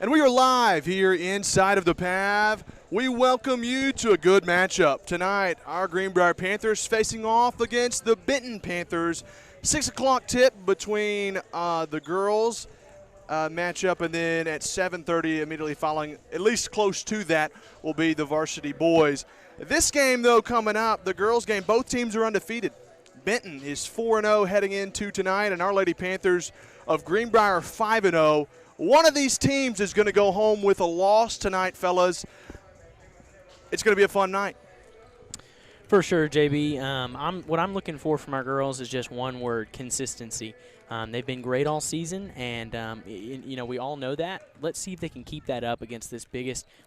And we are live here inside of the PAV. We welcome you to a good matchup. Tonight, our Greenbrier Panthers facing off against the Benton Panthers. 6 o'clock tip between the girls matchup, and then at 7:30 immediately following, at least close to that, will be the varsity boys. This game, though, coming up, the girls game, both teams are undefeated. Benton is 4-0 heading into tonight, and Our Lady Panthers of Greenbrier 5-0. One of these teams is going to go home with a loss tonight, fellas. It's going to be a fun night. For sure, JB. What I'm looking for from our girls is just one word: consistency. They've been great all season, and we all know that. Let's see if they can keep that up against this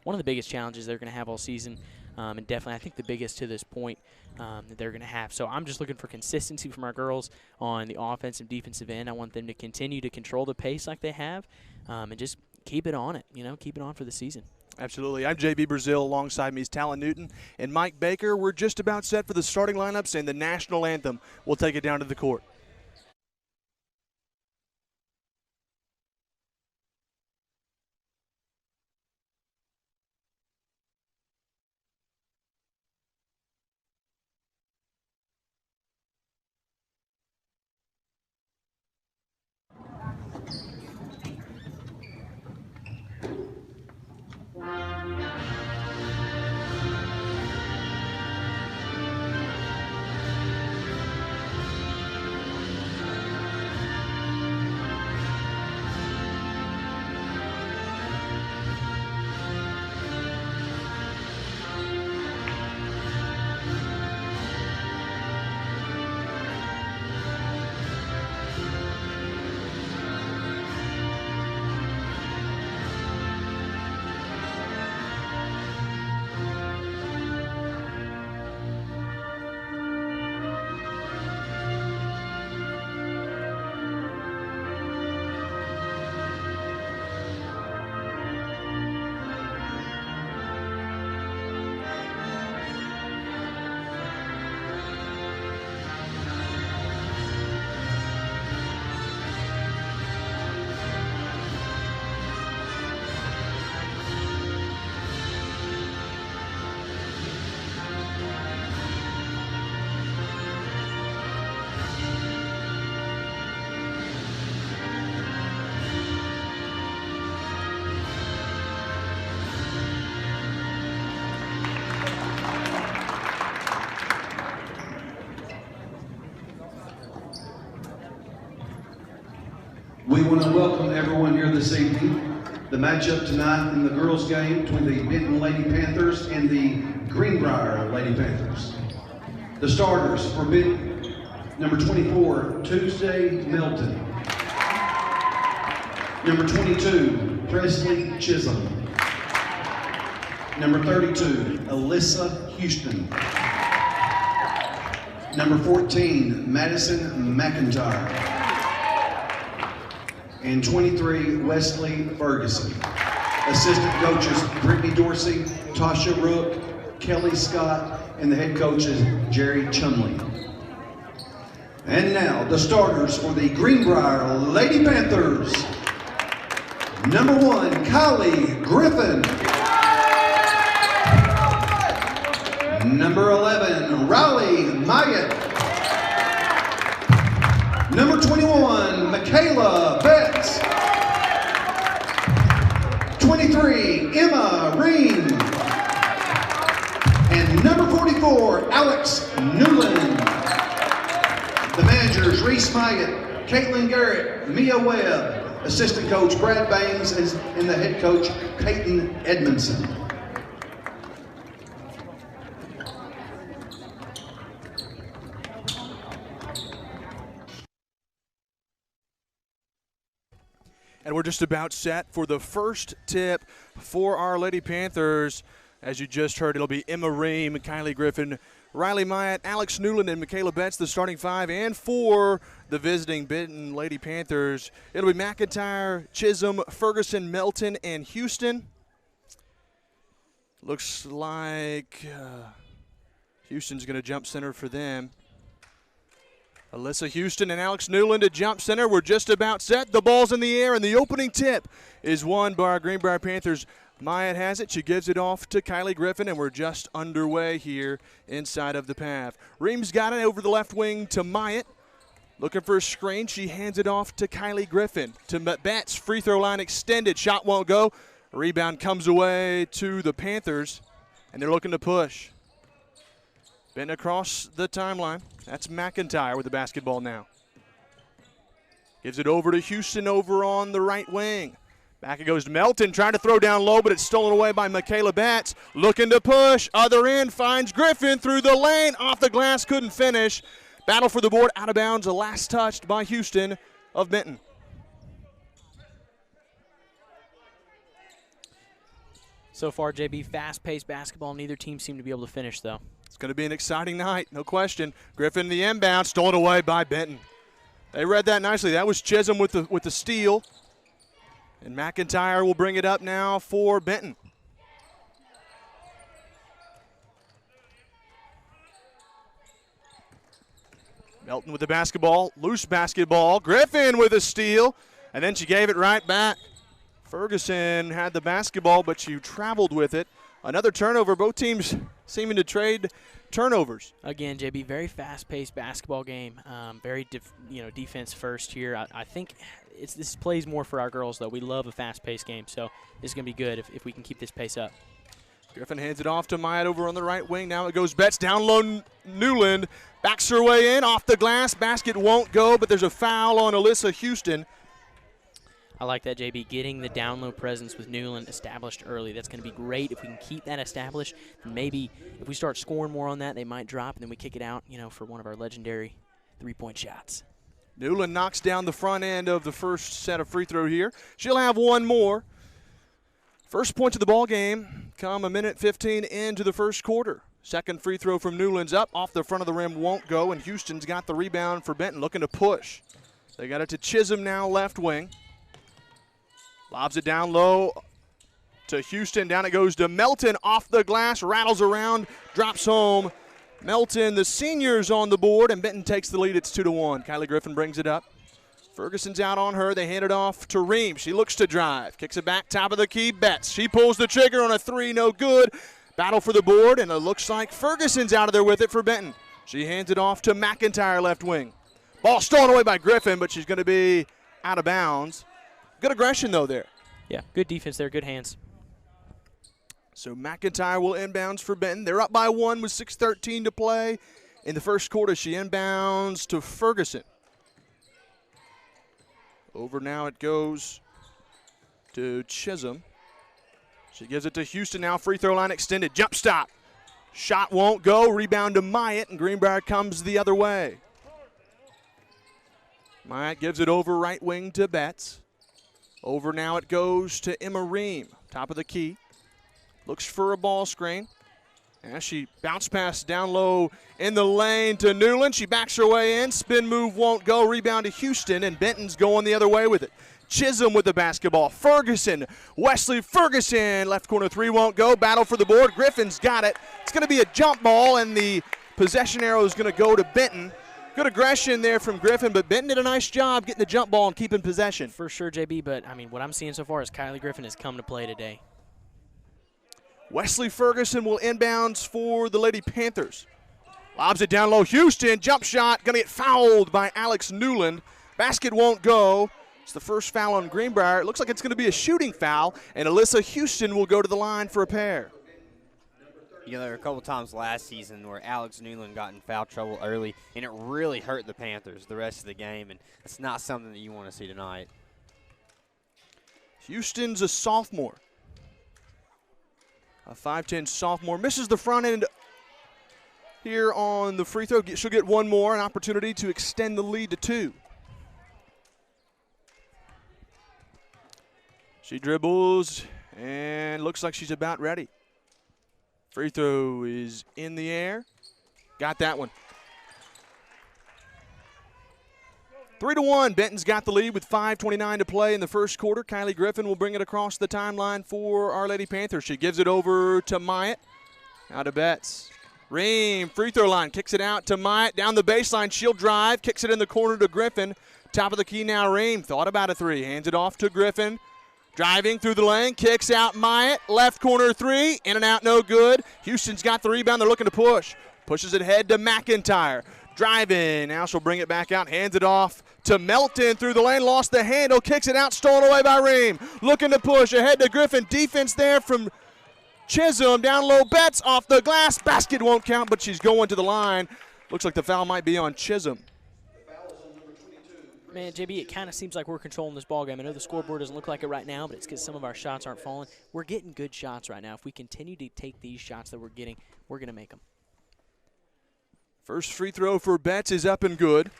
one of the biggest challenges they're going to have all season, and definitely I think the biggest to this point that they're going to have. So I'm just looking for consistency from our girls on the offensive, defensive end. I want them to continue to control the pace like they have, and just keep it on it. Keep it on for the season. Absolutely. I'm JB Brazil. Alongside me is Talon Newton and Mike Baker. We're just about set for the starting lineups, and the national anthem will take it down to the court. We want to welcome everyone here this evening. The matchup tonight in the girls' game between the Benton Lady Panthers and the Greenbrier Lady Panthers. The starters for Benton: number 24, Tuesday Melton. Number 22, Presley Chisholm. Number 32, Alyssa Houston. Number 14, Madison McIntyre. And 23, Wesley Ferguson. Assistant coaches, Brittany Dorsey, Tasha Rook, Kelly Scott, and the head coach is Jerry Chumley. And now, the starters for the Greenbrier Lady Panthers. Number 1, Kylie Griffin. Number 11, Riley Myatt. Number 21, Michaela Betts. 23, Emma Reen. And number 44, Alex Newland. The managers, Reese Myatt, Caitlin Garrett, Mia Webb, assistant coach Brad Baines, and the head coach Peyton Edmondson. And we're just about set for the first tip for Our Lady Panthers. As you just heard, it'll be Emma Ream, Kylie Griffin, Riley Myatt, Alex Newland, and Michaela Betts, the starting five. And for the visiting Benton Lady Panthers, it'll be McIntyre, Chisholm, Ferguson, Melton, and Houston. Looks like Houston's going to jump center for them. Alyssa Houston and Alex Newland to jump center. We're just about set. The ball's in the air, and the opening tip is won by our Greenbrier Panthers. Myatt has it. She gives it off to Kylie Griffin, and we're just underway here inside of the PAV. Reams got it over the left wing to Myatt. Looking for a screen. She hands it off to Kylie Griffin. To Betts, free throw line extended. Shot won't go. Rebound comes away to the Panthers, and they're looking to push. Benton across the timeline. That's McIntyre with the basketball now. Gives it over to Houston over on the right wing. Back it goes to Melton, trying to throw down low, but it's stolen away by Michaela Betts. Looking to push. Other end finds Griffin through the lane. Off the glass, couldn't finish. Battle for the board, out of bounds. The last touched by Houston of Benton. So far, JB, fast-paced basketball. Neither team seemed to be able to finish, though. It's going to be an exciting night, no question. Griffin the inbound, stolen away by Benton. They read that nicely. That was Chisholm with the steal. And McIntyre will bring it up now for Benton. Melton with the basketball, loose basketball. Griffin with a steal, and then she gave it right back. Ferguson had the basketball, but she traveled with it. Another turnover. Both teams seeming to trade turnovers. Again, JB, very fast-paced basketball game. Very defense first here. I think this plays more for our girls, though. We love a fast-paced game, so this is going to be good if we can keep this pace up. Griffin hands it off to Myatt over on the right wing. Now it goes Betts down low. Newland backs her way in off the glass. Basket won't go, but there's a foul on Alyssa Houston. I like that, JB, getting the down low presence with Newland established early. That's going to be great. If we can keep that established, and maybe if we start scoring more on that, they might drop, and then we kick it out, for one of our legendary three-point shots. Newland knocks down the front end of the first set of free throw here. She'll have one more. First points of the ball game come a minute 15 into the first quarter. Second free throw from Newland's up. Off the front of the rim, won't go, and Houston's got the rebound for Benton, looking to push. They got it to Chisholm now, left wing. Lobs it down low to Houston. Down it goes to Melton. Off the glass, rattles around, drops home. Melton, the seniors on the board, and Benton takes the lead. It's 2-1. Kylie Griffin brings it up. Ferguson's out on her. They hand it off to Ream. She looks to drive. Kicks it back, top of the key, Betts. She pulls the trigger on a three, no good. Battle for the board, and it looks like Ferguson's out of there with it for Benton. She hands it off to McIntyre, left wing. Ball stolen away by Griffin, but she's going to be out of bounds. Good aggression, though, there. Yeah, good defense there, good hands. So McIntyre will inbounds for Benton. They're up by one with 6:13 to play. In the first quarter, she inbounds to Ferguson. Over now it goes to Chisholm. She gives it to Houston now. Free throw line extended. Jump stop. Shot won't go. Rebound to Myatt, and Greenbrier comes the other way. Myatt gives it over right wing to Betts. Over now it goes to Emma Ream. Top of the key. Looks for a ball screen. As she bounce pass down low in the lane to Newland. She backs her way in. Spin move won't go. Rebound to Houston, and Benton's going the other way with it. Chisholm with the basketball. Ferguson. Wesley Ferguson. Left corner three won't go. Battle for the board. Griffin's got it. It's going to be a jump ball, and the possession arrow is going to go to Benton. Good aggression there from Griffin, but Benton did a nice job getting the jump ball and keeping possession. For sure, JB, but, what I'm seeing so far is Kylie Griffin has come to play today. Wesley Ferguson will inbounds for the Lady Panthers. Lobs it down low. Houston, jump shot, going to get fouled by Alex Newland. Basket won't go. It's the first foul on Greenbrier. It looks like it's going to be a shooting foul, and Alyssa Houston will go to the line for a pair. There were a couple times last season where Alex Newland got in foul trouble early, and it really hurt the Panthers the rest of the game, and it's not something that you want to see tonight. Houston's a sophomore. A 5'10 sophomore. Misses the front end here on the free throw. She'll get one more, an opportunity to extend the lead to 2. She dribbles and looks like she's about ready. Free throw is in the air. Got that one. 3-1. Benton's got the lead with 5:29 to play in the first quarter. Kylie Griffin will bring it across the timeline for Our Lady Panthers. She gives it over to Myatt. Now to Betts. Ream, free throw line, kicks it out to Myatt. Down the baseline, she'll drive, kicks it in the corner to Griffin. Top of the key now, Ream. Thought about a three, hands it off to Griffin. Driving through the lane, kicks out Myatt. Left corner three, in and out, no good. Houston's got the rebound, they're looking to push. Pushes it ahead to McIntyre. Driving, now she'll bring it back out, hands it off to Melton through the lane, lost the handle, kicks it out, stolen away by Ream. Looking to push, ahead to Griffin. Defense there from Chisholm, down low, Betts off the glass. Basket won't count, but she's going to the line. Looks like the foul might be on Chisholm. Man, JB, it kind of seems like we're controlling this ballgame. I know the scoreboard doesn't look like it right now, but it's because some of our shots aren't falling. We're getting good shots right now. If we continue to take these shots that we're getting, we're going to make them. First free throw for Betts is up and good.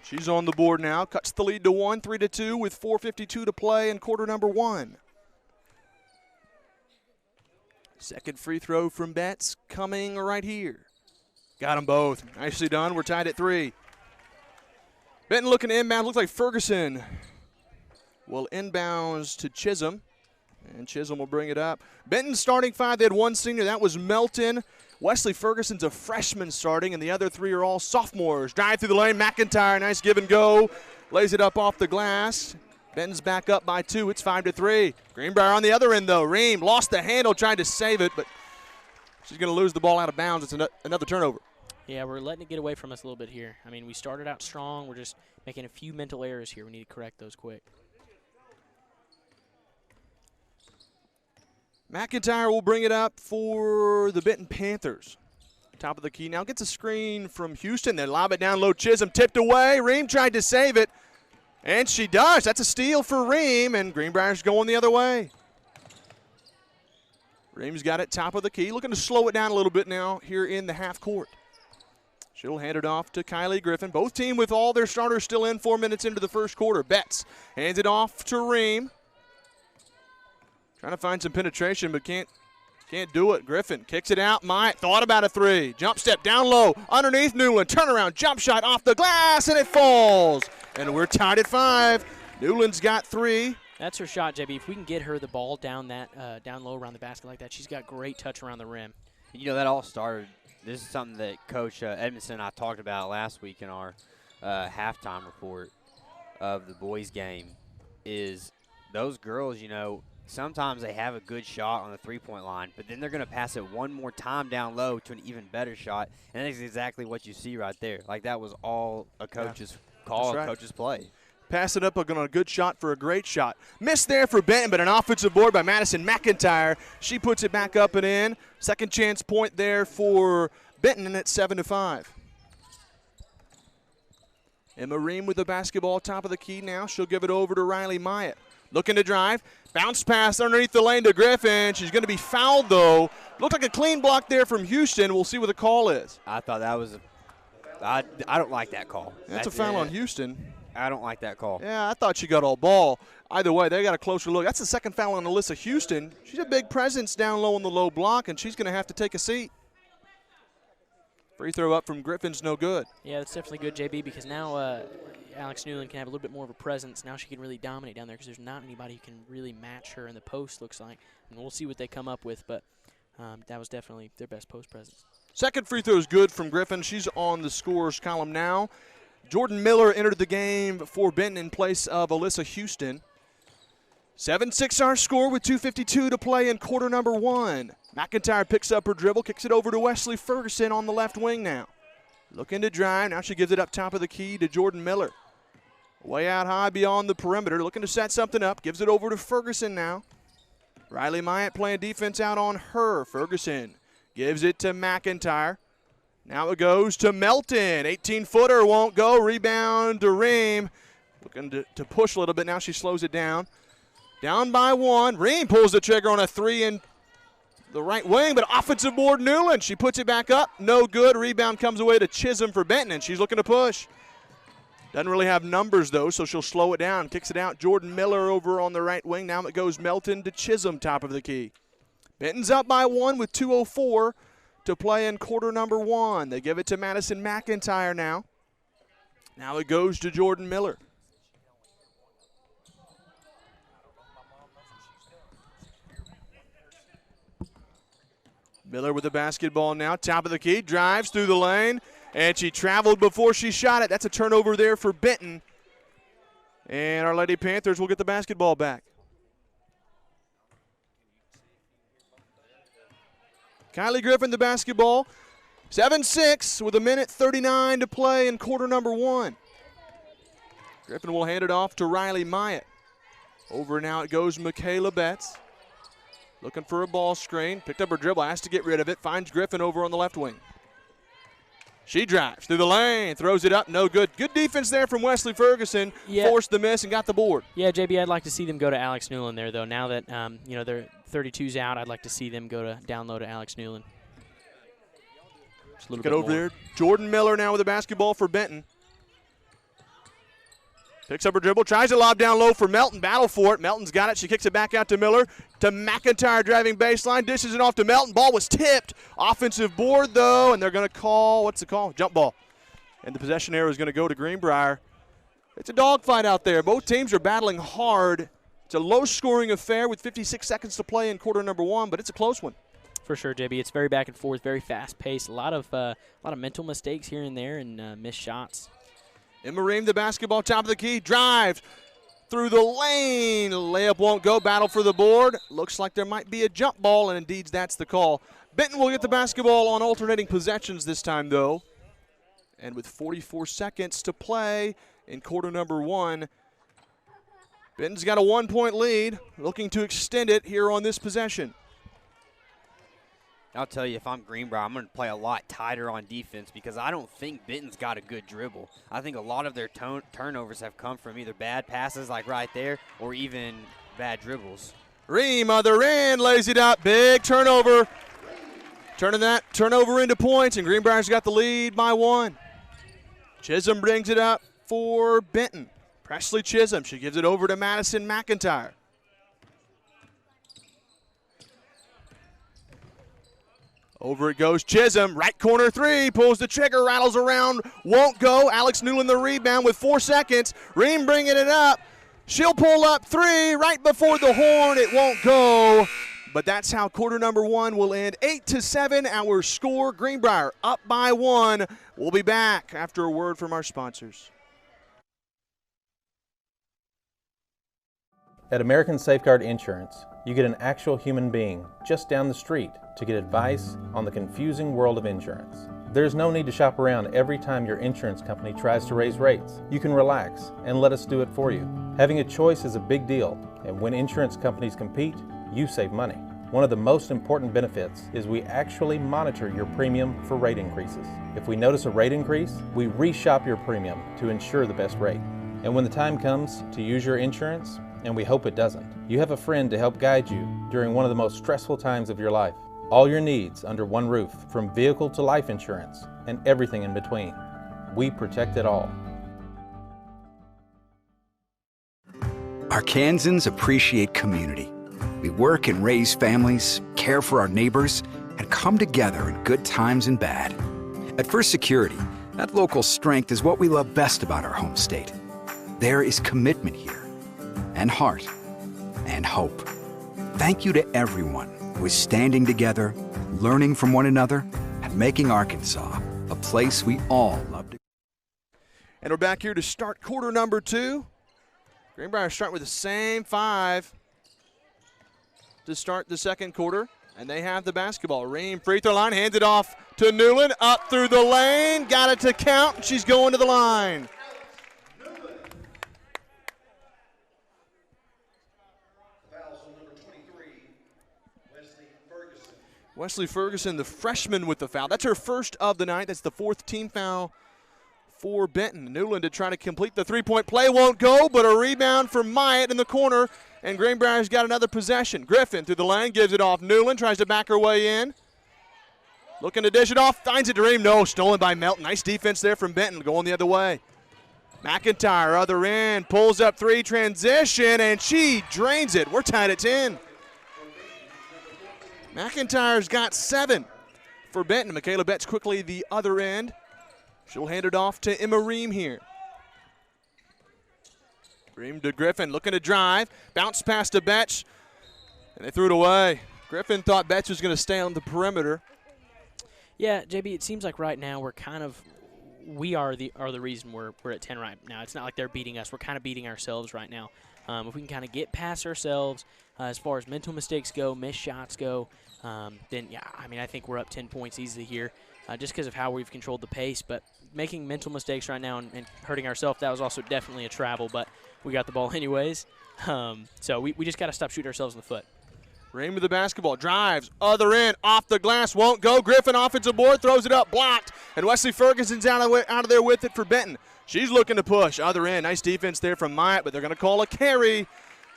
She's on the board now. Cuts the lead to 1, 3-2 with 4:52 to play in quarter number 1. Second free throw from Betts coming right here. Got them both. Nicely done. We're tied at 3. Benton looking to inbound. Looks like Ferguson will inbounds to Chisholm. And Chisholm will bring it up. Benton starting 5. They had one senior. That was Melton. Wesley Ferguson's a freshman starting, and the other 3 are all sophomores. Drive through the lane. McIntyre, nice give and go. Lays it up off the glass. Benton's back up by 2. It's 5-3. Greenbrier on the other end, though. Ream lost the handle, tried to save it, but she's going to lose the ball out of bounds. It's another turnover. Yeah, we're letting it get away from us a little bit here. I mean, we started out strong. We're just making a few mental errors here. We need to correct those quick. McIntyre will bring it up for the Benton Panthers. Top of the key now. Gets a screen from Houston. They lob it down low. Chisholm tipped away. Ream tried to save it. And she does. That's a steal for Ream, and Greenbrier's going the other way. Ream's got it top of the key. Looking to slow it down a little bit now here in the half court. She'll hand it off to Kylie Griffin. Both team with all their starters still in 4 minutes into the first quarter. Betts hands it off to Ream. Trying to find some penetration, but can't do it. Griffin kicks it out. Myatt thought about a 3. Jump step down low underneath Newland. Turnaround jump shot off the glass, and it falls. And we're tied at 5. Newland's got 3. That's her shot, JB. If we can get her the ball down down low around the basket like that, she's got great touch around the rim. You know, that all started. This is something that Coach Edmondson and I talked about last week in our halftime report of the boys' game. Is those girls, you know, sometimes they have a good shot on the three-point line, but then they're going to pass it one more time down low to an even better shot, and that's exactly what you see right there. Like, that was all a coach's call, a coach's play. Pass it up on a good shot for a great shot. Missed there for Benton, but an offensive board by Madison McIntyre. She puts it back up and in. Second chance point there for Benton, and it's 7-5. Emma Ream with the basketball top of the key now. She'll give it over to Riley Myatt. Looking to drive. Bounce pass underneath the lane to Griffin. She's going to be fouled, though. Looked like a clean block there from Houston. We'll see what the call is. I thought that was I don't like that call. That's a foul on Houston. I don't like that call. Yeah, I thought she got all ball. Either way, they got a closer look. That's the second foul on Alyssa Houston. She's a big presence down low on the low block, and she's going to have to take a seat. Free throw up from Griffin's no good. Yeah, that's definitely good, JB, because now Alex Newland can have a little bit more of a presence. Now she can really dominate down there because there's not anybody who can really match her in the post, looks like. And we'll see what they come up with, but that was definitely their best post presence. Second free throw is good from Griffin. She's on the scores column now. Jordan Miller entered the game for Benton in place of Alyssa Houston. 7-6 our score with 2:52 to play in quarter number 1. McIntyre picks up her dribble, kicks it over to Wesley Ferguson on the left wing now. Looking to drive. Now she gives it up top of the key to Jordan Miller. Way out high beyond the perimeter. Looking to set something up. Gives it over to Ferguson now. Riley Myatt playing defense out on her. Ferguson gives it to McIntyre. Now it goes to Melton. 18-footer won't go. Rebound to Ream. Looking to push a little bit. Now she slows it down. Down by 1. Ream pulls the trigger on a 3 in the right wing, but offensive board Newland. She puts it back up. No good. Rebound comes away to Chisholm for Benton, and she's looking to push. Doesn't really have numbers, though, so she'll slow it down. Kicks it out. Jordan Miller over on the right wing. Now it goes Melton to Chisholm, top of the key. Benton's up by 1 with 2:04 to play in quarter number 1. They give it to Madison McIntyre now. Now it goes to Jordan Miller. Miller with the basketball now, top of the key, drives through the lane, and she traveled before she shot it. That's a turnover there for Benton. And our Lady Panthers will get the basketball back. Kylie Griffin the basketball. 7-6 with 1:39 to play in quarter number 1. Griffin will hand it off to Riley Myatt. Over now it goes Michaela Betts. Looking for a ball screen. Picked up her dribble, has to get rid of it. Finds Griffin over on the left wing. She drives through the lane, throws it up, no good. Good defense there from Wesley Ferguson. Yeah. Forced the miss and got the board. Yeah, JB, I'd like to see them go to Alex Newland there, though. Now that their 32's out, I'd like to see them go down low to Alex Newland. Just a little Get bit over more. there. Jordan Miller now with the basketball for Benton. Picks up her dribble, tries to lob down low for Melton. Battle for it. Melton's got it. She kicks it back out to Miller. To McIntyre driving baseline. Dishes it off to Melton. Ball was tipped. Offensive board, though, and they're going to call, what's the call? Jump ball. And the possession arrow is going to go to Greenbrier. It's a dogfight out there. Both teams are battling hard. It's a low-scoring affair with 56 seconds to play in quarter number 1, but it's a close one. For sure, JB. It's very back and forth, very fast-paced. A lot of mental mistakes here and there and missed shots. Emma Ream, the basketball, top of the key, drives through the lane. Layup won't go. Battle for the board. Looks like there might be a jump ball, and indeed that's the call. Benton will get the basketball on alternating possessions this time, though. And with 44 seconds to play in quarter number 1, Benton's got a 1-point lead, looking to extend it here on this possession. I'll tell you, if I'm Greenbrier, I'm going to play a lot tighter on defense because I don't think Benton's got a good dribble. I think a lot of their turnovers have come from either bad passes like right there or even bad dribbles. Ream, other end, lays it up. Big turnover. Turning that turnover into points, and Greenbrier's got the lead by 1. Chisholm brings it up for Benton. Presley Chisholm, she gives it over to Madison McIntyre. Over it goes Chisholm, right corner 3, pulls the trigger, rattles around, won't go. Alex Newland the rebound with 4 seconds. Ream bringing it up. She'll pull up 3 right before the horn. It won't go, but that's how quarter number 1 will end. 8-7, our score. Greenbrier up by 1. We'll be back after a word from our sponsors. At American Safeguard Insurance, you get an actual human being just down the street to get advice on the confusing world of insurance. There's no need to shop around every time your insurance company tries to raise rates. You can relax and let us do it for you. Having a choice is a big deal, and when insurance companies compete, you save money. One of the most important benefits is we actually monitor your premium for rate increases. If we notice a rate increase, we reshop your premium to ensure the best rate. And when the time comes to use your insurance, and we hope it doesn't, you have a friend to help guide you during one of the most stressful times of your life. All your needs under one roof, from vehicle to life insurance, and everything in between. We protect it all. Arkansans appreciate community. We work and raise families, care for our neighbors, and come together in good times and bad. At First Security, that local strength is what we love best about our home state. There is commitment here, and heart, and hope. Thank you to everyone who is standing together, learning from one another, and making Arkansas a place we all love to. And we're back here to start quarter number 2. Greenbrier starting with the same 5 to start the second quarter, and they have the basketball. Ream, free throw line, hands it off to Newland, up through the lane, got it to count, and she's going to the line. Wesley Ferguson, the freshman, with the foul. That's her first of the night. That's the 4th team foul for Benton. Newland to try to complete the three-point play. Won't go, but a rebound for Myatt in the corner, and Greenbrier's got another possession. Griffin through the lane, gives it off. Newland tries to back her way in. Looking to dish it off, finds it to Ream. No, stolen by Melton. Nice defense there from Benton, going the other way. McIntyre, other end, pulls up 3, transition, and she drains it. We're tied at 10. McIntyre's got 7 for Benton. Michaela Betts quickly the other end. She'll hand it off to Emma Ream here. Ream to Griffin, looking to drive. Bounce pass to Betts, and they threw it away. Griffin thought Betts was going to stay on the perimeter. Yeah, JB, it seems like right now we are the reason we're at 10 right now. It's not like they're beating us. We're kind of beating ourselves right now. If we can kind of get past ourselves as far as mental mistakes go, missed shots go, then, yeah, I mean, I think we're up 10 points easily here just because of how we've controlled the pace. But making mental mistakes right now and hurting ourselves, that was also definitely a travel, but we got the ball anyways. So we just got to stop shooting ourselves in the foot. Ream with the basketball, drives, other end, off the glass, won't go. Griffin offensive board, throws it up, blocked, and Wesley Ferguson's out of there with it for Benton. She's looking to push, other end. Nice defense there from Myatt, but they're going to call a carry.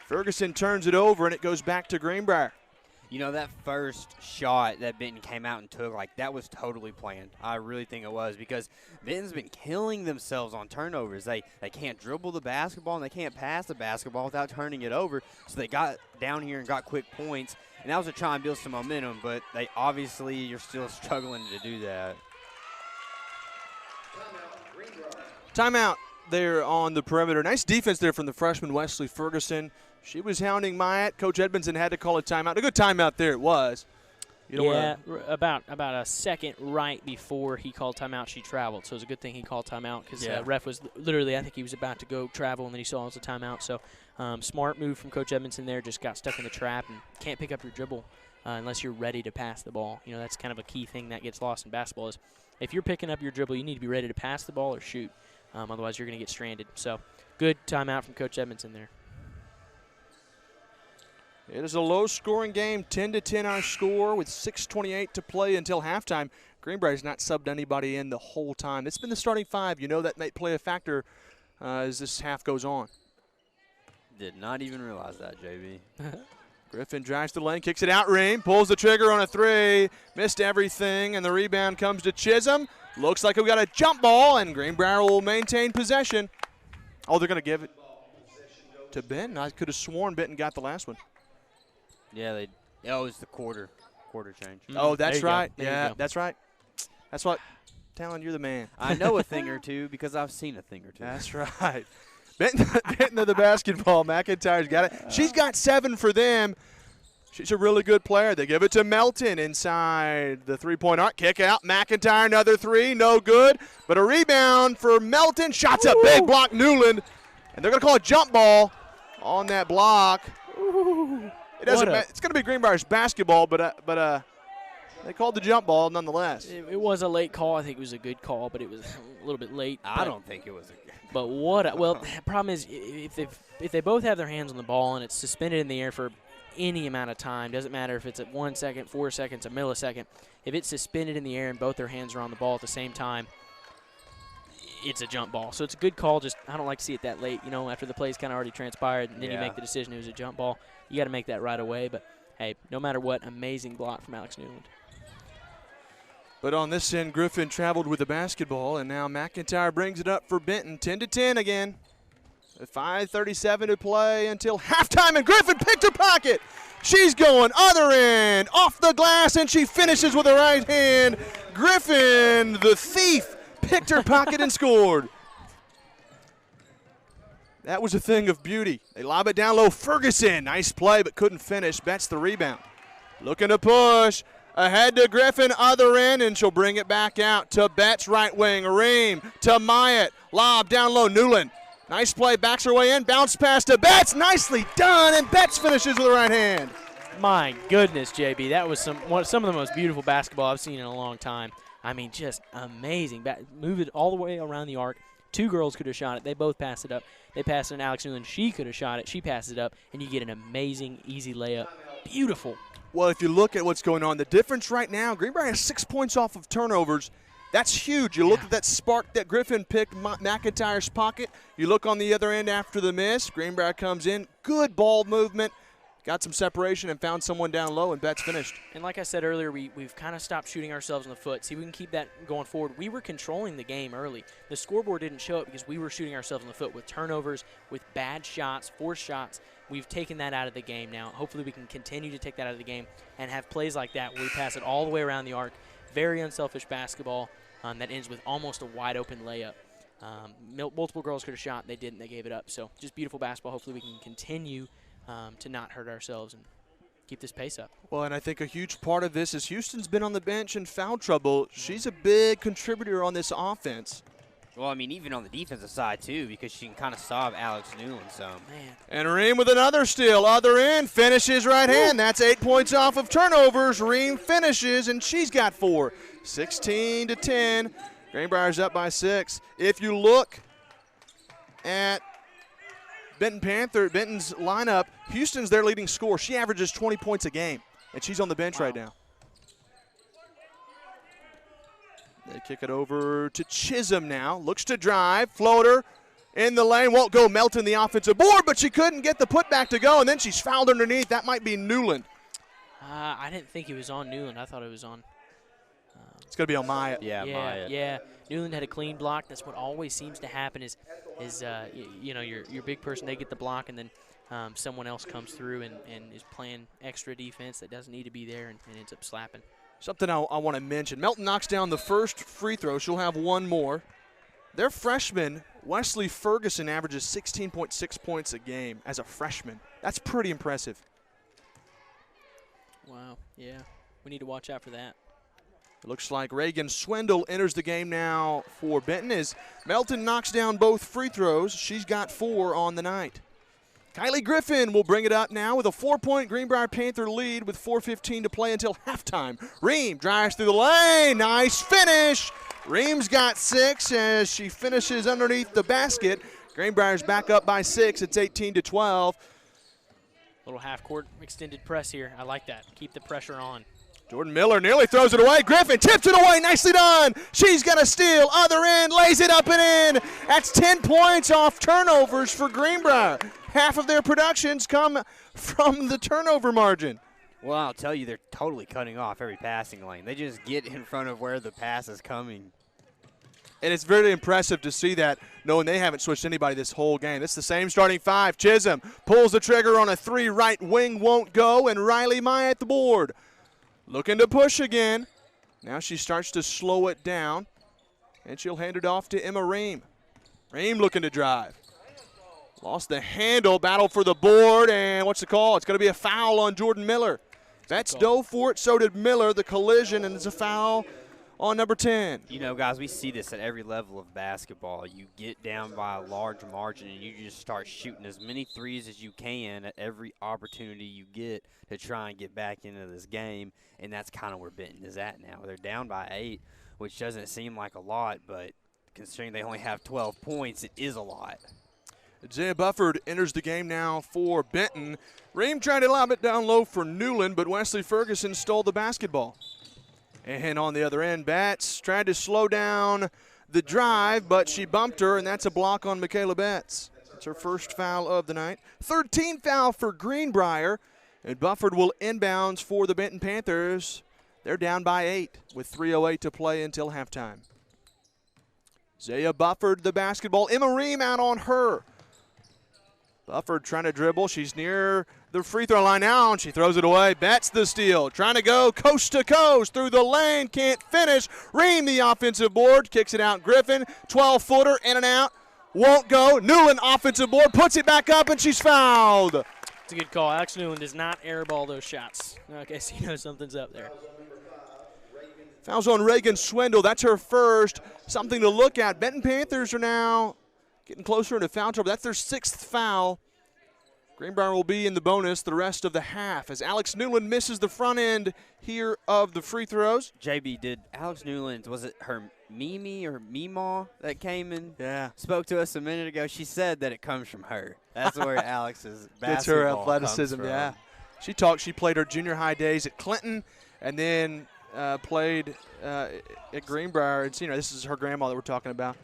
Ferguson turns it over, and it goes back to Greenbrier. You know, that first shot that Benton came out and took, like, that was totally planned. I really think it was, because Benton's been killing themselves on turnovers. They can't dribble the basketball and they can't pass the basketball without turning it over. So they got down here and got quick points, and that was to try and build some momentum, but they obviously you're still struggling to do that. Timeout there on the perimeter. Nice defense there from the freshman Wesley Ferguson. She was hounding Myatt. Coach Edmondson had to call a timeout. A good timeout there it was. About a second right before he called timeout, she traveled. So it was a good thing he called timeout because ref was literally, I think he was about to go travel, and then he saw it was a timeout. So smart move from Coach Edmondson there. Just got stuck in the trap and can't pick up your dribble unless you're ready to pass the ball. You know, that's kind of a key thing that gets lost in basketball is if you're picking up your dribble, you need to be ready to pass the ball or shoot. Otherwise, you're going to get stranded. So good timeout from Coach Edmondson there. It is a low-scoring game, 10-10 our score with 6:28 to play until halftime. Greenbrier's not subbed anybody in the whole time. It's been the starting five. You know that may play a factor as this half goes on. Did not even realize that, JB. Griffin drives to the lane, kicks it out. Ream pulls the trigger on a three. Missed everything, and the rebound comes to Chisholm. Looks like we got a jump ball, and Greenbrier will maintain possession. Oh, they're going to give it to Benton. I could have sworn Benton got the last one. Yeah, it was the quarter change. Oh, that's right. Yeah, that's right. That's what, Talon, you're the man. I know a thing or two because I've seen a thing or two. That's right. Benton to the basketball. McIntyre's got it. She's got 7 for them. She's a really good player. They give it to Melton inside the three-point arc. Kick out. McIntyre, another three. No good. But a rebound for Melton. Shots up big. Block Newland. And they're going to call a jump ball on that block. It doesn't matter. It's going to be Greenbrier's basketball, but they called the jump ball nonetheless. It was a late call. I think it was a good call, but it was a little bit late. I don't think it was a good. But the problem is if they both have their hands on the ball and it's suspended in the air for any amount of time, doesn't matter if it's at 1 second, 4 seconds, a millisecond. If it's suspended in the air and both their hands are on the ball at the same time, it's a jump ball. So it's a good call. Just I don't like to see it that late, after the play's kind of already transpired, and then you make the decision it was a jump ball. You got to make that right away. But, hey, no matter what, amazing block from Alex Newland. But on this end, Griffin traveled with the basketball, and now McIntyre brings it up for Benton. 10-10 again. 5:37 to play until halftime, and Griffin picked her pocket. She's going other end, off the glass, and she finishes with her right hand. Griffin, the thief, picked her pocket and scored. That was a thing of beauty. They lob it down low. Ferguson, nice play, but couldn't finish. Betts the rebound. Looking to push. Ahead to Griffin, other end, and she'll bring it back out to Betts, right wing. Ream to Myatt. Lob down low. Newland. Nice play, backs her way in. Bounce pass to Betts. Nicely done, and Betts finishes with the right hand. My goodness, JB. That was some of the most beautiful basketball I've seen in a long time. I mean, just amazing. Move it all the way around the arc. 2 girls could have shot it. They both passed it up. They passed it to Alex Newland. She could have shot it. She passes it up, and you get an amazing, easy layup. Beautiful. Well, if you look at what's going on, the difference right now, Greenbrier has 6 points off of turnovers. That's huge. You look at that spark that Griffin picked McIntyre's pocket. You look on the other end after the miss. Greenbrier comes in. Good ball movement. Got some separation and found someone down low, and Betts finished. And like I said earlier, we've kind of stopped shooting ourselves in the foot. See, we can keep that going forward. We were controlling the game early. The scoreboard didn't show it because we were shooting ourselves in the foot with turnovers, with bad shots, forced shots. We've taken that out of the game now. Hopefully we can continue to take that out of the game and have plays like that where we pass it all the way around the arc. Very unselfish basketball that ends with almost a wide-open layup. Multiple girls could have shot. They didn't. They gave it up. So just beautiful basketball. Hopefully we can continue to not hurt ourselves and keep this pace up. Well, and I think a huge part of this is Houston's been on the bench in foul trouble. She's a big contributor on this offense. Well, I mean, even on the defensive side, too, because she can kind of solve Alex Newland some. Man. And Ream with another steal. Other end, finishes right hand. That's 8 points off of turnovers. Ream finishes, and she's got 4. 16-10. Greenbrier's up by 6. If you look at Benton's lineup, Houston's their leading scorer. She averages 20 points a game, and she's on the bench right now. They kick it over to Chisholm now. Looks to drive. Floater in the lane. Won't go. Melton the offensive board, but she couldn't get the putback to go, and then she's fouled underneath. That might be Newland. I didn't think it was on Newland. I thought it was on. It's going to be on Myatt. Yeah, Myatt. Yeah. Newland had a clean block. That's what always seems to happen is you know, your big person, they get the block, and then someone else comes through and is playing extra defense that doesn't need to be there and ends up slapping. Something I want to mention. Melton knocks down the first free throw. She'll have one more. Their freshman, Wesley Ferguson, averages 16.6 points a game as a freshman. That's pretty impressive. Wow, yeah. We need to watch out for that. It looks like Reagan Swindle enters the game now for Benton as Melton knocks down both free throws. She's got 4 on the night. Kylie Griffin will bring it up now with a 4-point Greenbrier Panther lead with 4:15 to play until halftime. Ream drives through the lane. Nice finish. Ream's got 6 as she finishes underneath the basket. Greenbrier's back up by 6. It's 18-12. Little half-court extended press here. I like that. Keep the pressure on. Jordan Miller nearly throws it away. Griffin tips it away. Nicely done. She's going to steal. Other end, lays it up and in. That's 10 points off turnovers for Greenbrier. Half of their productions come from the turnover margin. Well, I'll tell you, they're totally cutting off every passing lane. They just get in front of where the pass is coming. And it's very impressive to see that, knowing they haven't switched anybody this whole game. It's the same starting 5. Chisholm pulls the trigger on a 3. Right wing won't go, and Riley Maya at the board. Looking to push again. Now she starts to slow it down, and she'll hand it off to Emma Ream. Ream looking to drive. Lost the handle, battle for the board, and what's the call? It's going to be a foul on Jordan Miller. Betts dove for it, so did Miller. The collision, and it's a foul on number 10. You know, guys, we see this at every level of basketball. You get down by a large margin, and you just start shooting as many threes as you can at every opportunity you get to try and get back into this game, and that's kind of where Benton is at now. They're down by 8, which doesn't seem like a lot, but considering they only have 12 points, it is a lot. Isaiah Bufford enters the game now for Benton. Ream tried to lob it down low for Newland, but Wesley Ferguson stole the basketball. And on the other end, Betts tried to slow down the drive, but she bumped her, and that's a block on Michaela Betts. It's her first foul of the night. 13th foul for Greenbrier, and Bufford will inbounds for the Benton Panthers. They're down by 8 with 3:08 to play until halftime. Isaiah Bufford, the basketball. Emma Ream out on her. Bufford trying to dribble. She's near the free throw line now, and she throws it away. Betts the steal. Trying to go coast to coast through the lane. Can't finish. Ream the offensive board. Kicks it out. Griffin, 12-footer, in and out. Won't go. Newland offensive board. Puts it back up, and she's fouled. It's a good call. Alex Newland does not airball those shots. Okay, so you know something's up there. Fouls on Reagan Swindle. That's her first. Something to look at. Benton Panthers are now getting closer into foul trouble. That's their 6th foul. Greenbrier will be in the bonus the rest of the half as Alex Newland misses the front end here of the free throws. JB, did Alex Newland, was it her Mimi or Meemaw that came and spoke to us a minute ago? She said that it comes from her. That's where Alex's basketball It's her athleticism, comes from. yeah. She played her junior high days at Clinton and then played at Greenbrier. And, this is her grandma that we're talking about.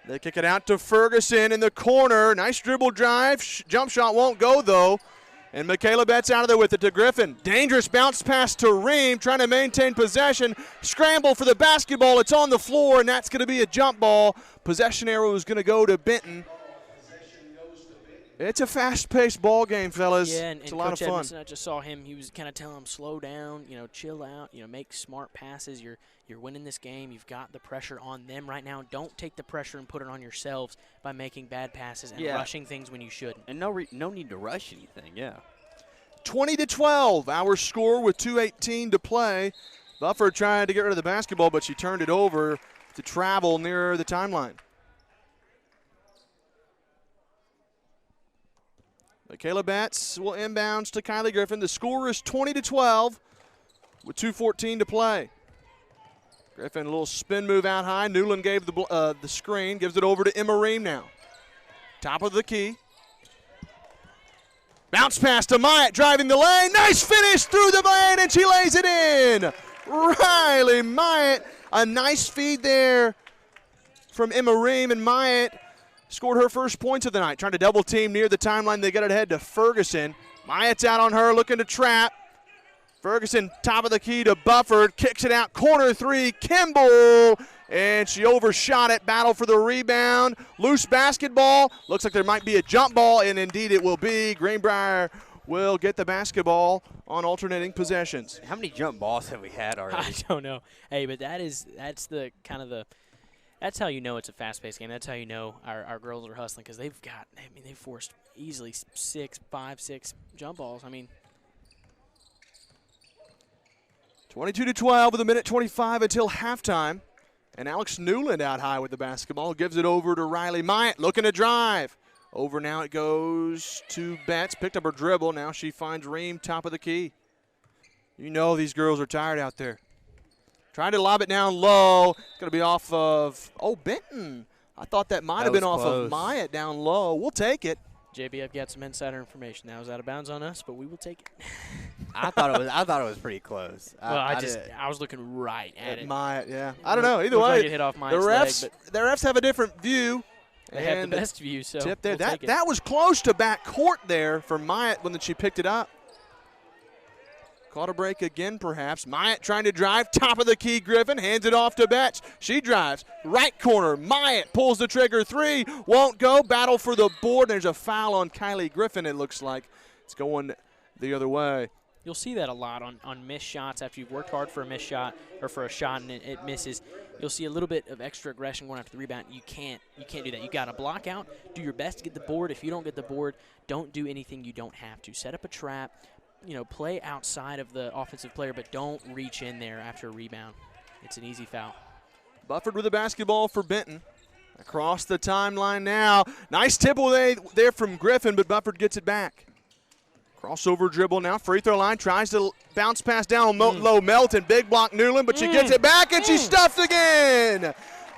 They kick it out to Ferguson in the corner. Nice dribble drive. Jump shot won't go, though. And Michaela Betts out of there with it to Griffin. Dangerous bounce pass to Ream, trying to maintain possession. Scramble for the basketball. It's on the floor, and that's going to be a jump ball. Possession arrow is going to go to Benton. It's a fast-paced ball game, fellas. Yeah, and it's a lot Coach of fun. Edmondson, I just saw him. He was kind of telling him, slow down, chill out, make smart passes. You're winning this game. You've got the pressure on them right now. Don't take the pressure and put it on yourselves by making bad passes and rushing things when you shouldn't. And no need to rush anything, yeah. 20-12, our score with 2:18 to play. Bufford tried to get rid of the basketball, but she turned it over to travel near the timeline. Michaela Betts will inbounds to Kylie Griffin. The score is 20-12 with 2:14 to play. Griffin, a little spin move out high. Newland gave the screen, gives it over to Emma Ream now. Top of the key. Bounce pass to Myatt, driving the lane. Nice finish through the lane, and she lays it in. Riley Myatt, a nice feed there from Emma Ream, and Myatt scored her first points of the night. Trying to double team near the timeline. They got it ahead to Ferguson. Myatt's out on her, looking to trap. Ferguson, top of the key to Bufford, kicks it out, corner three, Kimball, and she overshot it, battle for the rebound. Loose basketball, looks like there might be a jump ball, and indeed it will be. Greenbrier will get the basketball on alternating possessions. How many jump balls have we had already? I don't know. Hey, but that's the kind of the – that's how you know it's a fast-paced game. That's how you know our girls are hustling, because they've forced easily 5, 6 jump balls. I mean – 22-12 with 1:25 until halftime. And Alex Newland out high with the basketball. Gives it over to Riley Myatt, looking to drive. Over now it goes to Betts. Picked up her dribble. Now she finds Ream, top of the key. You know these girls are tired out there. Trying to lob it down low. It's going to be off of, Benton. I thought that might have been off of Myatt down low. We'll take it. JB, I've got some insider information. That was out of bounds on us, but we will take it. I thought it was pretty close. Well, I was looking right at it. Myatt, yeah. I don't know. Either way, like it hit off Myatt's leg, the refs have a different view. They have the best view, so tip there. We'll That was close to back court there for Myatt when she picked it up. Caught a break again, perhaps. Myatt trying to drive, top of the key. Griffin hands it off to Betts. She drives, right corner. Myatt pulls the trigger, three, won't go. Battle for the board. There's a foul on Kylie Griffin, it looks like. It's going the other way. You'll see that a lot on missed shots. After you've worked hard for a missed shot or for a shot and it misses, you'll see a little bit of extra aggression going after the rebound. You can't do that. You got to block out, do your best to get the board. If you don't get the board, don't do anything you don't have to. Set up a trap. Play outside of the offensive player, but don't reach in there after a rebound. It's an easy foul. Bufford with the basketball for Benton. Across the timeline now. Nice tipple there from Griffin, but Bufford gets it back. Crossover dribble now. Free throw line. Tries to bounce pass down low. Melton. Big block Newland, but she gets it back, and she stuffed again.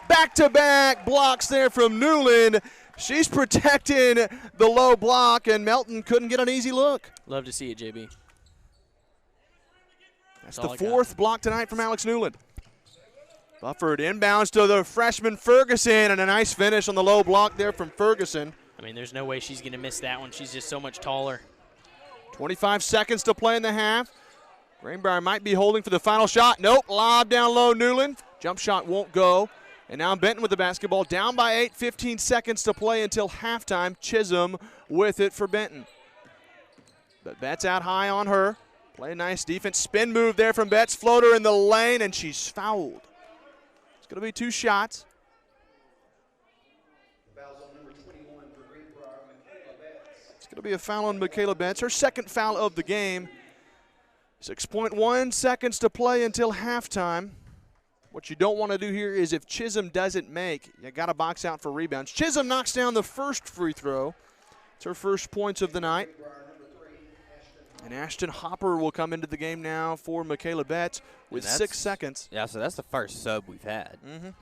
Back-to-back blocks there from Newland. She's protecting the low block, and Melton couldn't get an easy look. Love to see it, JB. That's the fourth block tonight from Alex Newland. Bufford inbounds to the freshman Ferguson, and a nice finish on the low block there from Ferguson. I mean, there's no way she's going to miss that one. She's just so much taller. 25 seconds to play in the half. Greenbrier might be holding for the final shot. Nope, lob down low, Newland. Jump shot won't go. And now Benton with the basketball, down by 8, 15 seconds to play until halftime. Chisholm with it for Benton. But Betts out high on her. Play a nice defense. Spin move there from Betts. Floater in the lane, and she's fouled. It's going to be 2 shots. It's going to be a foul on Michaela Betts. Her second foul of the game. 6.1 seconds to play until halftime. What you don't want to do here is if Chisholm doesn't make, you got to box out for rebounds. Chisholm knocks down the first free throw. It's her first points of the night. And Ashton Hopper will come into the game now for Michaela Betts with 6 seconds. Yeah, so that's the first sub we've had.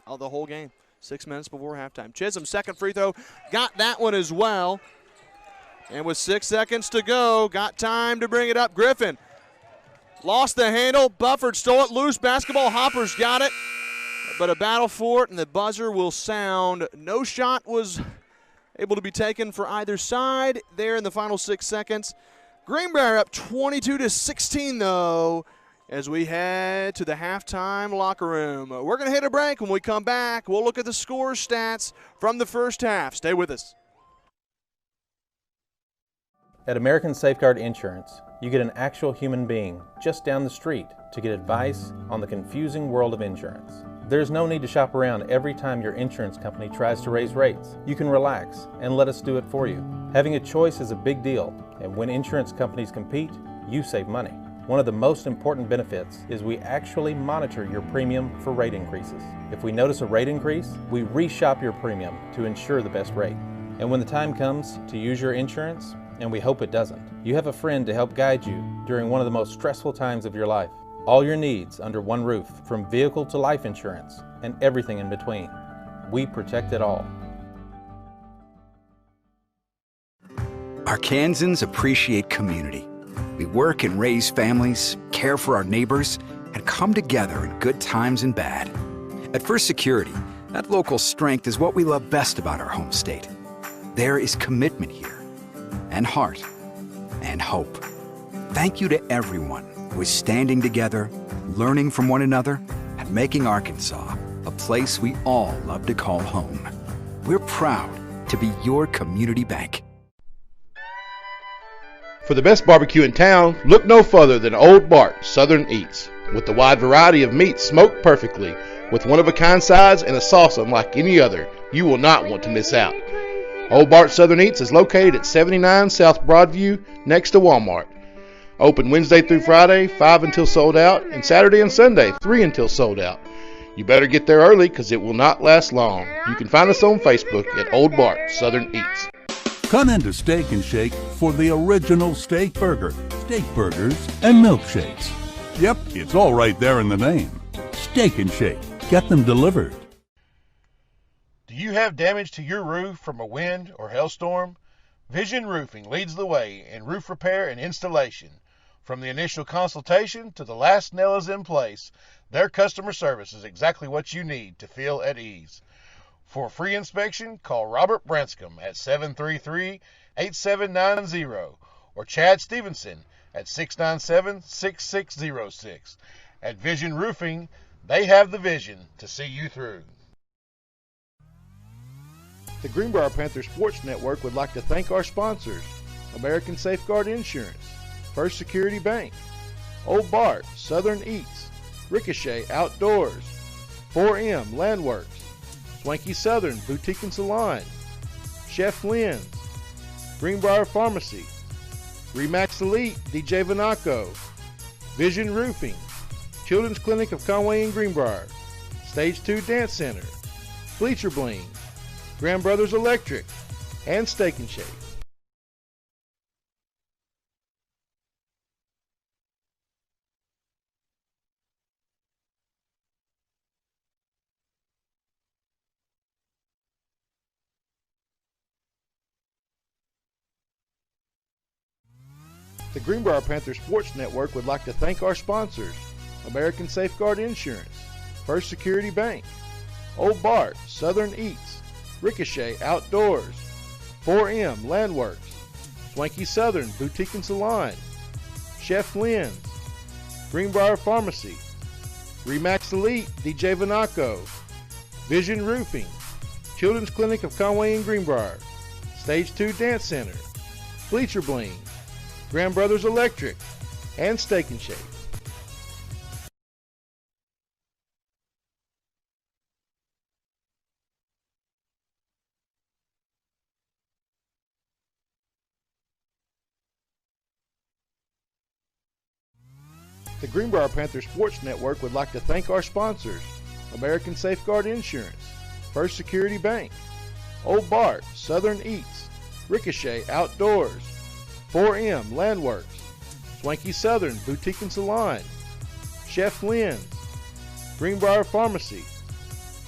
Of the whole game. 6 minutes before halftime. Chisholm, second free throw, got that one as well. And with 6 seconds to go, got time to bring it up. Griffin lost the handle. Bufford stole it. Loose basketball. Hopper's got it. But a battle for it, and the buzzer will sound. No shot was able to be taken for either side there in the final 6 seconds. Greenbrier up 22-16, though, as we head to the halftime locker room. We're going to hit a break. When we come back, we'll look at the score stats from the first half. Stay with us. At American Safeguard Insurance, you get an actual human being just down the street to get advice on the confusing world of insurance. There's no need to shop around every time your insurance company tries to raise rates. You can relax and let us do it for you. Having a choice is a big deal, and when insurance companies compete, you save money. One of the most important benefits is we actually monitor your premium for rate increases. If we notice a rate increase, we reshop your premium to ensure the best rate. And when the time comes to use your insurance, and we hope it doesn't, you have a friend to help guide you during one of the most stressful times of your life. All your needs under one roof, from vehicle to life insurance, and everything in between. We protect it all. Arkansans appreciate community. We work and raise families, care for our neighbors, and come together in good times and bad. At First Security, that local strength is what we love best about our home state. There is commitment here, and heart, and hope. Thank you to everyone who is standing together, learning from one another, and making Arkansas a place we all love to call home. We're proud to be your community bank. For the best barbecue in town, look no further than Old Bart Southern Eats. With the wide variety of meats smoked perfectly, with one-of-a-kind sides and a sauce unlike any other, you will not want to miss out. Old Bart Southern Eats is located at 79 South Broadview, next to Walmart. Open Wednesday through Friday, 5 until sold out, and Saturday and Sunday, 3 until sold out. You better get there early because it will not last long. You can find us on Facebook at Old Bart Southern Eats. Come into Steak and Shake for the original steak burger, steak burgers, and milkshakes. Yep, it's all right there in the name. Steak and Shake. Get them delivered. Do you have damage to your roof from a wind or hailstorm? Vision Roofing leads the way in roof repair and installation. From the initial consultation to the last nail is in place, their customer service is exactly what you need to feel at ease. For a free inspection, call Robert Branscombe at 733-8790 or Chad Stevenson at 697-6606. At Vision Roofing, they have the vision to see you through. The Greenbrier Panthers Sports Network would like to thank our sponsors: American Safeguard Insurance, First Security Bank, Old Bart Southern Eats, Ricochet Outdoors, 4M Landworks, Swanky Southern Boutique and Salon, Chef Lynn's, Greenbrier Pharmacy, Remax Elite DJ Vanaco, Vision Roofing, Children's Clinic of Conway and Greenbrier, Stage 2 Dance Center, Bleacher Bling, Grand Brothers Electric, and Steak and Shake. The Greenbrier Panthers Sports Network would like to thank our sponsors: American Safeguard Insurance, First Security Bank, Old Bart Southern Eats, Ricochet Outdoors, 4M Landworks, Swanky Southern Boutique and Salon, Chef Lynn's, Greenbrier Pharmacy, Remax Elite DJ Vanaco, Vision Roofing, Children's Clinic of Conway and Greenbrier, Stage 2 Dance Center, Bleacher Bling, Grand Brothers Electric, and Steak and Shake. The Greenbrier Panthers Sports Network would like to thank our sponsors: American Safeguard Insurance, First Security Bank, Old Bart Southern Eats, Ricochet Outdoors, 4M Landworks, Swanky Southern Boutique and Salon, Chef Lynn's, Greenbrier Pharmacy,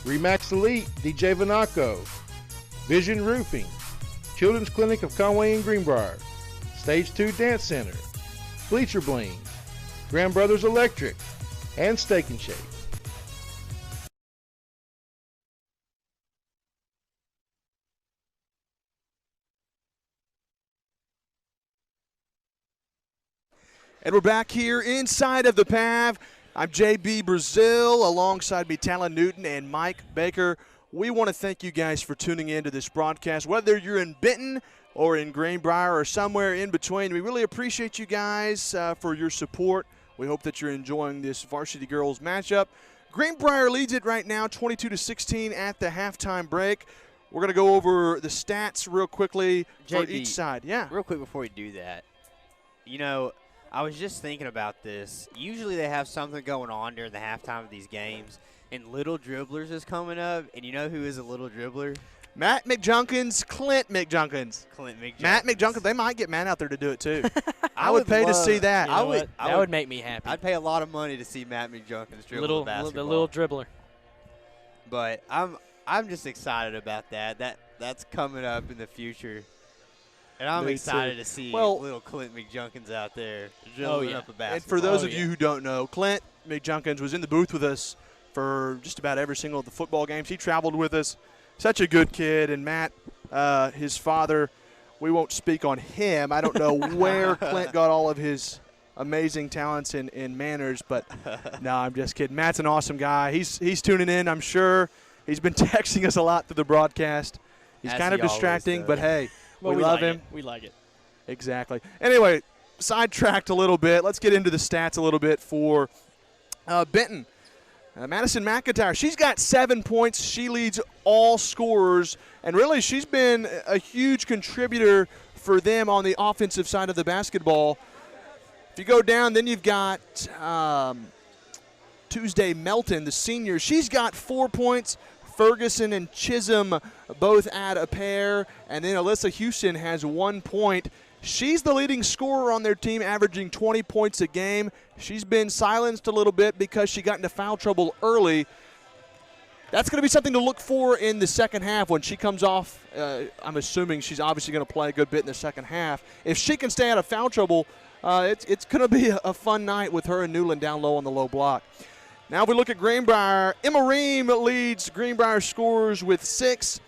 Remax Elite DJ Vanaco, Vision Roofing, Children's Clinic of Conway and Greenbrier, Stage 2 Dance Center, Bleacher Bling, Grand Brothers Electric, and Steak and Shake. And we're back here inside of the PAV. I'm JB Brazil, alongside me Talon Newton and Mike Baker. We want to thank you guys for tuning in to this broadcast, whether you're in Benton or in Greenbrier or somewhere in between. We really appreciate you guys for your support. We hope that you're enjoying this varsity girls matchup. Greenbrier leads it right now, 22-16 at the halftime break. We're going to go over the stats real quickly for JB, each side. Yeah. Real quick before we do that, you know, I was just thinking about this. Usually they have something going on during the halftime of these games, and Little Dribblers is coming up. And you know who is a Little Dribbler? Matt McJunkins, Clint McJunkins. Clint McJunkins. Matt McJunkins. They might get Matt out there to do it, too. I would pay to see that. You know what? That would make me happy. I'd pay a lot of money to see Matt McJunkins dribble the basketball. The little dribbler. But I'm just excited about that. That's coming up in the future. And I'm excited to see little Clint McJunkins out there dribbling up a basketball. And for those of you who don't know, Clint McJunkins was in the booth with us for just about every single of the football games. He traveled with us. Such a good kid. And Matt, his father, we won't speak on him. I don't know where Clint got all of his amazing talents and manners, but no, I'm just kidding. Matt's an awesome guy. He's tuning in, I'm sure. He's been texting us a lot through the broadcast. He's kind of distracting, but hey, we love him. We like it. Exactly. Anyway, sidetracked a little bit. Let's get into the stats a little bit for Benton. Madison McIntyre, she's got 7 points. She leads all scorers, and really she's been a huge contributor for them on the offensive side of the basketball. If you go down, then you've got Tuesday Melton, the senior. She's got 4 points. Ferguson and Chisholm both add a pair, and then Alyssa Houston has 1 point. She's the leading scorer on their team, averaging 20 points a game. She's been silenced a little bit because she got into foul trouble early. That's going to be something to look for in the second half when she comes off. I'm assuming she's obviously going to play a good bit in the second half. If she can stay out of foul trouble, it's going to be a fun night with her and Newland down low on the low block. Now if we look at Greenbrier, Emma Ream leads Greenbrier scorers with 6.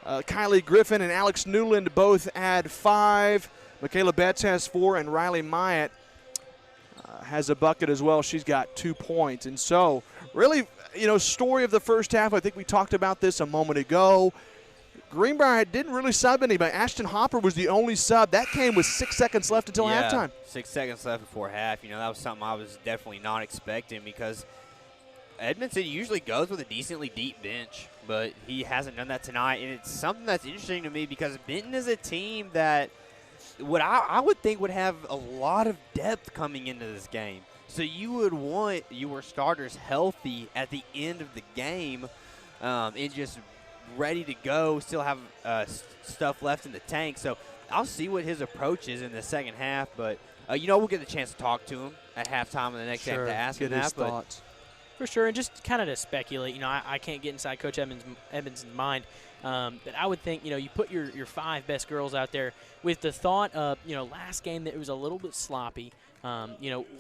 Kylie Griffin and Alex Newland both add 5. Michaela Betts has 4, and Riley Myatt has a bucket as well. She's got 2 points. And so really, story of the first half, I think we talked about this a moment ago. Greenbrier didn't really sub anybody. Ashton Hopper was the only sub. That came with 6 seconds left until halftime. 6 seconds left before half. That was something I was definitely not expecting because Edmondson usually goes with a decently deep bench, but he hasn't done that tonight. And it's something that's interesting to me because Benton is a team that what I would think would have a lot of depth coming into this game. So you would want your starters healthy at the end of the game and just ready to go, still have stuff left in the tank. So I'll see what his approach is in the second half. But, we'll get the chance to talk to him at halftime in the next game to ask him his that. thoughts. For sure, and just kind of to speculate, I can't get inside Coach Edmondson's mind, but I would think, you put your 5 best girls out there with the thought of, last game that it was a little bit sloppy.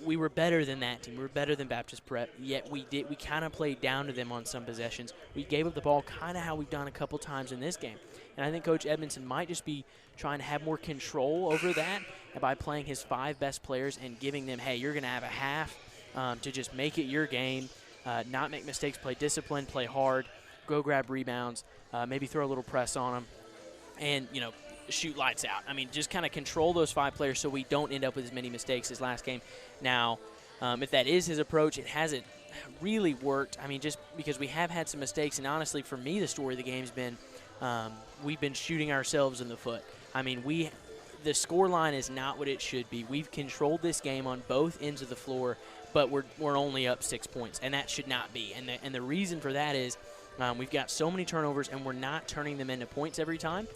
We were better than that team. We were better than Baptist Prep, yet we kind of played down to them on some possessions. We gave up the ball kind of how we've done a couple times in this game. And I think Coach Edmondson might just be trying to have more control over that by playing his 5 best players and giving them, hey, you're going to have a half to just make it your game. Not make mistakes, play discipline, play hard, go grab rebounds, maybe throw a little press on them, and, shoot lights out. Just kind of control those 5 players so we don't end up with as many mistakes as last game. Now, if that is his approach, it hasn't really worked. Just because we have had some mistakes, and honestly, for me, the story of the game's been we've been shooting ourselves in the foot. The score line is not what it should be. We've controlled this game on both ends of the floor, but we're only up 6 points, and that should not be. And the reason for that is we've got so many turnovers, and we're not turning them into points every time.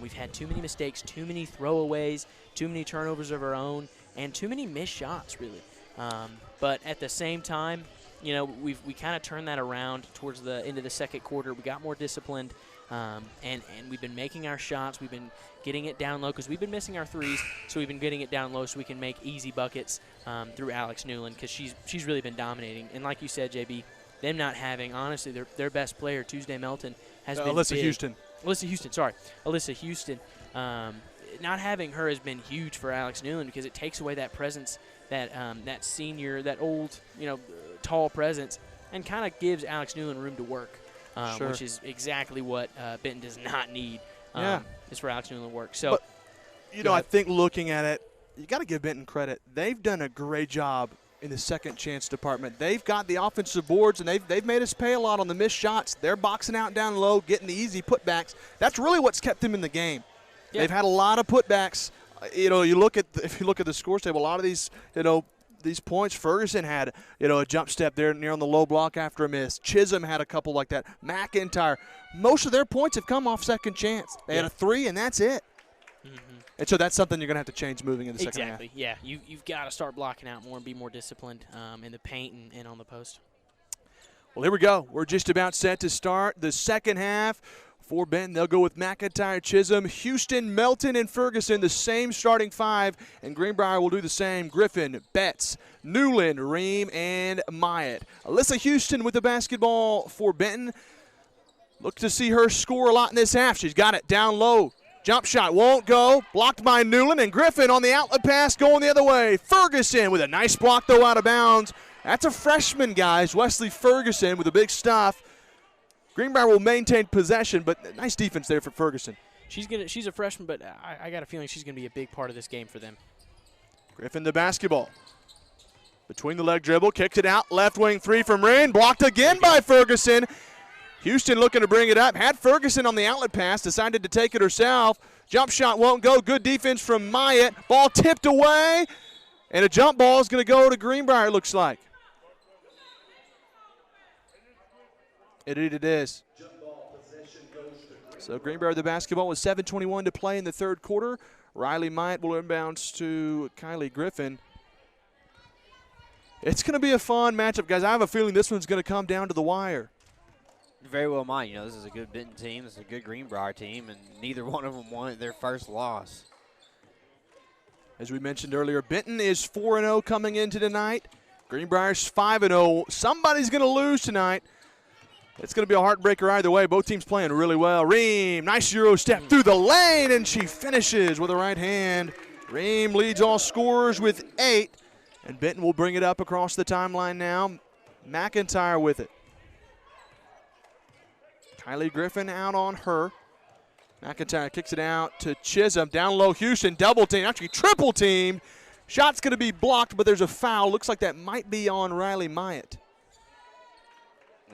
We've had too many mistakes, too many throwaways, too many turnovers of our own, and too many missed shots, really. But at the same time, we kind of turned that around towards the end of the second quarter. We got more disciplined, and we've been making our shots. We've been getting it down low because we've been missing our threes, so we've been getting it down low so we can make easy buckets through Alex Newland because she's really been dominating. And like you said, JB, them not having, honestly, their best player, Tuesday Melton, has been Alyssa big. Houston. Alyssa Houston. Not having her has been huge for Alex Newland because it takes away that presence, that senior, that old, tall presence, and kind of gives Alex Newland room to work, which is exactly what Benton does not need. Is for Alex Newland to work. So, but, I think looking at it, you got to give Benton credit. They've done a great job in the second chance department. They've got the offensive boards, and they've made us pay a lot on the missed shots. They're boxing out down low, getting the easy putbacks. That's really what's kept them in the game. Yeah. They've had a lot of putbacks You look at if you look at the scores table, a lot of these, these points. Ferguson had, a jump step there near on the low block after a miss. Chisholm had a couple like that. McIntyre, most of their points have come off second chance. They had a 3, and that's it. Mm-hmm. And so that's something you're going to have to change moving in the second half. Exactly, yeah. You've got to start blocking out more and be more disciplined in the paint and on the post. Well, here we go. We're just about set to start the second half. For Benton, they'll go with McIntyre, Chisholm, Houston, Melton, and Ferguson, the same starting 5. And Greenbrier will do the same. Griffin, Betts, Newland, Ream, and Myatt. Alyssa Houston with the basketball for Benton. Look to see her score a lot in this half. She's got it down low. Jump shot won't go. Blocked by Newland, and Griffin on the outlet pass going the other way. Ferguson with a nice block, though, out of bounds. That's a freshman, guys. Wesley Ferguson with a big stuff. Greenbrier will maintain possession, but nice defense there for Ferguson. She's a freshman, but I got a feeling she's going to be a big part of this game for them. Griffin the basketball. Between the leg dribble, kicked it out. Left wing 3 from Rain. Blocked again by Ferguson. Houston looking to bring it up. Had Ferguson on the outlet pass. Decided to take it herself. Jump shot won't go. Good defense from Myatt. Ball tipped away. And a jump ball is going to go to Greenbrier, looks like. It is. So Greenbrier the basketball with 7:21 to play in the third quarter. Riley Myatt will inbounds to Kylie Griffin. It's going to be a fun matchup, guys. I have a feeling this one's going to come down to the wire. Very well might. This is a good Benton team. This is a good Greenbrier team, and neither one of them wanted their first loss. As we mentioned earlier, Benton is 4-0 coming into tonight. Greenbrier's 5-0. Somebody's going to lose tonight. It's going to be a heartbreaker either way. Both teams playing really well. Ream, nice Euro step through the lane, and she finishes with a right hand. Ream leads all scorers with 8, and Benton will bring it up across the timeline now. McIntyre with it. Kylie Griffin out on her. McIntyre kicks it out to Chisholm. Down low, Houston double team, actually triple teamed. Shot's going to be blocked, but there's a foul. Looks like that might be on Riley Myatt.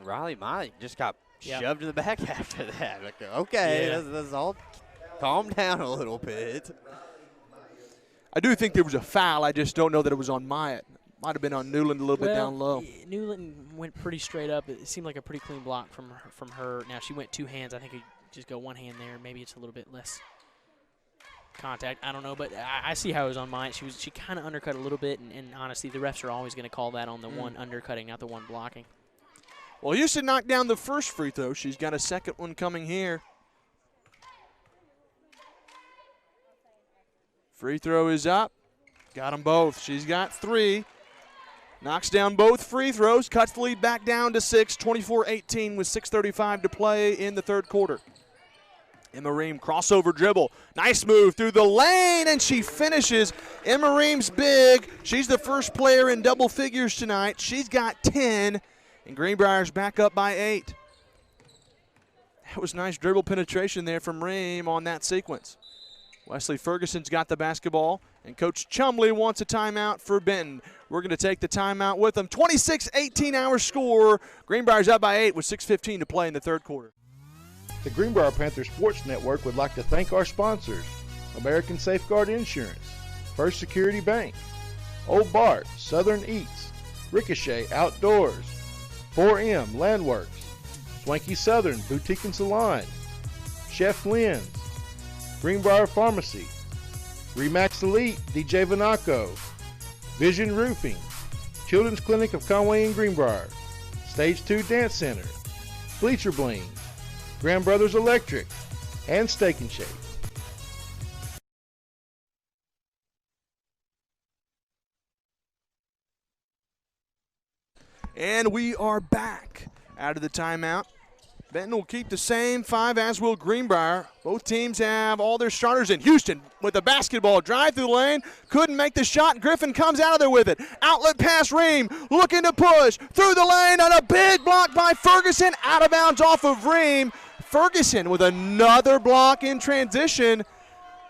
Riley Myatt just got shoved in the back after that. Like, okay, that's all. Calm down a little bit. I do think there was a foul. I just don't know that it was on Myatt. Might have been on Newland a little bit down low. Newland went pretty straight up. It seemed like a pretty clean block from her. Now, she went 2 hands. I think it just go 1 hand there. Maybe it's a little bit less contact. I don't know, but I see how it was on Myatt. She kind of undercut a little bit, and honestly, the refs are always going to call that on the one undercutting, not the one blocking. Well, Houston knocked down the first free throw. She's got a second one coming here. Free throw is up. Got them both. She's got 3. Knocks down both free throws. Cuts the lead back down to 6. 24-18 with 6:35 to play in the third quarter. Emma Ream, crossover dribble. Nice move through the lane, and she finishes. Emma Ream's big. She's the first player in double figures tonight. She's got 10. And Greenbrier's back up by 8. That was nice dribble penetration there from Ream on that sequence. Wesley Ferguson's got the basketball, and Coach Chumley wants a timeout for Benton. We're going to take the timeout with them. 26-18 our score. Greenbrier's up by 8 with 6:15 to play in the third quarter. The Greenbrier Panthers Sports Network would like to thank our sponsors: American Safeguard Insurance, First Security Bank, Old Bart, Southern Eats, Ricochet Outdoors, 4M Landworks, Swanky Southern Boutique and Salon, Chef Lynn's, Greenbrier Pharmacy, Remax Elite DJ Vanaco, Vision Roofing, Children's Clinic of Conway and Greenbrier, Stage 2 Dance Center, Bleacher Bling, Grand Brothers Electric, and Steak and Shake. And we are back out of the timeout. Benton will keep the same 5, as will Greenbrier. Both teams have all their starters in. Houston with the basketball, drive through the lane, couldn't make the shot. Griffin comes out of there with it. Outlet pass, Ream looking to push through the lane, on a big block by Ferguson, out of bounds off of Ream. Ferguson with another block in transition.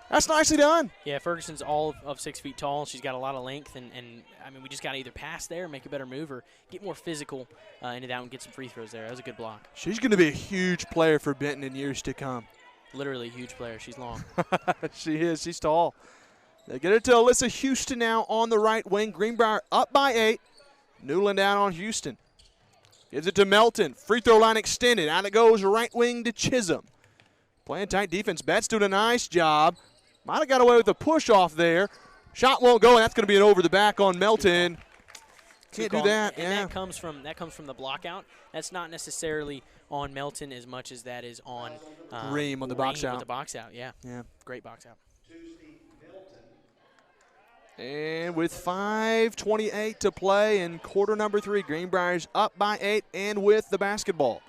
That's nicely done. Yeah, Ferguson's all of 6 feet tall. She's got a lot of length, and I mean, we just got to either pass there, make a better move, or get more physical into that one, get some free throws there. That was a good block. She's going to be a huge player for Benton in years to come. Literally a huge player. She's long. She is. She's tall. They get it to Alyssa Houston now on the right wing. Greenbrier up by 8. Newland out on Houston. Gives it to Melton. Free throw line extended. Out it goes right wing to Chisholm. Playing tight defense. Betts doing a nice job. Might have got away with a push off there. Shot won't go, and that's going to be an over the back on Melton. Can't do that. And that comes from the block out. That's not necessarily on Melton as much as that is on Ream on the box out. With the box out, yeah. Great box out. And with 5:28 to play in quarter number 3, Greenbrier's up by 8 and with the basketball.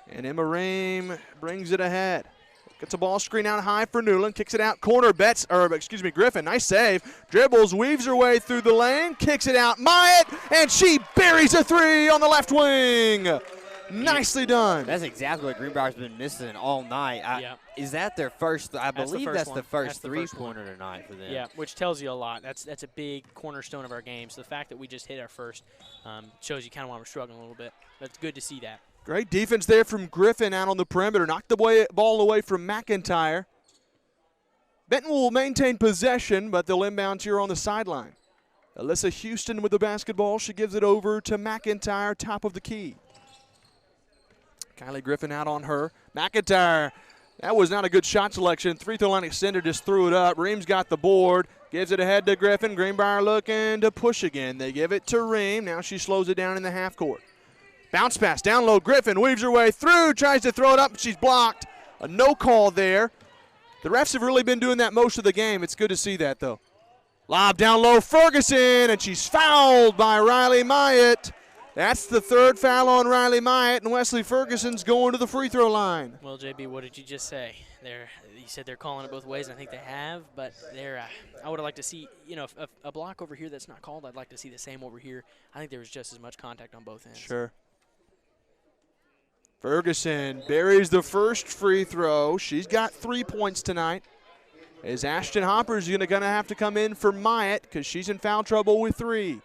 And Emma Ream brings it ahead. Gets a ball screen out high for Newland. Kicks it out corner. Griffin. Nice save. Dribbles, weaves her way through the lane. Kicks it out. Myatt, and she buries a 3 on the left wing. Nicely done. That's exactly what Greenbrier's been missing all night. Is that their first? I believe that's the first three-pointer tonight for them. Yeah, which tells you a lot. That's a big cornerstone of our game. So the fact that we just hit our first shows you kind of why we're struggling a little bit. That's good to see that. Great defense there from Griffin out on the perimeter. Knocked the ball away from McIntyre. Benton will maintain possession, but they'll inbound here on the sideline. Alyssa Houston with the basketball. She gives it over to McIntyre, top of the key. Kylie Griffin out on her. McIntyre, that was not a good shot selection. Free-throw line extender just threw it up. Ream's got the board. Gives it ahead to Griffin. Greenbrier looking to push again. They give it to Ream. Now she slows it down in the half court. Bounce pass down low. Griffin weaves her way through, tries to throw it up, but she's blocked. A no call there. The refs have really been doing that most of the game. It's good to see that, though. Lob down low, Ferguson, and she's fouled by Riley Myatt. That's the 3rd foul on Riley Myatt, and Wesley Ferguson's going to the free throw line. Well, JB, what did you just say? You said they're calling it both ways, and I think they have, but I would have liked to see, if a block over here that's not called, I'd like to see the same over here. I think there was just as much contact on both ends. Sure. Ferguson buries the first free throw. She's got 3 points tonight. As Ashton Hopper's going to have to come in for Myatt because she's in foul trouble with 3.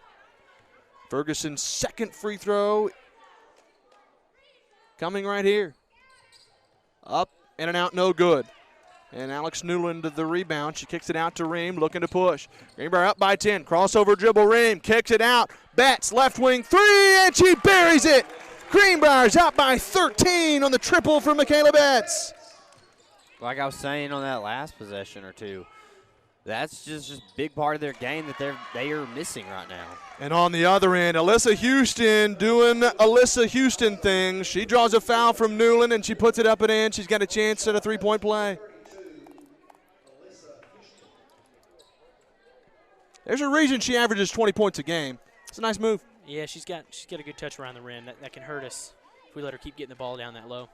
Ferguson's second free throw coming right here. Up and an out, no good. And Alex Newland the rebound. She kicks it out to Ream, looking to push. Greenbrier up by 10. Crossover dribble, Ream kicks it out. Betts, left wing 3, and she buries it. Greenbrier's out by 13 on the triple from Michaela Betts. Like I was saying on that last possession or two, that's just a big part of their game that they are missing right now. And on the other end, Alyssa Houston doing Alyssa Houston things. She draws a foul from Newland, and she puts it up and in. She's got a chance at a 3-point play. There's a reason she averages 20 points a game. It's a nice move. Yeah, she's got a good touch around the rim. That can hurt us if we let her keep getting the ball down that low.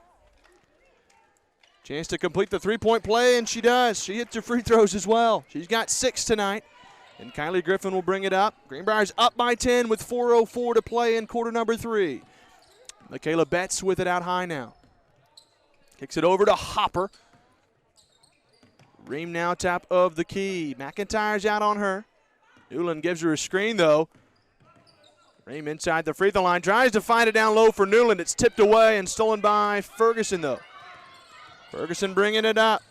Chance to complete the 3-point play, and she does. She hits her free throws as well. She's got 6 tonight, and Kylie Griffin will bring it up. Greenbrier's up by 10 with 4:04 to play in quarter number 3. Michaela Betts with it out high now. Kicks it over to Hopper. Ream now top of the key. McIntyre's out on her. Newland gives her a screen, though. Ream inside the free throw line. Tries to find it down low for Newland. It's tipped away and stolen by Ferguson, though. Ferguson bringing it up.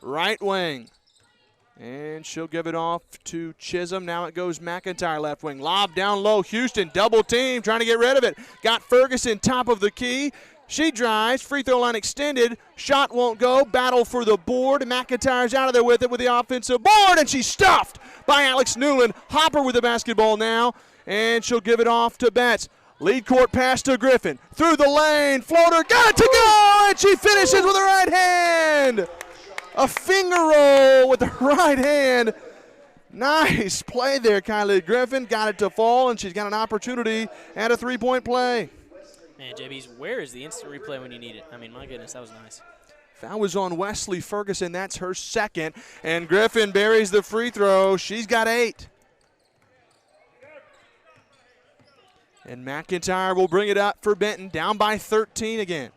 Right wing. And she'll give it off to Chisholm. Now it goes McIntyre left wing. Lob down low. Houston double team trying to get rid of it. Got Ferguson top of the key. She drives. Free throw line extended. Shot won't go. Battle for the board. McIntyre's out of there with it with the offensive board. And she's stuffed by Alex Newland. Hopper with the basketball now. And she'll give it off to Betts. Lead court pass to Griffin. Through the lane. Floater. Got it to go. And she finishes with her right hand. A finger roll with the right hand. Nice play there, Kylie Griffin. Got it to fall, and she's got an opportunity at a 3-point play. Man, JB's, where is the instant replay when you need it? I mean, my goodness, that was nice. Foul was on Wesley Ferguson. That's her second. And Griffin buries the free throw. She's got 8. And McIntyre will bring it up for Benton, down by 13 again.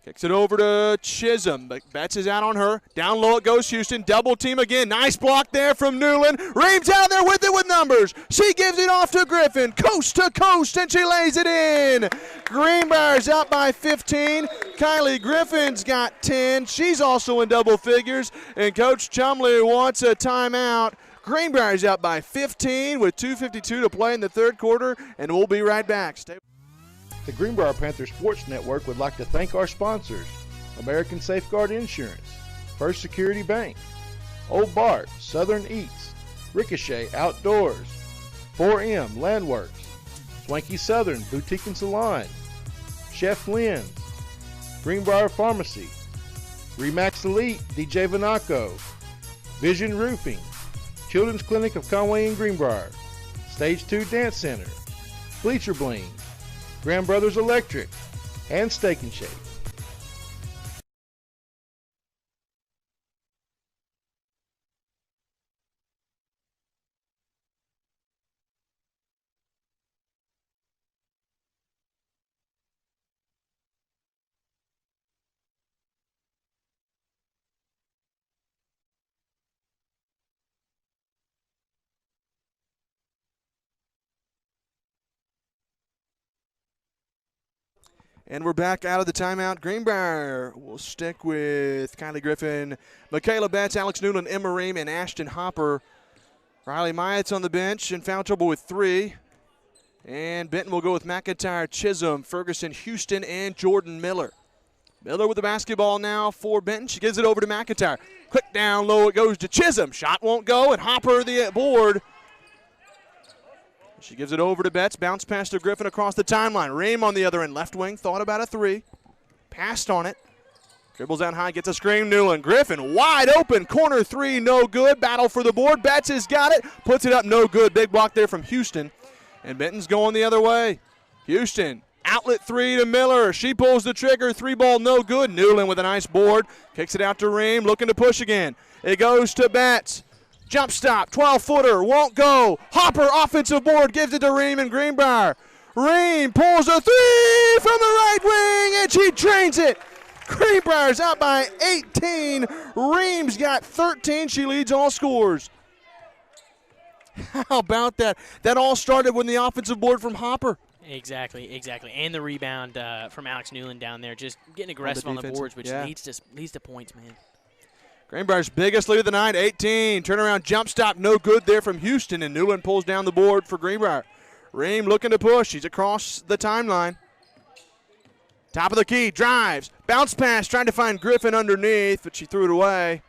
Kicks it over to Chisholm, but Betts is out on her. Down low it goes Houston. Double team again. Nice block there from Newland. Reeves out there with it with numbers. She gives it off to Griffin. Coast to coast, and she lays it in. Greenbrier's out by 15. Kylie Griffin's got 10. She's also in double figures. And Coach Chumley wants a timeout. Greenbrier's out by 15 with 2:52 to play in the third quarter, and we'll be right back. The Greenbrier Panthers Sports Network would like to thank our sponsors: American Safeguard Insurance, First Security Bank, Old Bart, Southern Eats, Ricochet Outdoors, 4M Landworks, Swanky Southern Boutique and Salon, Chef Lynn's, Greenbrier Pharmacy, Remax Elite DJ Vanaco, Vision Roofing, Children's Clinic of Conway and Greenbrier, Stage 2 Dance Center, Bleacher Bling, Grand Brothers Electric, and Steak and Shake. And we're back out of the timeout. Greenbrier will stick with Kylie Griffin, Michaela Betts, Alex Newland, Emma Ream, and Ashton Hopper. Riley Myatt's on the bench in foul trouble with 3. And Benton will go with McIntyre, Chisholm, Ferguson, Houston, and Jordan Miller. Miller with the basketball now for Benton. She gives it over to McIntyre. Quick down low, it goes to Chisholm. Shot won't go, and Hopper the board. She gives it over to Betts. Bounce pass to Griffin across the timeline. Ream on the other end. Left wing. Thought about a 3. Passed on it. Dribbles out high. Gets a screen. Newland. Griffin wide open. Corner 3. No good. Battle for the board. Betts has got it. Puts it up. No good. Big block there from Houston. And Benton's going the other way. Houston. Outlet 3 to Miller. She pulls the trigger. 3 ball. No good. Newland with a nice board. Kicks it out to Ream. Looking to push again. It goes to Betts. Jump stop, 12-footer, won't go. Hopper, offensive board, gives it to Ream and Greenbrier. Ream pulls a 3 from the right wing, and she drains it. Greenbrier's out by 18. Ream's got 13. She leads all scores. How about that? That all started when the offensive board from Hopper. Exactly. And the rebound from Alex Newland down there, just getting aggressive on the boards, which leads to points, man. Greenbrier's biggest lead of the night, 18. Turnaround jump stop, no good there from Houston, and Newland pulls down the board for Greenbrier. Ream looking to push. She's across the timeline. Top of the key, drives. Bounce pass, trying to find Griffin underneath, but she threw it away.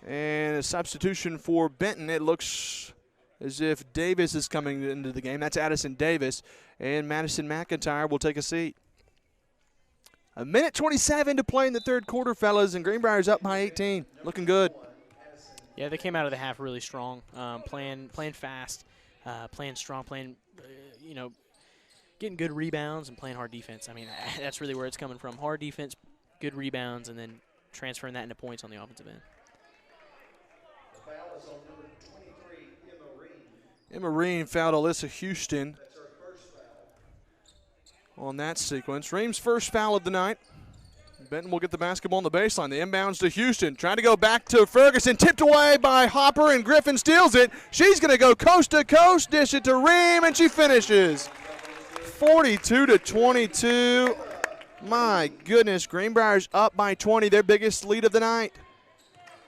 And a substitution for Benton. It looks as if Davis is coming into the game. That's Addison Davis, and Madison McIntyre will take a seat. 1:27 to play in the third quarter, fellas, and Greenbrier's up by 18. Looking good. Yeah, they came out of the half really strong, playing fast, playing strong, getting good rebounds and playing hard defense. I mean, that's really where it's coming from. Hard defense, good rebounds, and then transferring that into points on the offensive end. The foul is on number 23, Emma Ream. Emma Ream fouled Alyssa Houston on that sequence. Ream's first foul of the night. Benton will get the basketball on the baseline. The inbounds to Houston. Trying to go back to Ferguson. Tipped away by Hopper, and Griffin steals it. She's going to go coast to coast, dish it to Ream, and she finishes. 42-22. My goodness, Greenbrier's up by 20, their biggest lead of the night.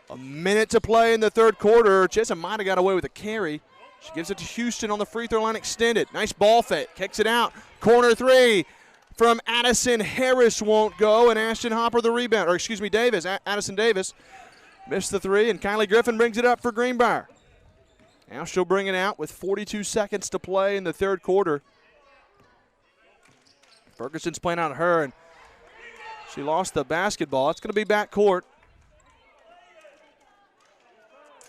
A minute to play in the third quarter. Chisholm might have got away with a carry. She gives it to Houston on the free throw line extended. Nice ball fake. Kicks it out. Corner 3 from Addison Harris won't go, and Ashton Hopper the rebound. Davis. Addison Davis missed the 3, and Kylie Griffin brings it up for Greenbrier. Now she'll bring it out with 42 seconds to play in the third quarter. Ferguson's playing on her, and she lost the basketball. It's going to be back court.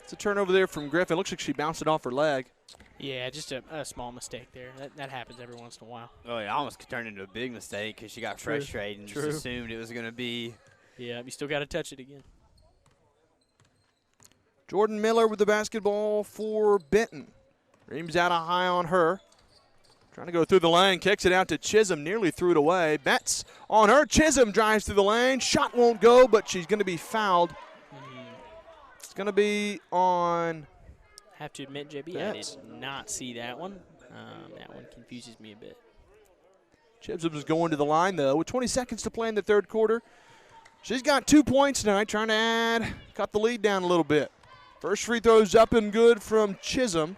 It's a turnover there from Griffin. Looks like she bounced it off her leg. Yeah, just a small mistake there. That happens every once in a while. Oh, it almost turned into a big mistake because she got frustrated and just assumed it was going to be. Yeah, you still got to touch it again. Jordan Miller with the basketball for Benton. Ream's out high on her. Trying to go through the lane, kicks it out to Chisholm, nearly threw it away. Betts on her. Chisholm drives through the lane. Shot won't go, but she's going to be fouled. It's going to be on. I have to admit, JB, Betts. I did not see that one. That one confuses me a bit. Chisholm is going to the line, though, with 20 seconds to play in the third quarter. She's got 2 points tonight, trying to cut the lead down a little bit. First free throw's up and good from Chisholm.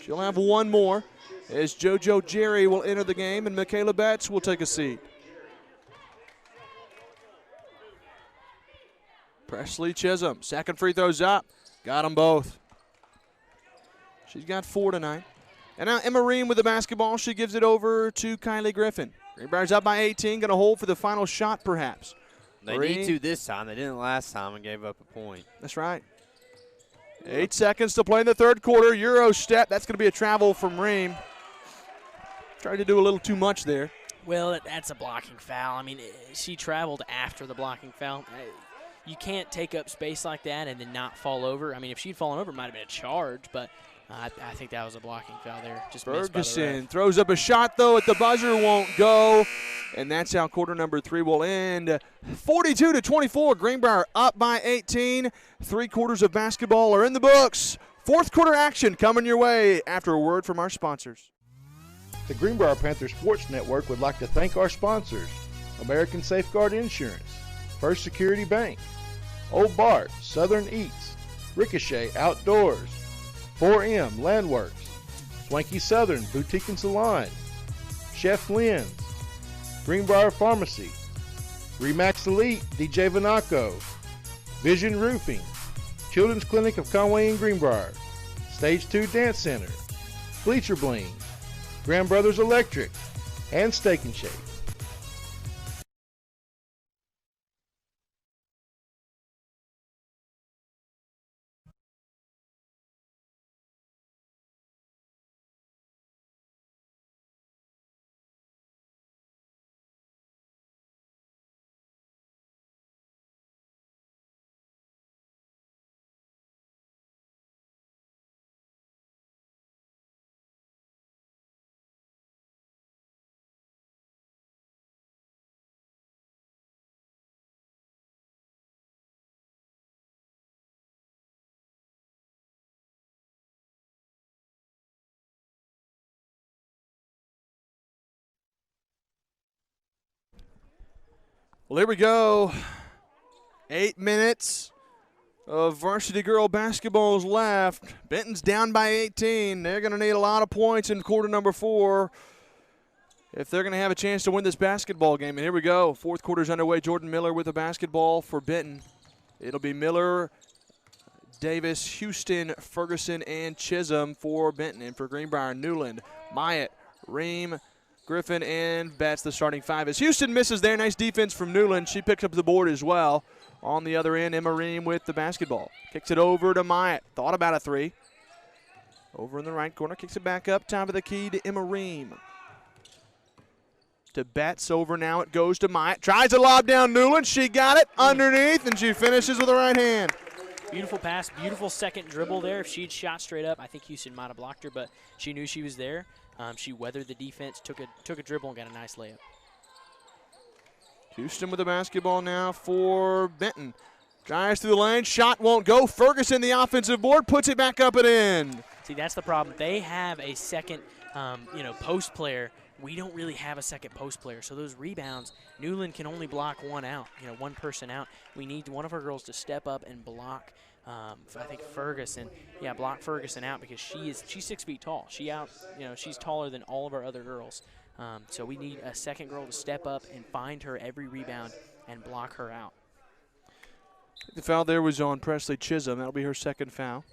She'll have one more as JoJo Jerry will enter the game and Michaela Betts will take a seat. Presley Chisholm, second free throw's up. Got them both. She's got 4 tonight. And now Emma Ream with the basketball. She gives it over to Kylie Griffin. Greenbrier's up by 18, going to hold for the final shot perhaps. They need to this time. They didn't last time and gave up a point. That's right. 8 seconds to play in the third quarter. Euro step. That's going to be a travel from Ream. Tried to do a little too much there. Well, that's a blocking foul. I mean, she traveled after the blocking foul. You can't take up space like that and then not fall over. I mean, if she'd fallen over, it might have been a charge, but I think that was a blocking foul there. Just missed by the Ferguson ref. throws up a shot, though, at the buzzer. Won't go. And that's how quarter number 3 will end. 42-24. Greenbrier up by 18. 3 quarters of basketball are in the books. Fourth quarter action coming your way after a word from our sponsors. The Greenbrier Panther Sports Network would like to thank our sponsors: American Safeguard Insurance, First Security Bank, Old Bart, Southern Eats, Ricochet Outdoors, 4M Landworks, Swanky Southern Boutique and Salon, Chef Lynn's, Greenbrier Pharmacy, Remax Elite DJ Vanaco, Vision Roofing, Children's Clinic of Conway and Greenbrier, Stage 2 Dance Center, Bleacher Bling, Grand Brothers Electric, and Steak and Shake. Well, here we go. 8 minutes of varsity girl basketball left. Benton's down by 18. They're going to need a lot of points in quarter number 4 if they're going to have a chance to win this basketball game. And here we go. Fourth quarter's underway. Jordan Miller with the basketball for Benton. It'll be Miller, Davis, Houston, Ferguson, and Chisholm for Benton. And for Greenbrier, Newland, Myatt, Ream, Griffin, and Betts, the starting 5. As Houston misses there, nice defense from Newland. She picks up the board as well. On the other end, Emma Ream with the basketball. Kicks it over to Myatt. Thought about a 3. Over in the right corner, kicks it back up. Top of the key to Emma Ream. To Betts, over now it goes to Myatt. Tries to lob down Newland. She got it underneath, and she finishes with the right hand. Beautiful pass, beautiful second dribble there. If she'd shot straight up, I think Houston might have blocked her, but she knew she was there. She weathered the defense, took a dribble, and got a nice layup. Houston with the basketball now for Benton. Drives through the lane, shot won't go. Ferguson, the offensive board, puts it back up and in. See, that's the problem. They have a second, post player. We don't really have a second post player. So those rebounds, Newland can only block one out, one person out. We need one of our girls to step up and block. I think Ferguson, block Ferguson out because she's 6 feet tall. She's taller than all of our other girls. So we need a second girl to step up and find her every rebound and block her out. The foul there was on Presley Chisholm. That'll be her second foul.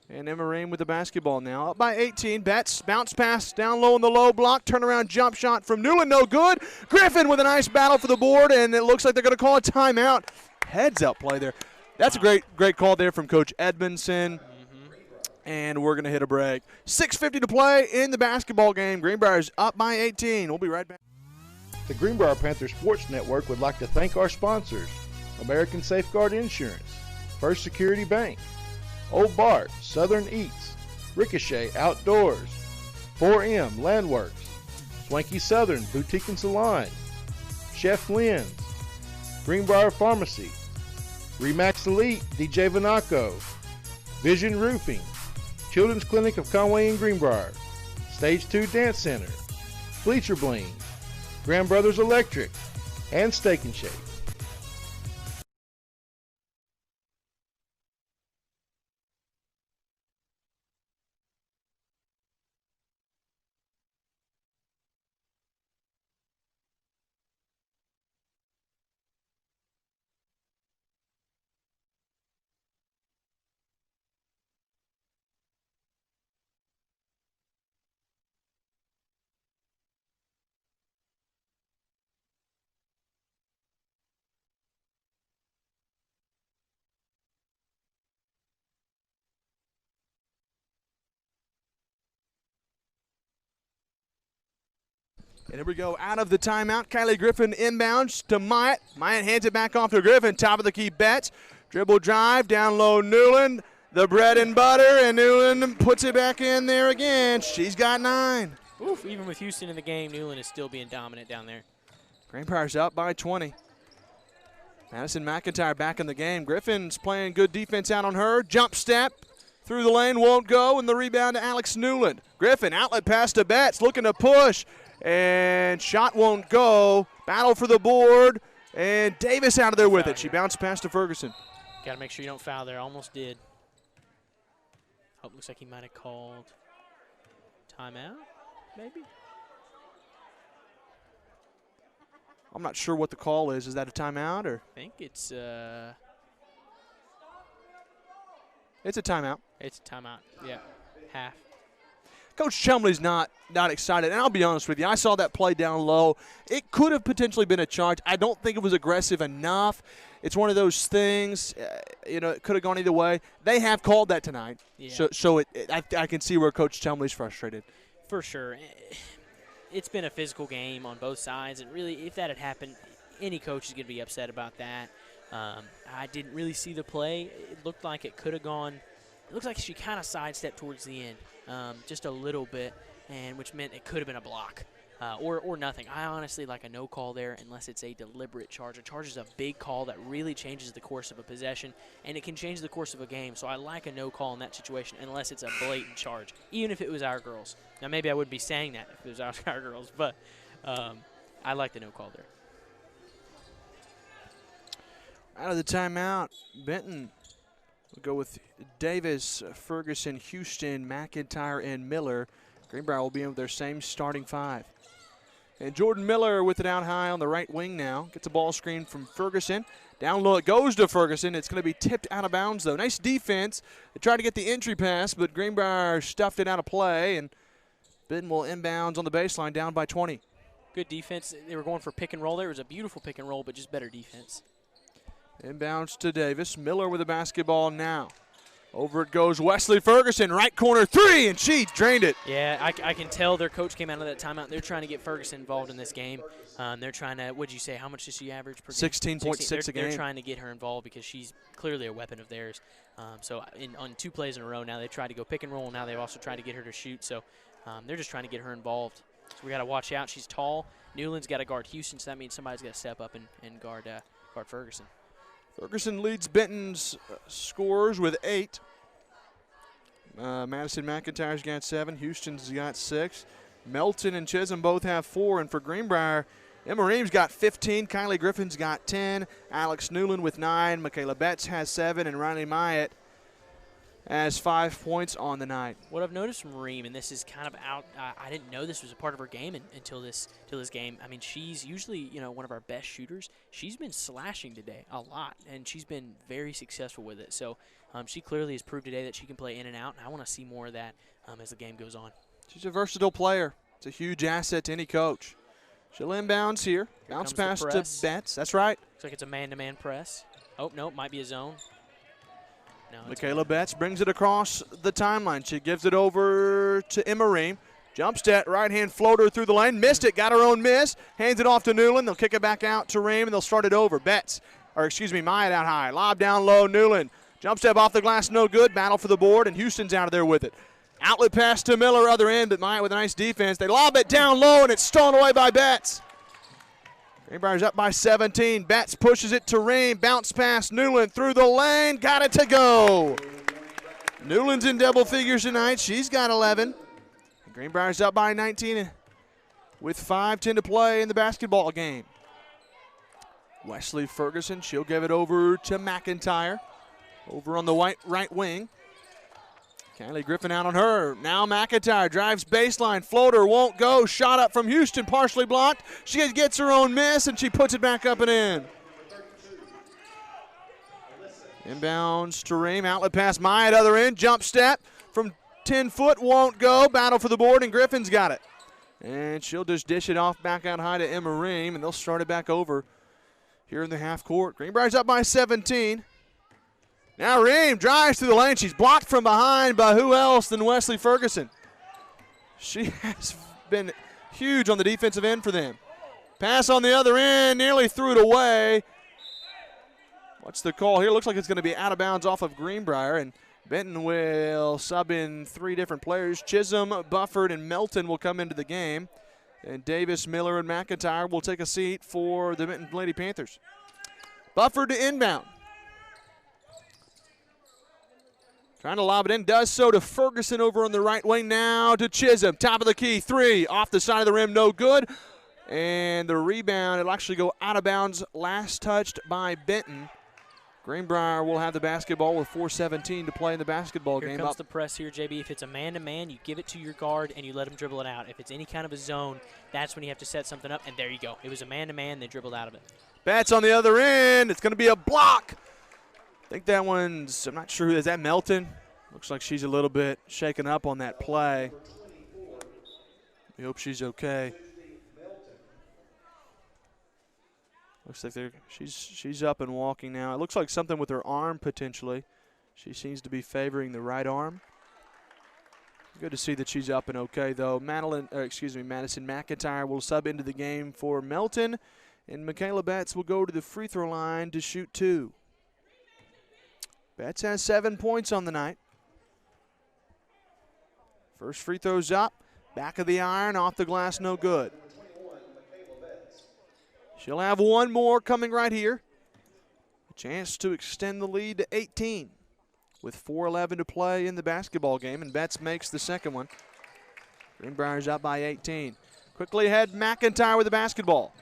And Emma Ream with the basketball now. Up by 18. Betts, bounce pass down low in the low block. Turnaround jump shot from Newland, no good. Griffin with a nice battle for the board, and it looks like they're going to call a timeout. Heads up play there. That's a great call there from Coach Edmondson. And we're going to hit a break. 6:50 to play in the basketball game. Greenbrier's up by 18. We'll be right back. The Greenbrier Panther Sports Network would like to thank our sponsors: American Safeguard Insurance, First Security Bank, Old Bart, Southern Eats, Ricochet Outdoors, 4M Landworks, Swanky Southern Boutique and Salon, Chef Lynn's, Greenbrier Pharmacy, Remax Elite DJ Vanaco, Vision Roofing, Children's Clinic of Conway and Greenbrier, Stage 2 Dance Center, Bleacher Bling, Grand Brothers Electric, and Steak and Shake. And here we go, out of the timeout. Kylie Griffin inbounds to Myatt. Myatt hands it back off to Griffin. Top of the key, Betts. Dribble drive, down low, Newland. The bread and butter, and Newland puts it back in there again. She's got 9. Oof, even with Houston in the game, Newland is still being dominant down there. Greenbrier's up by 20. Madison McIntyre back in the game. Griffin's playing good defense out on her. Jump step through the lane, won't go, and the rebound to Alex Newland. Griffin, outlet pass to Betts, looking to push, and shot won't go. Battle for the board, and Davis out of there with it. She bounced past to Ferguson. Got to make sure you don't foul there. Almost did. Oh, looks like he might have called timeout, maybe? I'm not sure what the call is. Is that a timeout or? I think it's a timeout. It's a timeout. Yeah, half. Coach Chumley's not excited, and I'll be honest with you. I saw that play down low. It could have potentially been a charge. I don't think it was aggressive enough. It's one of those things, it could have gone either way. They have called that tonight, yeah. so I can see where Coach Chumley's frustrated. For sure. It's been a physical game on both sides, and really, if that had happened, any coach is going to be upset about that. I didn't really see the play. It looked like it could have gone. It looks like she kind of sidestepped towards the end, just a little bit, and which meant it could have been a block or nothing. I honestly like a no call there unless it's a deliberate charge. A charge is a big call that really changes the course of a possession, and it can change the course of a game. So I like a no call in that situation unless it's a blatant charge, even if it was our girls. Now, maybe I wouldn't be saying that if it was our girls, but I like the no call there. Out of the timeout, Benton will go with Davis, Ferguson, Houston, McIntyre, and Miller. Greenbrier will be in with their same starting 5. And Jordan Miller with it out high on the right wing now. Gets a ball screen from Ferguson. Down low it goes to Ferguson. It's going to be tipped out of bounds, though. Nice defense. They tried to get the entry pass, but Greenbrier stuffed it out of play, and Benton will inbounds on the baseline, down by 20. Good defense. They were going for pick and roll there. It was a beautiful pick and roll, but just better defense. Inbounds to Davis. Miller with the basketball now. Over it goes Wesley Ferguson, right corner 3, and she drained it. Yeah, I can tell their coach came out of that timeout. They're trying to get Ferguson involved in this game. They're trying to, what'd you say, how much does she average per game? 16.6 a game. They're trying to get her involved because she's clearly a weapon of theirs. So on 2 plays in a row now, they tried to go pick and roll. Now they've also tried to get her to shoot. So they're just trying to get her involved. So we got to watch out. She's tall. Newland's got to guard Houston, so that means somebody's got to step up and guard Ferguson. Ferguson leads Benton's scores with 8. Madison McIntyre's got 7. Houston's got 6. Melton and Chisholm both have 4. And for Greenbrier, Emma Ream's got 15. Kylie Griffin's got 10. Alex Newland with 9. Michaela Betts has 7. And Riley Myatt has 5 points on the night. What I've noticed from Ream, and this is kind of out, I didn't know this was a part of her game until this game. I mean, she's usually one of our best shooters. She's been slashing today a lot, and she's been very successful with it. So she clearly has proved today that she can play in and out, and I want to see more of that as the game goes on. She's a versatile player. It's a huge asset to any coach. She'll inbounds here. Bounce pass to Betts. That's right. Looks like it's a man-to-man press. Oh, no, might be a zone. No, Michaela Betts brings it across the timeline. She gives it over to Emma Ream. Jump step, right-hand floater through the lane. Missed it, got her own miss. Hands it off to Newland. They'll kick it back out to Ream, and they'll start it over. Myatt out high. Lob down low, Newland. Jump step off the glass, no good. Battle for the board, and Houston's out of there with it. Outlet pass to Miller, other end, but Myatt with a nice defense. They lob it down low, and it's stolen away by Betts. Greenbrier's up by 17. Betts pushes it to Ream. Bounce pass, Newland through the lane. Got it to go. Newland's in double figures tonight. She's got 11. Greenbrier's up by 19 with 5:10 to play in the basketball game. Wesley Ferguson, she'll give it over to McIntyre. Over on the right wing. Kylie Griffin out on her. Now McIntyre drives baseline. Floater won't go. Shot up from Houston, partially blocked. She gets her own miss, and she puts it back up and in. Inbounds to Ream. Outlet pass, Myatt, other end. Jump step from 10 foot, won't go. Battle for the board, and Griffin's got it. And she'll just dish it off back out high to Emma Ream, and they'll start it back over here in the half court. Greenbrier's up by 17. Now Ream drives through the lane. She's blocked from behind by who else than Wesley Ferguson. She has been huge on the defensive end for them. Pass on the other end, nearly threw it away. What's the call here? Looks like it's going to be out of bounds off of Greenbrier, and Benton will sub in 3 different players. Chisholm, Bufford, and Melton will come into the game. And Davis, Miller, and McIntyre will take a seat for the Benton Lady Panthers. Bufford to inbound. Trying to lob it in, does so to Ferguson over on the right wing. Now to Chisholm, top of the key, 3, off the side of the rim, no good. And the rebound, it'll actually go out of bounds, last touched by Benton. Greenbrier will have the basketball with 4:17 to play in the basketball game. Here comes the press here, JB. If it's a man-to-man, you give it to your guard and you let him dribble it out. If it's any kind of a zone, that's when you have to set something up, and there you go. It was a man-to-man, they dribbled out of it. Betts on the other end. It's going to be a block. I think that one's, I'm not sure who is that, Melton? Looks like she's a little bit shaken up on that play. We hope she's okay. Looks like she's up and walking now. It looks like something with her arm potentially. She seems to be favoring the right arm. Good to see that she's up and okay though. Madison McIntyre will sub into the game for Melton, and Michaela Betts will go to the free throw line to shoot 2. Betts has 7 points on the night. First free throw's up. Back of the iron, off the glass, no good. She'll have one more coming right here. A chance to extend the lead to 18 with 4:11 to play in the basketball game, and Betts makes the second one. Greenbrier's up by 18. Quickly ahead, McIntyre with the basketball.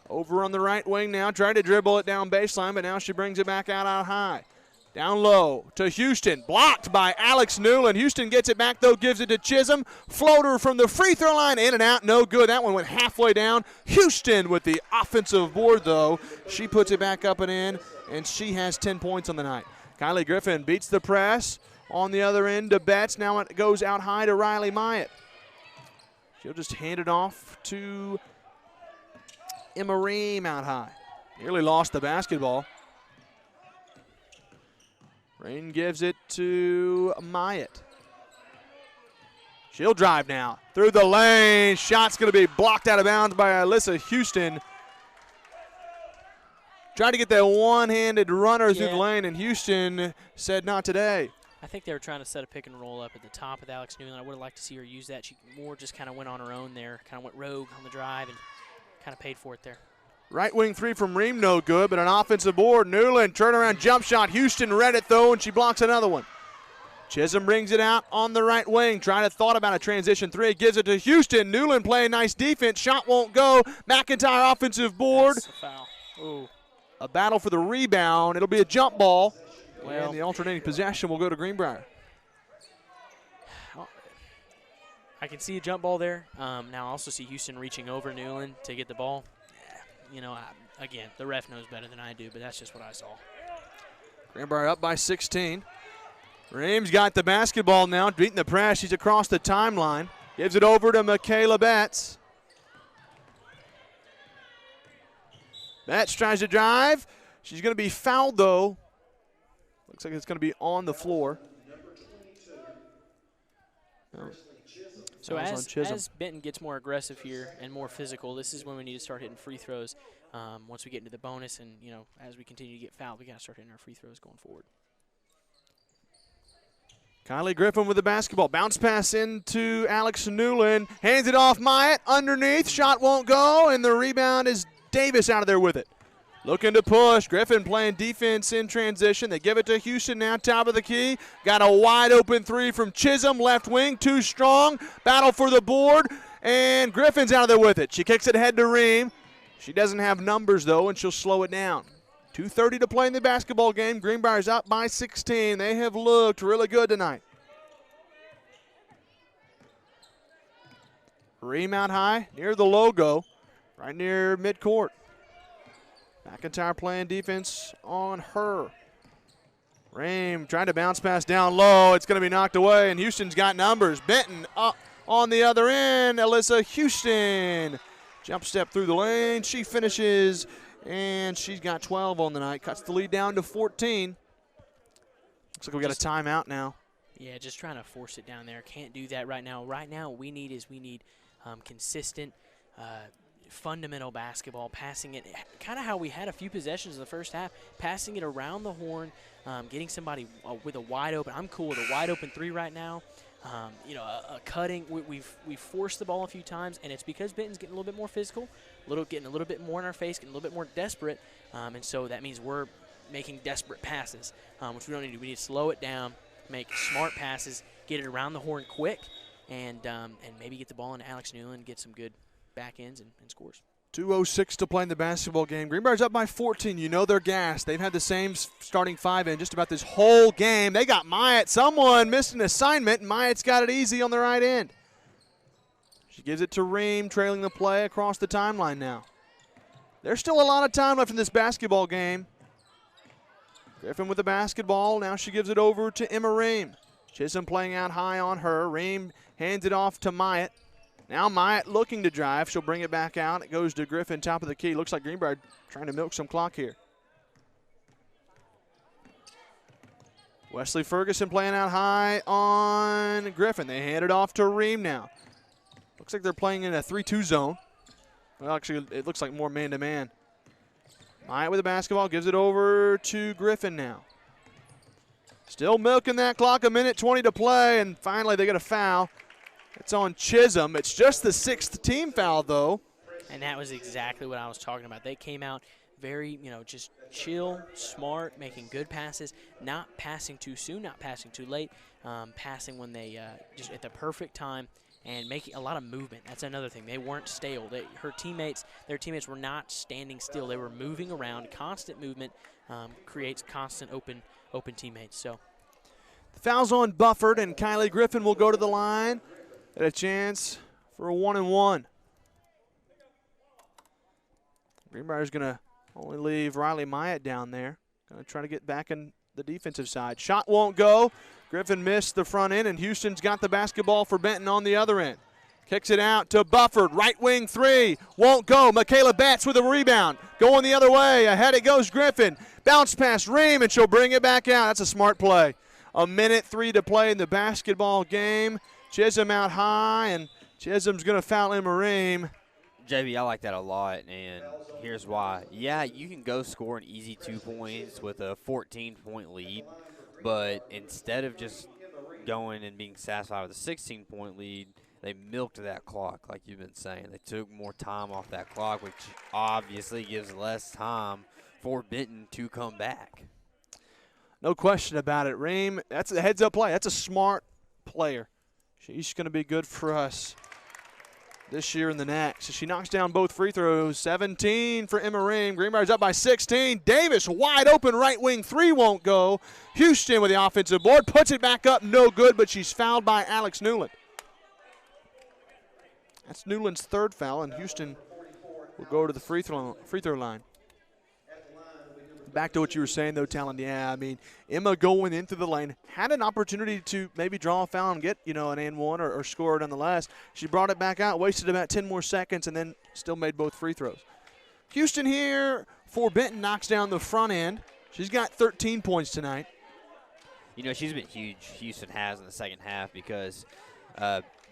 Over on the right wing now, trying to dribble it down baseline, but now she brings it back out high. Down low to Houston, blocked by Alex Newland. Houston gets it back, though, gives it to Chisholm. Floater from the free throw line, in and out, no good. That one went halfway down. Houston with the offensive board, though. She puts it back up and in, and she has 10 points on the night. Kylie Griffin beats the press on the other end to Betts. Now it goes out high to Riley Myatt. She'll just hand it off to Emma Ream out high. Nearly lost the basketball. Rain gives it to Myatt. She'll drive now. Through the lane. Shot's going to be blocked out of bounds by Alyssa Houston. Tried to get that one-handed runner through the lane, and Houston said not today. I think they were trying to set a pick and roll up at the top with Alex Newland. I would have liked to see her use that. She more just kind of went on her own there, kind of went rogue on the drive and kind of paid for it there. Right wing 3 from Ream, no good, but an offensive board. Newland, turnaround jump shot. Houston read it, though, and she blocks another one. Chisholm brings it out on the right wing. Trying to thought about a transition 3. Gives it to Houston. Newland playing nice defense. Shot won't go. McIntyre offensive board. That's a foul. Ooh. A battle for the rebound. It'll be a jump ball. And the alternating possession will go to Greenbrier. I can see a jump ball there. Now I also see Houston reaching over Newland to get the ball. You know, again, the ref knows better than I do, but that's just what I saw. Greenbrier up by 16. Ream's got the basketball now, beating the press. She's across the timeline. Gives it over to Michaela Betts. Betts tries to drive. She's going to be fouled, though. Looks like it's going to be on the floor. No. So as Benton gets more aggressive here and more physical, this is when we need to start hitting free throws. Once we get into the bonus and, you know, as we continue to get fouled, we got to start hitting our free throws going forward. Kylie Griffin with the basketball. Bounce pass into Alex Newland. Hands it off Myatt. Underneath. Shot won't go, and the rebound is Davis out of there with it. Looking to push. Griffin playing defense in transition. They give it to Houston now, top of the key. Got a wide open three from Chisholm, left wing, too strong. Battle for the board, and Griffin's out of there with it. She kicks it ahead to Ream. She doesn't have numbers, though, and she'll slow it down. 2:30 to play in the basketball game. Greenbrier's up by 16. They have looked really good tonight. Ream out high, near the logo, right near midcourt. McIntyre playing defense on her. Ream trying to bounce pass down low. It's going to be knocked away, and Houston's got numbers. Benton up on the other end. Alyssa Houston. Jump step through the lane. She finishes, and she's got 12 on the night. Cuts the lead down to 14. Looks like we got a timeout now. Yeah, just trying to force it down there. Can't do that right now. Right now, we need consistent, fundamental basketball, passing it kind of how we had a few possessions in the first half, passing it around the horn, getting somebody with a wide open. I'm cool with a wide open three right now. A cutting. We've forced the ball a few times, and it's because Benton's getting a little bit more physical, getting a little bit more in our face, getting a little bit more desperate, and so that means we're making desperate passes, which we don't need to do. We need to slow it down, make smart passes, get it around the horn quick, and maybe get the ball into Alex Newland, get some good back ends and scores. 2:06 to play in the basketball game. Greenbrier's up by 14. You know they're gassed. They've had the same starting five in just about this whole game. They got Myatt. Someone missed an assignment, and Myatt's got it easy on the right end. She gives it to Ream, trailing the play across the timeline now. There's still a lot of time left in this basketball game. Griffin with the basketball. Now she gives it over to Emma Ream. Chisholm playing out high on her. Ream hands it off to Myatt. Now Myatt looking to drive. She'll bring it back out. It goes to Griffin, top of the key. Looks like Greenbrier trying to milk some clock here. Wesley Ferguson playing out high on Griffin. They hand it off to Ream now. Looks like they're playing in a 3-2 zone. Well, actually, it looks like more man-to-man. Myatt with the basketball, gives it over to Griffin now. Still milking that clock, 1:20 to play, and finally they get a foul. It's on Chisholm. It's just the sixth team foul, though. And that was exactly what I was talking about. They came out very, just chill, smart, making good passes, not passing too soon, not passing too late, passing when they just at the perfect time and making a lot of movement. That's another thing. They weren't stale. Their teammates were not standing still. They were moving around. Constant movement creates constant open teammates. So the foul's on Bufford, and Kylie Griffin will go to the line. At a chance for a 1-and-1. Greenbrier's going to only leave Riley Myatt down there. Going to try to get back in the defensive side. Shot won't go. Griffin missed the front end, and Houston's got the basketball for Benton on the other end. Kicks it out to Bufford. Right wing three. Won't go. Michaela Betts with a rebound. Going the other way. Ahead it goes Griffin. Bounce pass Ream, and she'll bring it back out. That's a smart play. 1:03 to play in the basketball game. Chisholm out high, and Chisholm's going to foul Emma Ream. JB, I like that a lot, and here's why. Yeah, you can go score an easy 2 points with a 14-point lead, but instead of just going and being satisfied with a 16-point lead, they milked that clock, like you've been saying. They took more time off that clock, which obviously gives less time for Benton to come back. No question about it. Ream, that's a heads-up play. That's a smart player. She's going to be good for us this year and the next. So she knocks down both free throws. 17 for Emma Ream. Greenbrier's up by 16. Davis wide open right wing three won't go. Houston with the offensive board. Puts it back up. No good, but she's fouled by Alex Newland. That's Newland's third foul, and Houston will go to the free throw line. Back to what you were saying, though, Talon. Yeah, I mean, Emma going into the lane had an opportunity to maybe draw a foul and get, an and one or score nonetheless. She brought it back out, wasted about 10 more seconds, and then still made both free throws. Houston here for Benton knocks down the front end. She's got 13 points tonight. She's been huge, Houston has in the second half, because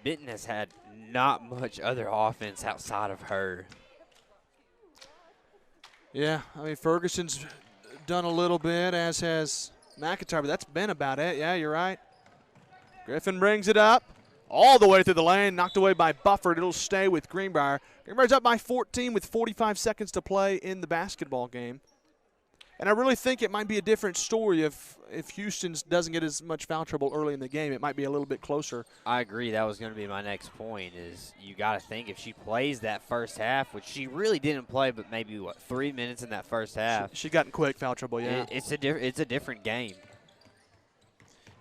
Benton has had not much other offense outside of her. Yeah, I mean, Ferguson's done a little bit, as has McIntyre, but that's been about it. Yeah, you're right. Griffin brings it up all the way through the lane, knocked away by Bufford. It'll stay with Greenbrier. Greenbrier's up by 14 with 45 seconds to play in the basketball game. And I really think it might be a different story if Houston doesn't get as much foul trouble early in the game. It might be a little bit closer. I agree. That was going to be my next point is you got to think if she plays that first half, which she really didn't play but maybe, 3 minutes in that first half. She got in quick foul trouble, yeah. It's a different game.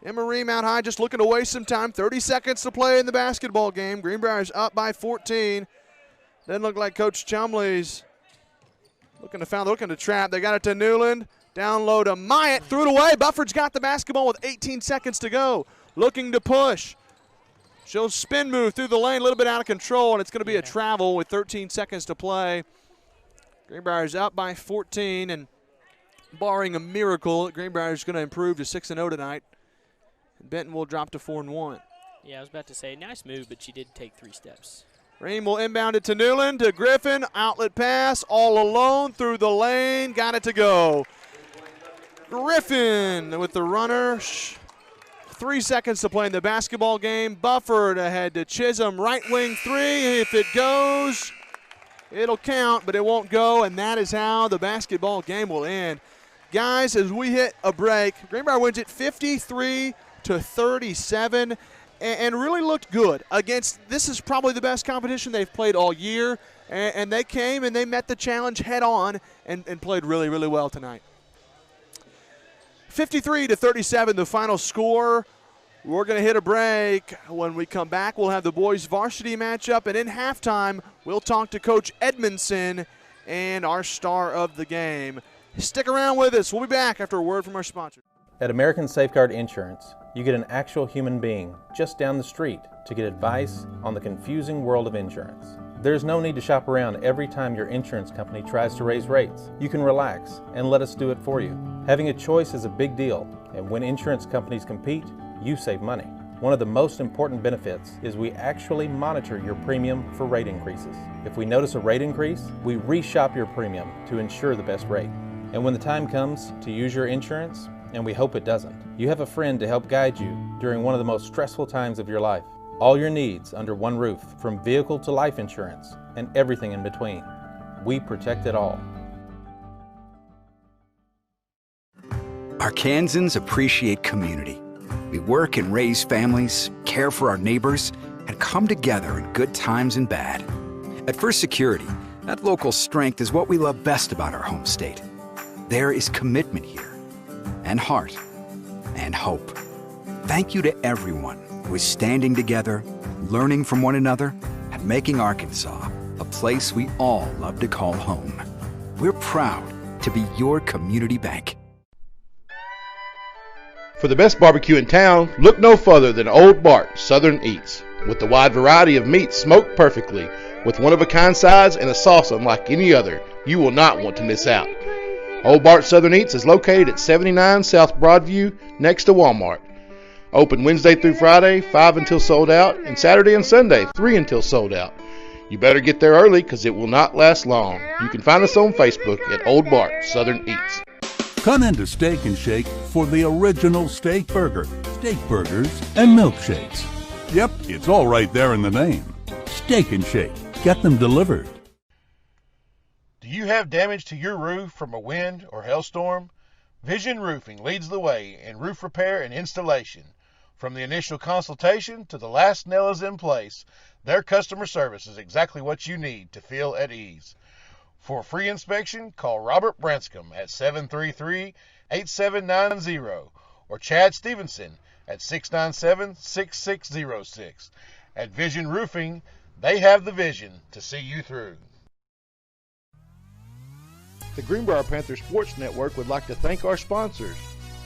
Emma Ream out high just looking to waste some time. 30 seconds to play in the basketball game. Greenbrier's up by 14. Doesn't look like Coach Chumley's looking to foul, looking to trap. They got it to Newland. Down low to Myatt. Threw it away. Bufford's got the basketball with 18 seconds to go. Looking to push. She'll spin move through the lane, a little bit out of control, and it's going to be a travel with 13 seconds to play. Greenbrier's up by 14, and barring a miracle, Greenbrier's going to improve to 6-0 tonight. Benton will drop to 4-1. Yeah, I was about to say, nice move, but she did take 3 steps. Ream will inbound it to Newland, to Griffin. Outlet pass, all alone through the lane. Got it to go. Griffin with the runner. 3 seconds to play in the basketball game. Bufford ahead to Chisholm. Right wing three. If it goes, it'll count, but it won't go, and that is how the basketball game will end. Guys, as we hit a break, Greenbrier wins it 53-37. And really looked good against, this is probably the best competition they've played all year, and they came and they met the challenge head on and played really, really well tonight. 53-37, the final score. We're going to hit a break. When we come back, we'll have the boys varsity matchup, and in halftime, we'll talk to Coach Edmondson and our star of the game. Stick around with us. We'll be back after a word from our sponsor. At American Safeguard Insurance, you get an actual human being just down the street to get advice on the confusing world of insurance. There's no need to shop around every time your insurance company tries to raise rates. You can relax and let us do it for you. Having a choice is a big deal, and when insurance companies compete, you save money. One of the most important benefits is we actually monitor your premium for rate increases. If we notice a rate increase, we reshop your premium to ensure the best rate. And when the time comes to use your insurance, and we hope it doesn't, you have a friend to help guide you during one of the most stressful times of your life. All your needs under one roof, from vehicle to life insurance, and everything in between. We protect it all. Arkansans appreciate community. We work and raise families, care for our neighbors, and come together in good times and bad. At First Security, that local strength is what we love best about our home state. There is commitment here, and heart, and hope. Thank you to everyone who is standing together, learning from one another, and making Arkansas a place we all love to call home. We're proud to be your community bank. For the best barbecue in town, look no further than Old Bart Southern Eats. With the wide variety of meats smoked perfectly, with one-of-a-kind sides and a sauce unlike any other, you will not want to miss out. Old Bart Southern Eats is located at 79 South Broadview, next to Walmart. Open Wednesday through Friday, 5 until sold out, and Saturday and Sunday, 3 until sold out. You better get there early because it will not last long. You can find us on Facebook at Old Bart Southern Eats. Come into Steak and Shake for the original steak burger, steak burgers, and milkshakes. Yep, it's all right there in the name. Steak and Shake. Get them delivered. Do you have damage to your roof from a wind or hailstorm? Vision Roofing leads the way in roof repair and installation. From the initial consultation to the last nail is in place, their customer service is exactly what you need to feel at ease. For a free inspection, call Robert Branscombe at 733-8790 or Chad Stevenson at 697-6606. At Vision Roofing, they have the vision to see you through. The Greenbrier Panthers Sports Network would like to thank our sponsors: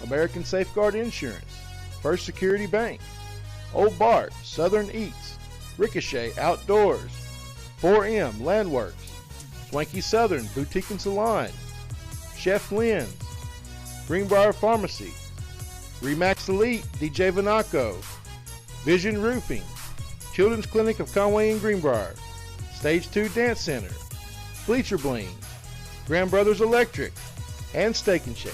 American Safeguard Insurance, First Security Bank, Old Bart Southern Eats, Ricochet Outdoors, 4M Landworks, Swanky Southern Boutique and Salon, Chef Lynn's, Greenbrier Pharmacy, Remax Elite DJ Vanaco, Vision Roofing, Children's Clinic of Conway and Greenbrier, Stage 2 Dance Center, Bleacher Bling, Grand Brothers Electric, and Steak and Shake.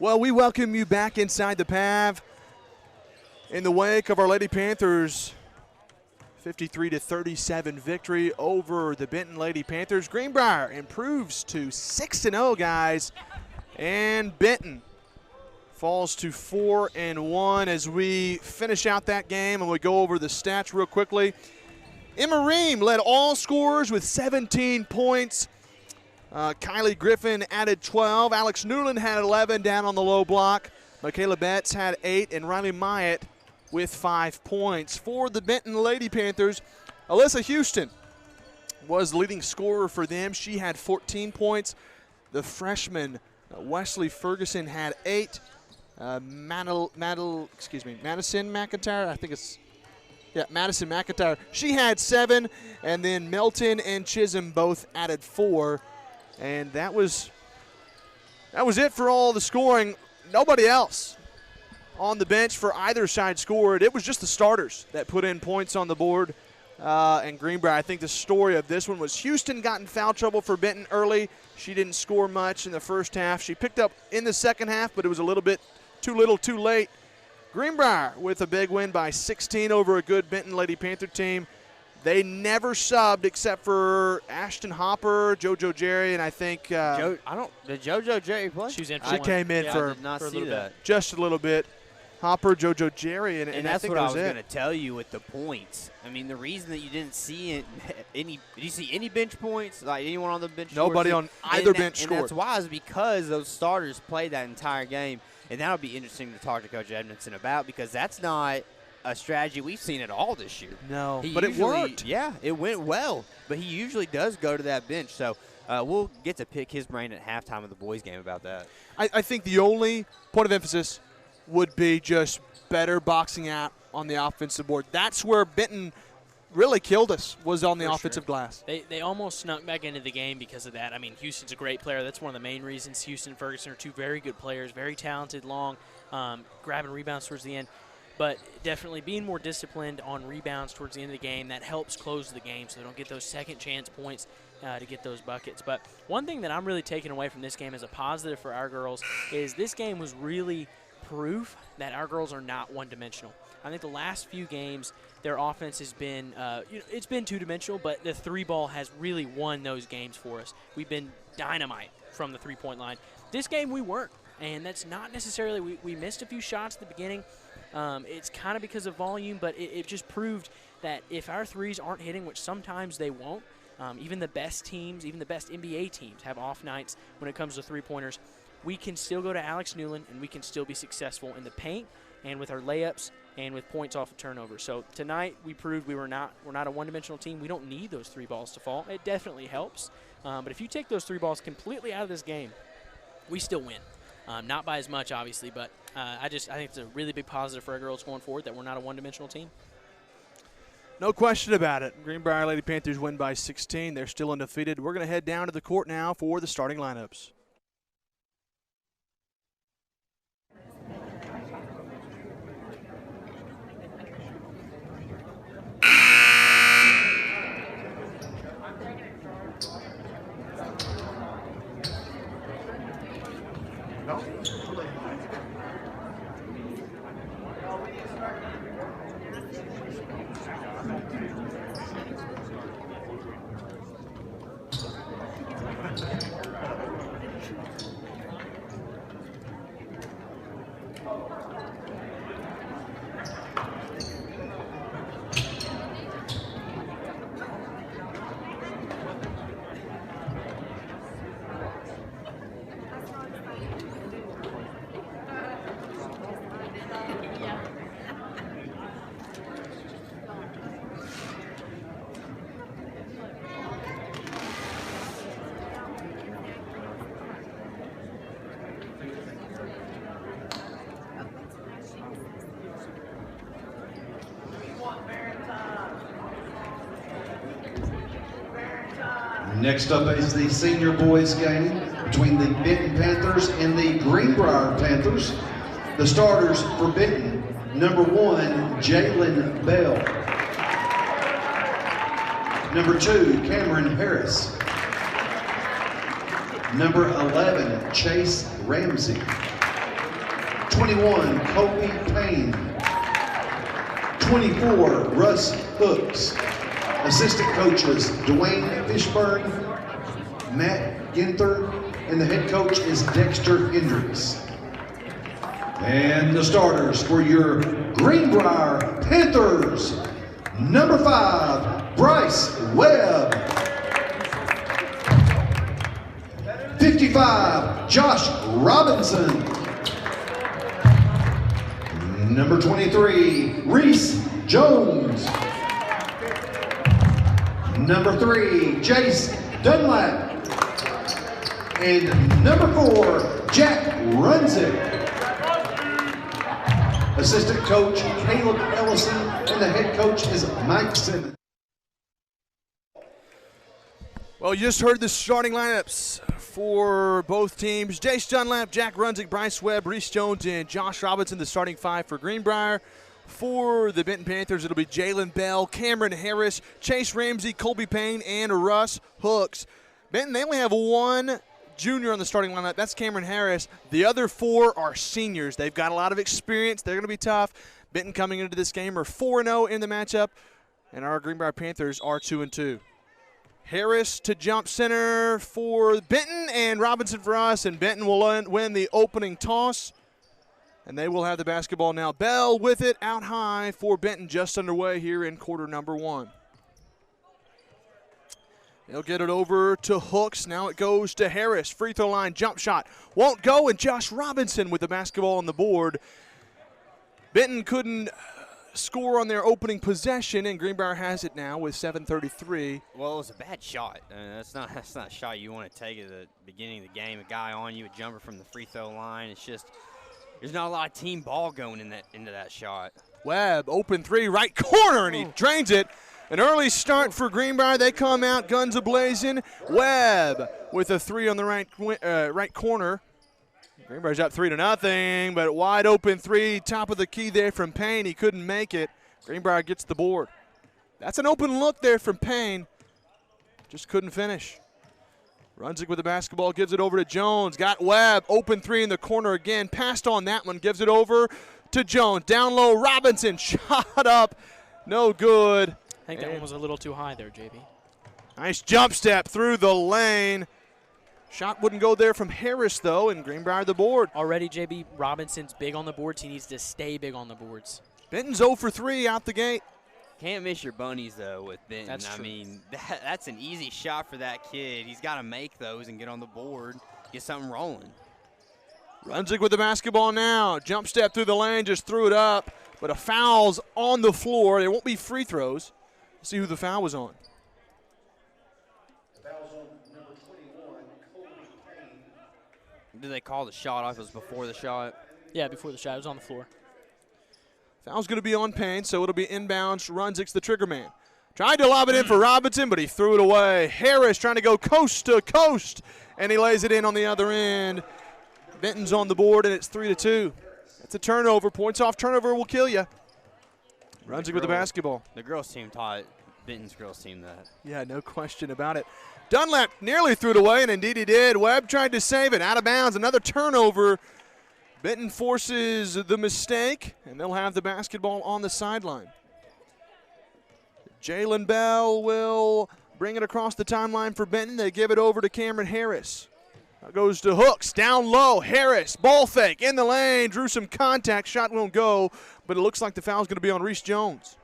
Well, we welcome you back inside the PAV in the wake of our Lady Panthers' 53-37 victory over the Benton Lady Panthers. Greenbrier improves to 6-0, guys, and Benton falls to 4-1 as we finish out that game, and we go over the stats real quickly. Emma Ream led all scorers with 17 points. Kylie Griffin added 12. Alex Newland had 11 down on the low block. Michaela Betts had 8, and Riley Myatt with 5 points. For the Benton Lady Panthers, Alyssa Houston was the leading scorer for them. She had 14 points. The freshman Wesley Ferguson had 8. Madison McIntyre, I think it's, yeah, Madison McIntyre, she had 7, and then Melton and Chisholm both added 4. And that was it for all the scoring. Nobody else on the bench for either side scored. It was just the starters that put in points on the board. And Greenbrier, I think the story of this one was Houston got in foul trouble for Benton early. She didn't score much in the first half. She picked up in the second half, but it was a little bit too little too late. Greenbrier with a big win by 16 over a good Benton Lady Panther team. They never subbed except for Ashton Hopper, JoJo Jerry, and I think did JoJo Jerry play? She was in. She came in for I did not for a see little that. just a little bit. Hopper, JoJo Jerry, and that's I think what I that was was going to tell you with the points. I mean, the reason that you didn't see did you see any bench points? Like anyone on the bench? Nobody on either bench scored. And that's why is because those starters played that entire game, and that'll be interesting to talk to Coach Edmondson about because that's not a strategy we've seen at all this year. No, but it worked. Yeah, it went well, but he usually does go to that bench. So we'll get to pick his brain at halftime of the boys' game about that. I think the only point of emphasis would be just better boxing out on the offensive board. That's where Benton really killed us, was on the offensive glass. They almost snuck back into the game because of that. I mean, Houston's a great player. That's one of the main reasons. Houston and Ferguson are two very good players, very talented, long, grabbing rebounds towards the end. But definitely being more disciplined on rebounds towards the end of the game, that helps close the game so they don't get those second chance points to get those buckets. But one thing that I'm really taking away from this game as a positive for our girls is this game was really proof that our girls are not one-dimensional. I think the last few games, their offense has been, it's been two-dimensional, but the three ball has really won those games for us. We've been dynamite from the three-point line. This game we weren't, and that's not necessarily, we missed a few shots at the beginning. It's kind of because of volume, but it just proved that if our threes aren't hitting, which sometimes they won't, even the best teams, even the best NBA teams have off nights when it comes to three-pointers, we can still go to Alex Newland and we can still be successful in the paint and with our layups and with points off of turnover. So tonight we proved we're not a one-dimensional team. We don't need those three balls to fall. It definitely helps. But if you take those three balls completely out of this game, we still win. Not by as much, obviously, but I think it's a really big positive for our girls going forward that we're not a one-dimensional team. No question about it. Greenbrier Lady Panthers win by 16. They're still undefeated. We're going to head down to the court now for the starting lineups. Next up is the senior boys game between the Benton Panthers and the Greenbrier Panthers. The starters for Benton, number 1, Jalen Bell. Number 2, Cameron Harris. Number 11, Chase Ramsey. 21, Kobe Payne. 24, Russ Hooks. Assistant coaches, Dwayne Fishburne, Matt Ginther, and the head coach is Dexter Hendricks. And the starters for your Greenbrier Panthers, number 5, Bryce Webb. 55, Josh Robinson. Number 23, Reese Jones. Number 3, Jace Dunlap. And number 4, Jack Runzik. Assistant coach, Caleb Ellison, and the head coach is Mike Simmons. Well, you just heard the starting lineups for both teams. Jace Dunlap, Jack Runzik, Bryce Webb, Reese Jones, and Josh Robinson, the starting 5 for Greenbrier. For the Benton Panthers, it'll be Jalen Bell, Cameron Harris, Chase Ramsey, Colby Payne, and Russ Hooks. Benton, they only have one junior on the starting lineup. That's Cameron Harris. The other 4 are seniors. They've got a lot of experience. They're going to be tough. Benton coming into this game are 4-0 in the matchup, and our Greenbrier Panthers are 2-2. Harris to jump center for Benton and Robinson for us, and Benton will win the opening toss. And they will have the basketball now. Bell with it out high for Benton, just underway here in quarter number 1. They'll get it over to Hooks. Now it goes to Harris. Free throw line jump shot. Won't go, and Josh Robinson with the basketball on the board. Benton couldn't score on their opening possession, and Greenbrier has it now with 7:33. Well, it was a bad shot. That's not a shot you want to take at the beginning of the game. A guy on you, a jumper from the free throw line. It's just there's not a lot of team ball going into that shot. Webb, open 3, right corner, and he drains it. An early start for Greenbrier. They come out guns a-blazing. Webb with a 3 on the right corner. Greenbrier's up 3-0, but wide open 3, top of the key there from Payne. He couldn't make it. Greenbrier gets the board. That's an open look there from Payne. Just couldn't finish. Runzik with the basketball, gives it over to Jones. Got Webb, open 3 in the corner again. Passed on that one, gives it over to Jones. Down low, Robinson, shot up, no good. I think that one was a little too high there, JB. Nice jump step through the lane. Shot wouldn't go there from Harris, though, and Greenbrier the board. Already, JB, Robinson's big on the boards. He needs to stay big on the boards. Benton's 0 for 3 out the gate. Can't miss your bunnies, though, with Benton. That's true. I mean, that's an easy shot for that kid. He's got to make those and get on the board, get something rolling. Runzik with the basketball now. Jump step through the lane, just threw it up, but a foul's on the floor. There won't be free throws. Let's see who the foul was on. The foul's on number 21, Colby Payne. Did they call the shot off? It was before the shot? Yeah, before the shot. It was on the floor. Foul's going to be on Payne, so it'll be inbounds. Runzik's the trigger man. Tried to lob it in for Robinson, but he threw it away. Harris trying to go coast to coast, and he lays it in on the other end. Benton's on the board, and it's 3-2. That's a turnover. Points off turnover will kill you. Runzik with the basketball. The girls team taught Benton's girls team that. Yeah, no question about it. Dunlap nearly threw it away, and indeed he did. Webb tried to save it. Out of bounds. Another turnover. Benton forces the mistake, and they'll have the basketball on the sideline. Jalen Bell will bring it across the timeline for Benton. They give it over to Cameron Harris. Goes to Hooks, down low. Harris, ball fake in the lane, drew some contact. Shot won't go, but it looks like the foul's going to be on Reese Jones.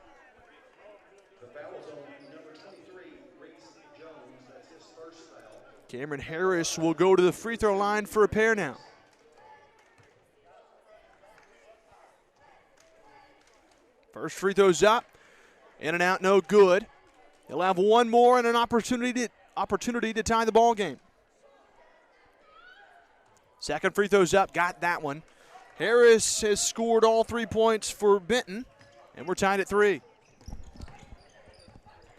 The foul is on number 23, Reese Jones. That's his first foul. Cameron Harris will go to the free throw line for a pair now. First free throw's up, in and out, no good. He'll have one more and an opportunity to tie the ball game. Second free throw's up, got that one. Harris has scored all 3 points for Benton, and we're tied at 3.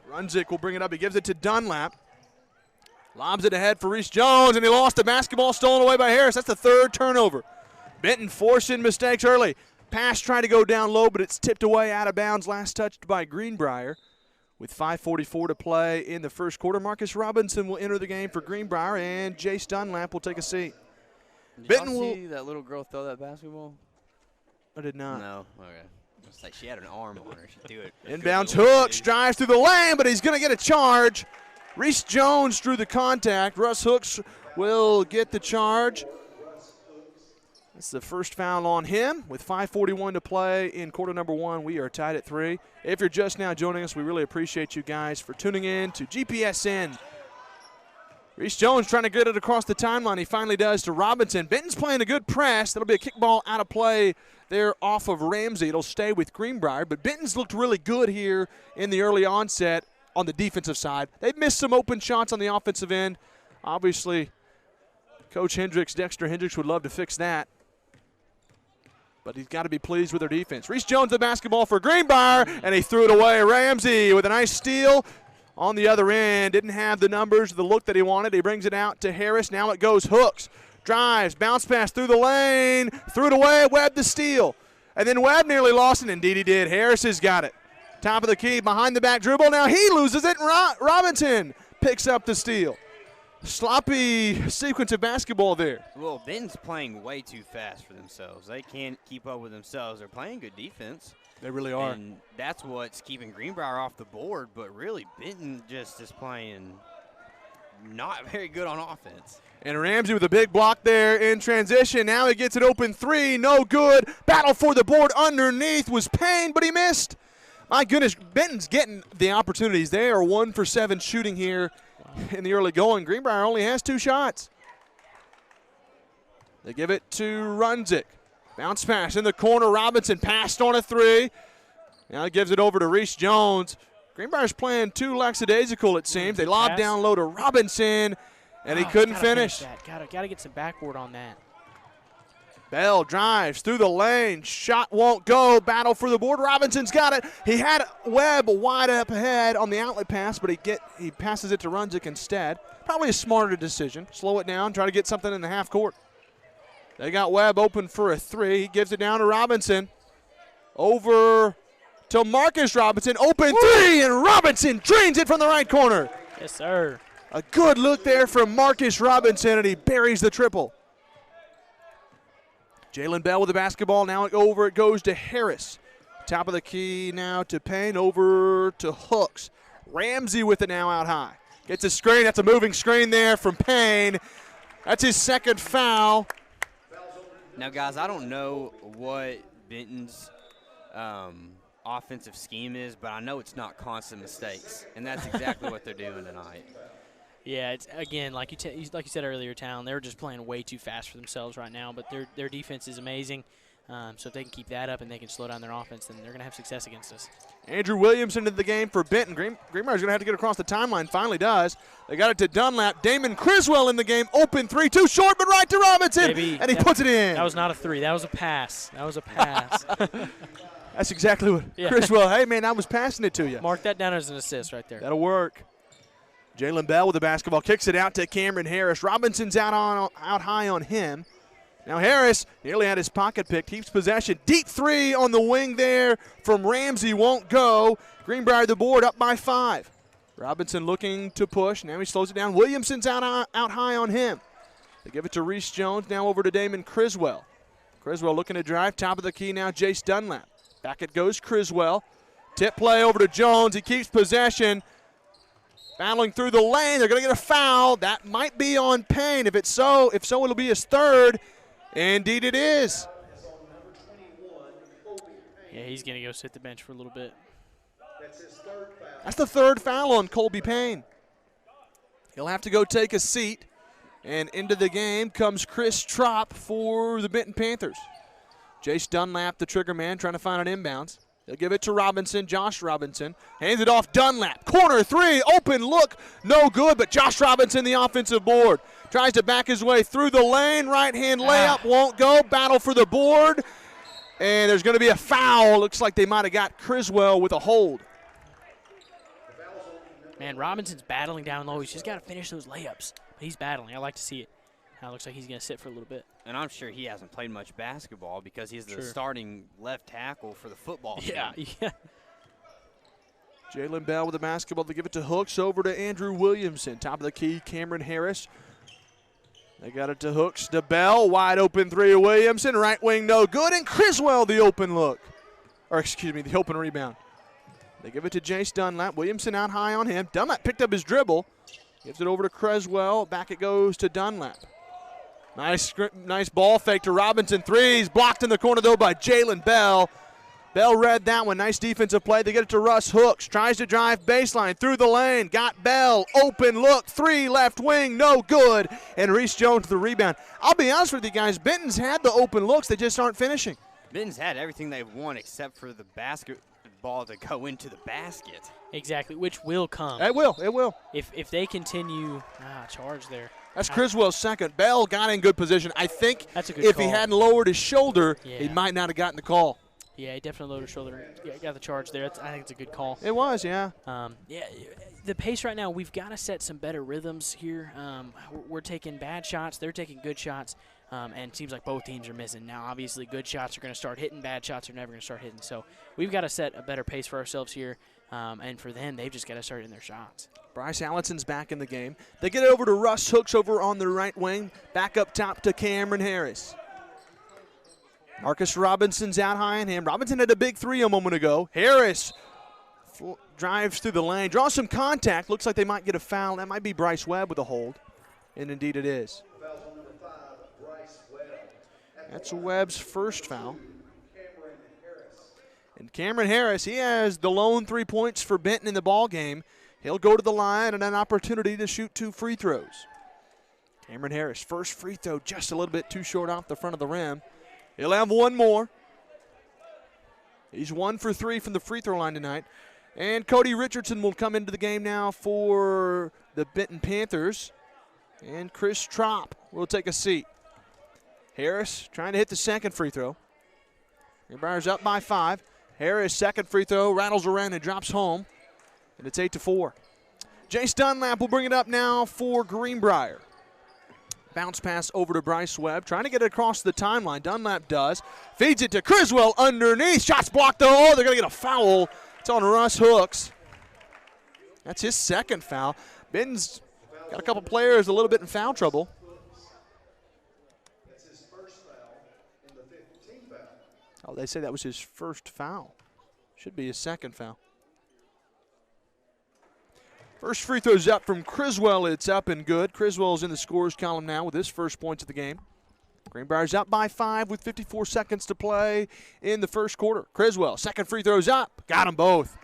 Runzik will bring it up. He gives it to Dunlap. Lobs it ahead for Reese Jones, and he lost the basketball, stolen away by Harris. That's the third turnover. Benton forcing mistakes early. Pass trying to go down low, but it's tipped away out of bounds. Last touched by Greenbrier. With 5:44 to play in the first quarter, Marcus Robinson will enter the game for Greenbrier, and Jace Dunlap will take a seat. Did Benton y'all will see that little girl throw that basketball? I did not. No. Okay. It's like she had an arm on her. She'd do it. Inbounds Hooks, drives through the lane, but he's going to get a charge. Reese Jones drew the contact. Russ Hooks will get the charge. That's the first foul on him with 5:41 to play in quarter number 1. We are tied at 3. If you're just now joining us, we really appreciate you guys for tuning in to GPSN. Reese Jones trying to get it across the timeline. He finally does to Robinson. Benton's playing a good press. That'll be a kickball out of play there off of Ramsey. It'll stay with Greenbrier, but Benton's looked really good here in the early onset on the defensive side. They've missed some open shots on the offensive end. Obviously, Coach Dexter Hendricks, would love to fix that, but he's got to be pleased with their defense. Reese Jones the basketball for Greenbrier, and he threw it away. Ramsey with a nice steal on the other end. Didn't have the numbers, the look that he wanted. He brings it out to Harris. Now it goes Hooks. Drives, bounce pass through the lane, threw it away, Webb the steal. And then Webb nearly lost it. Indeed he did. Harris has got it. Top of the key, behind the back dribble. Now he loses it, and Robinson picks up the steal. Sloppy sequence of basketball there. Well, Benton's playing way too fast for themselves. They can't keep up with themselves. They're playing good defense. They really are. And that's what's keeping Greenbrier off the board, but really Benton just is playing not very good on offense. And Ramsey with a big block there in transition. Now he gets it open 3, no good. Battle for the board underneath was Payne, but he missed. My goodness, Benton's getting the opportunities. They are 1 for 7 shooting here in the early going. Greenbrier only has 2 shots. They give it to Runzik. Bounce pass in the corner. Robinson passed on a 3. Now he gives it over to Reese Jones. Greenbrier's playing too lackadaisical, it seems. They lob down low to Robinson, and he couldn't finish. Gotta get some backboard on that. Bell drives through the lane. Shot won't go. Battle for the board. Robinson's got it. He had Webb wide up ahead on the outlet pass, but he passes it to Runzik instead. Probably a smarter decision. Slow it down. Try to get something in the half court. They got Webb open for a 3. He gives it down to Robinson. Over to Marcus Robinson. Open 3, and Robinson drains it from the right corner. Yes, sir. A good look there from Marcus Robinson, and he buries the triple. Jalen Bell with the basketball. Now it goes to Harris. Top of the key now to Payne. Over to Hooks. Ramsey with it now out high. Gets a screen. That's a moving screen there from Payne. That's his second foul. Now, guys, I don't know what Benton's offensive scheme is, but I know it's not constant mistakes, and that's exactly what they're doing tonight. Yeah, it's again like you said earlier, Town. They're just playing way too fast for themselves right now. But their defense is amazing. So if they can keep that up and they can slow down their offense, then they're going to have success against us. Andrew Williams into the game for Benton. Greenbrier's going to have to get across the timeline. Finally does. They got it to Dunlap. Damon Criswell in the game. Open 3, too short, but right to Robinson. And he puts it in. That was not a 3. That was a pass. That's exactly what Criswell. Hey, man, I was passing it to you. Mark that down as an assist right there. That'll work. Jalen Bell with the basketball. Kicks it out to Cameron Harris. Robinson's out high on him. Now Harris nearly had his pocket picked. Keeps possession. Deep 3 on the wing there from Ramsey. Won't go. Greenbrier the board up by 5. Robinson looking to push. Now he slows it down. Williamson's out high on him. They give it to Reese Jones. Now over to Damon Criswell. Criswell looking to drive. Top of the key now Jace Dunlap. Back it goes Criswell. Tip play over to Jones. He keeps possession. Battling through the lane. They're going to get a foul. That might be on Payne. If so, it'll be his 3rd. Indeed it is. Yeah, he's going to go sit the bench for a little bit. That's the 3rd foul on Colby Payne. He'll have to go take a seat. And into the game comes Chris Trop for the Benton Panthers. Jace Dunlap, the trigger man, trying to find an inbounds. They'll give it to Robinson, Josh Robinson. Hands it off, Dunlap. Corner 3, open look, no good, but Josh Robinson, the offensive board. Tries to back his way through the lane. Right-hand layup won't go. Battle for the board. And there's going to be a foul. Looks like they might have got Criswell with a hold. Man, Robinson's battling down low. He's just got to finish those layups. But he's battling. I like to see it. Now it looks like he's going to sit for a little bit. And I'm sure he hasn't played much basketball because he's the starting left tackle for the football team. Yeah. Jalen Bell with the basketball to give it to Hooks over to Andrew Williamson. Top of the key, Cameron Harris. They got it to Hooks, to Bell, wide open three to Williamson, right wing no good, and Criswell the open look. Or excuse me, the open rebound. They give it to Jace Dunlap. Williamson out high on him. Dunlap picked up his dribble. Gives it over to Criswell. Back it goes to Dunlap. Nice ball fake to Robinson. Threes blocked in the corner, though, by Jalen Bell. Bell read that one. Nice defensive play. They get it to Russ Hooks. Tries to drive baseline through the lane. Got Bell. Open look. Three left wing. No good. And Reese Jones the rebound. I'll be honest with you guys. Benton's had the open looks. They just aren't finishing. Benton's had everything they've won except for the basketball to go into the basket. Exactly, which will come. It will. It will. If they continue, charge there. That's Criswell's second. Bell got in good position. I think That's a good if call. he hadn't lowered his shoulder, Yeah. he might not have gotten the call. Yeah, he definitely lowered his shoulder. Yeah, got the charge there. I think it's a good call. It was, yeah. The pace right now, we've got to set some better rhythms here. We're taking bad shots. They're taking good shots. And it seems like both teams are missing. Now, obviously, good shots are going to start hitting. Bad shots are never going to start hitting. So we've got to set a better pace for ourselves here. And for them, they've just got to start hitting their shots. Bryce Allison's back in the game. They get it over to Russ Hooks over on the right wing. Back up top to Cameron Harris. Marcus Robinson's out high on him. Robinson had a big three a moment ago. Harris drives through the lane. Draws some contact. Looks like they might get a foul. That might be Bryce Webb with a hold. And indeed it is. That's Webb's first foul. And Cameron Harris, he has the lone 3 points for Benton in the ball game. He'll go to the line and an opportunity to shoot 2 free throws. Cameron Harris, first free throw just a little bit too short off the front of the rim. He'll have one more. He's 1 for 3 from the free throw line tonight. And Cody Richardson will come into the game now for the Benton Panthers. And Chris Tropp will take a seat. Harris trying to hit the second free throw. Greenbrier's up by 5. Harris, second free throw, rattles around and drops home. And it's 8-4. Jace Dunlap will bring it up now for Greenbrier. Bounce pass over to Bryce Webb. Trying to get it across the timeline. Dunlap does. Feeds it to Criswell underneath. Shots blocked though. Oh, they're going to get a foul. It's on Russ Hooks. That's his second foul. Benton's got a couple players a little bit in foul trouble. Oh, they say that was his first foul. Should be his second foul. First free throw's up from Criswell. It's up and good. Criswell's in the scores column now with his first points of the game. Greenbrier's up by 5 with 54 seconds to play in the first quarter. Criswell, second free throw's up. Got them both.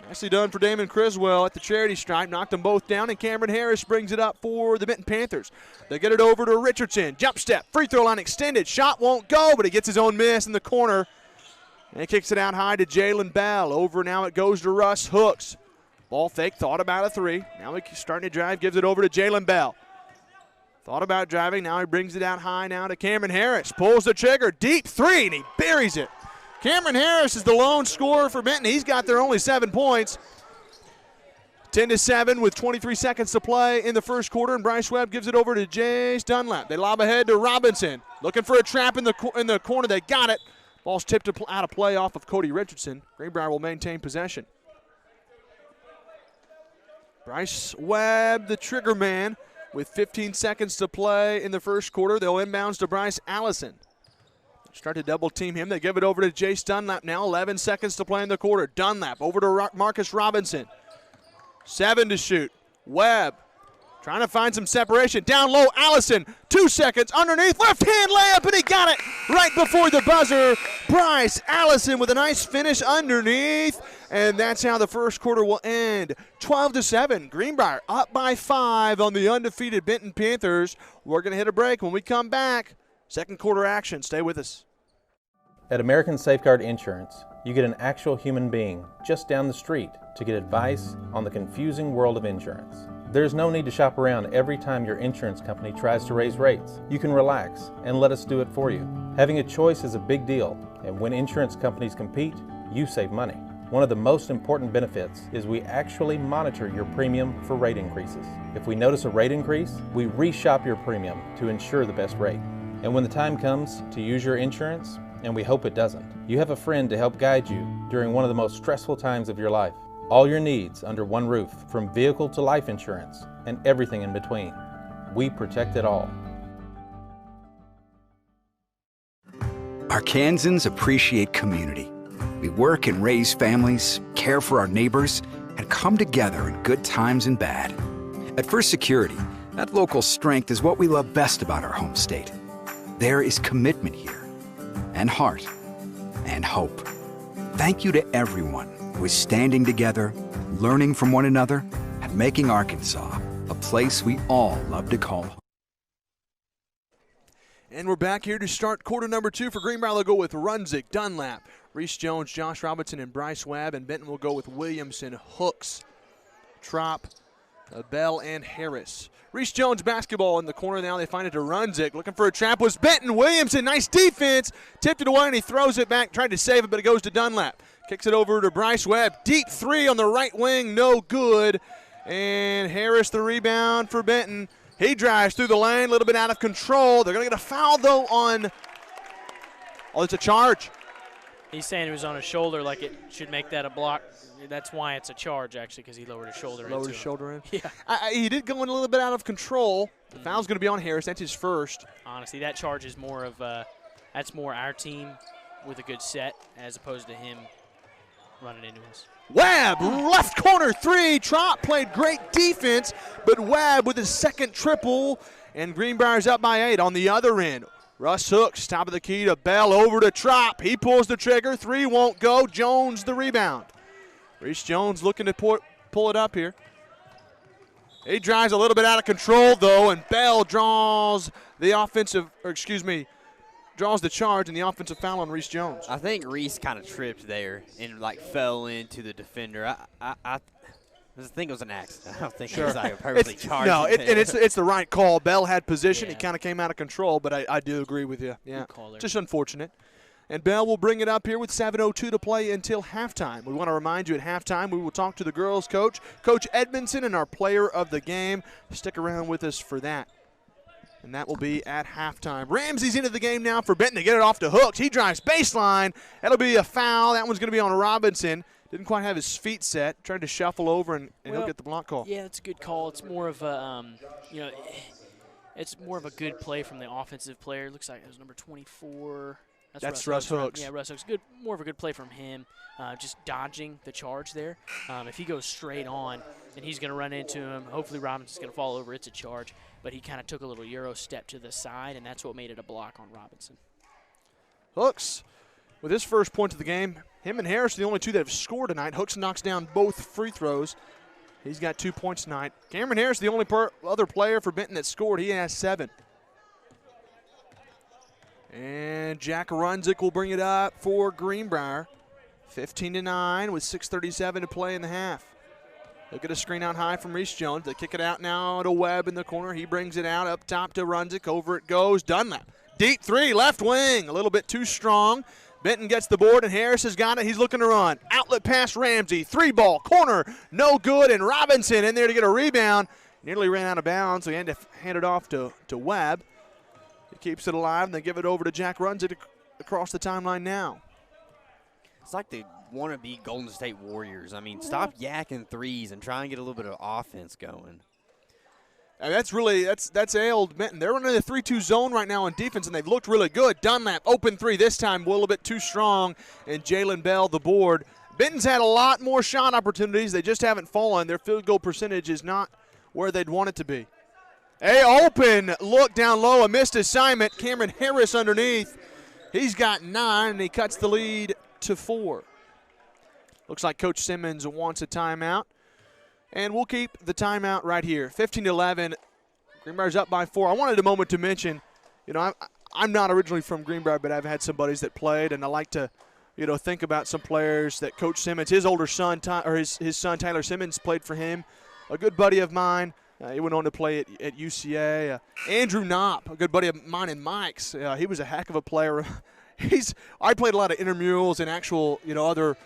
Nicely done for Damon Criswell at the charity stripe. Knocked them both down, and Cameron Harris brings it up for the Benton Panthers. They get it over to Richardson. Jump step, free throw line extended. Shot won't go, but he gets his own miss in the corner. And he kicks it out high to Jalen Bell. Over now it goes to Russ Hooks. Ball fake, thought about a three. Now he's starting to drive, gives it over to Jalen Bell. Thought about driving, now he brings it out high now to Cameron Harris. Pulls the trigger, deep three, and he buries it. Cameron Harris is the lone scorer for Benton. He's got their only 7 points. 10-7 with 23 seconds to play in the first quarter, and Bryce Webb gives it over to Jace Dunlap. They lob ahead to Robinson. Looking for a trap in the corner. They got it. Ball's tipped out of play off of Cody Richardson. Greenbrier will maintain possession. Bryce Webb, the trigger man, with 15 seconds to play in the first quarter. They'll inbounds to Bryce Allison. Start to double team him. They give it over to Jace Dunlap now. 11 seconds to play in the quarter. Dunlap over to Marcus Robinson. 7 to shoot. Webb trying to find some separation. Down low, Allison. 2 seconds underneath. Left hand layup, and he got it right before the buzzer. Bryce Allison with a nice finish underneath. And that's how the first quarter will end. 12-7. Greenbrier up by 5 on the undefeated Benton Panthers. We're going to hit a break. When we come back, second quarter action. Stay with us. At American Safeguard Insurance, you get an actual human being just down the street to get advice on the confusing world of insurance. There's no need to shop around every time your insurance company tries to raise rates. You can relax and let us do it for you. Having a choice is a big deal, and when insurance companies compete, you save money. One of the most important benefits is we actually monitor your premium for rate increases. If we notice a rate increase, we reshop your premium to ensure the best rate. And when the time comes to use your insurance, and we hope it doesn't, you have a friend to help guide you during one of the most stressful times of your life. All your needs under one roof, from vehicle to life insurance, and everything in between. We protect it all. Arkansans appreciate community. We work and raise families, care for our neighbors, and come together in good times and bad. At First Security, that local strength is what we love best about our home state. There is commitment here, and heart, and hope. Thank you to everyone who is standing together, learning from one another, and making Arkansas a place we all love to call home. And we're back here to start quarter number 2 for Greenbrier. They'll go with Runzik, Dunlap, Reese Jones, Josh Robinson, and Bryce Webb. And Benton will go with Williamson, Hooks, Trop, Bell, and Harris. Reese Jones basketball in the corner now. They find it to Runzik. Looking for a trap was Benton. Williamson, nice defense. Tipped it away, and he throws it back. Tried to save it, but it goes to Dunlap. Kicks it over to Bryce Webb. Deep three on the right wing, no good. And Harris the rebound for Benton. He drives through the lane, a little bit out of control. They're going to get a foul, though, on – oh, it's a charge. He's saying it was on his shoulder, like it should make that a block. That's why it's a charge, actually, because he lowered his shoulder in. Lowered his shoulder in? Yeah. He did go in a little bit out of control. The foul's going to be on Harris. That's his first. Honestly, that charge is more of that's more our team with a good set as opposed to him running into us. Webb, left corner three. Trop played great defense, but Webb with his second triple, and Greenbrier's up by 8 on the other end. Russ Hooks, top of the key to Bell, over to Trop. He pulls the trigger. 3 won't go. Jones the rebound. Reese Jones looking to pull it up here. He drives a little bit out of control, though, and Bell draws the draws the charge and the offensive foul on Reese Jones. I think Reese kind of tripped there and fell into the defender. I think it was an accident. I don't think it was like a purposely charge. No, it's the right call. Bell had position. Yeah. It kind of came out of control, but I do agree with you. Yeah, Good call there. Just unfortunate. And Bell will bring it up here with 7:02 to play until halftime. We want to remind you at halftime we will talk to the girls' coach, Coach Edmondson, and our player of the game. Stick around with us for that. And that will be at halftime. Ramsey's into the game now for Benton to get it off to Hooks. He drives baseline. That'll be a foul. That one's going to be on Robinson. Didn't quite have his feet set. Tried to shuffle over, and he'll get the block call. Yeah, it's a good call. It's more of a, it's more of a good play from the offensive player. Looks like it was number 24. That's Russ Hooks. Yeah, Russ Hooks. More of a good play from him, just dodging the charge there. If he goes straight on and he's going to run into him, hopefully Robinson's going to fall over. It's a charge. But he kind of took a little Euro step to the side, and that's what made it a block on Robinson. Hooks, with his first point of the game, him and Harris are the only two that have scored tonight. Hooks knocks down both free throws. He's got 2 points tonight. Cameron Harris, the only other player for Benton that scored. He has 7. And Jack Runzik will bring it up for Greenbrier. 15-9 with 6:37 to play in the half. They'll get a screen out high from Reese Jones. They kick it out now to Webb in the corner. He brings it out up top to Runzik. Over it goes. Dunlap. Deep three, left wing. A little bit too strong. Benton gets the board, and Harris has got it. He's looking to run. Outlet pass Ramsey. 3-ball. Corner. No good. And Robinson in there to get a rebound. Nearly ran out of bounds, so he had to hand it off to Webb. He keeps it alive, and they give it over to Jack Runzik across the timeline now. It's like the wannabe Golden State Warriors. I mean, stop yakking threes and try and get a little bit of offense going. And that's ailed Benton. They're running the 3-2 zone right now on defense, and they've looked really good. Dunlap, open three this time, a little bit too strong, and Jalen Bell the board. Benton's had a lot more shot opportunities. They just haven't fallen. Their field goal percentage is not where they'd want it to be. Open look down low, a missed assignment. Cameron Harris underneath. He's got 9, and he cuts the lead to 4. Looks like Coach Simmons wants a timeout. And we'll keep the timeout right here. 15-11. Greenbrier's up by 4. I wanted a moment to mention, I'm not originally from Greenbrier, but I've had some buddies that played, and I like to, think about some players that Coach Simmons, his older son, or his son Tyler Simmons played for him. A good buddy of mine. He went on to play at UCA. Andrew Knopp, a good buddy of mine and Mike's. He was a heck of a player. I played a lot of intramurals and actual, other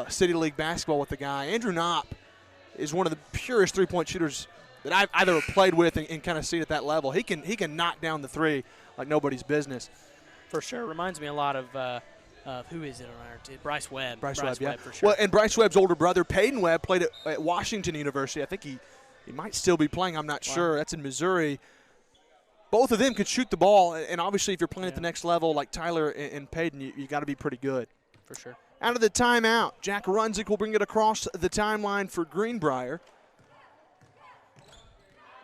City League basketball with the guy. Andrew Knopp is one of the purest three-point shooters that I've ever played with and kind of seen at that level. He can knock down the three like nobody's business. For sure. Reminds me a lot of who is it on our team? Bryce Webb. Bryce Webb, yeah. For sure. Well, and Bryce Webb's older brother, Peyton Webb, played at Washington University. I think he might still be playing. I'm not sure. That's in Missouri. both of them could shoot the ball, and obviously if you're playing at the next level like Tyler and Payton, you got to be pretty good. For sure. Out of the timeout, Jack Runzik will bring it across the timeline for Greenbrier.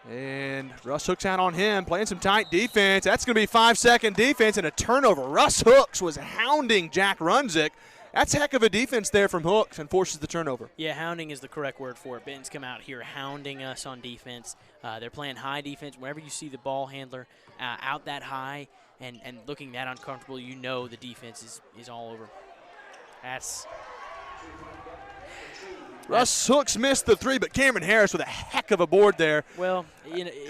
And Russ Hooks out on him, playing some tight defense. That's going to be 5-second defense and a turnover. Russ Hooks was hounding Jack Runzik. That's a heck of a defense there from Hooks and forces the turnover. Yeah, hounding is the correct word for it. Benton's come out here hounding us on defense. They're playing high defense. Whenever you see the ball handler out that high and looking that uncomfortable, you know the defense is all over. Russ Hooks missed the three, but Cameron Harris with a heck of a board there. Well,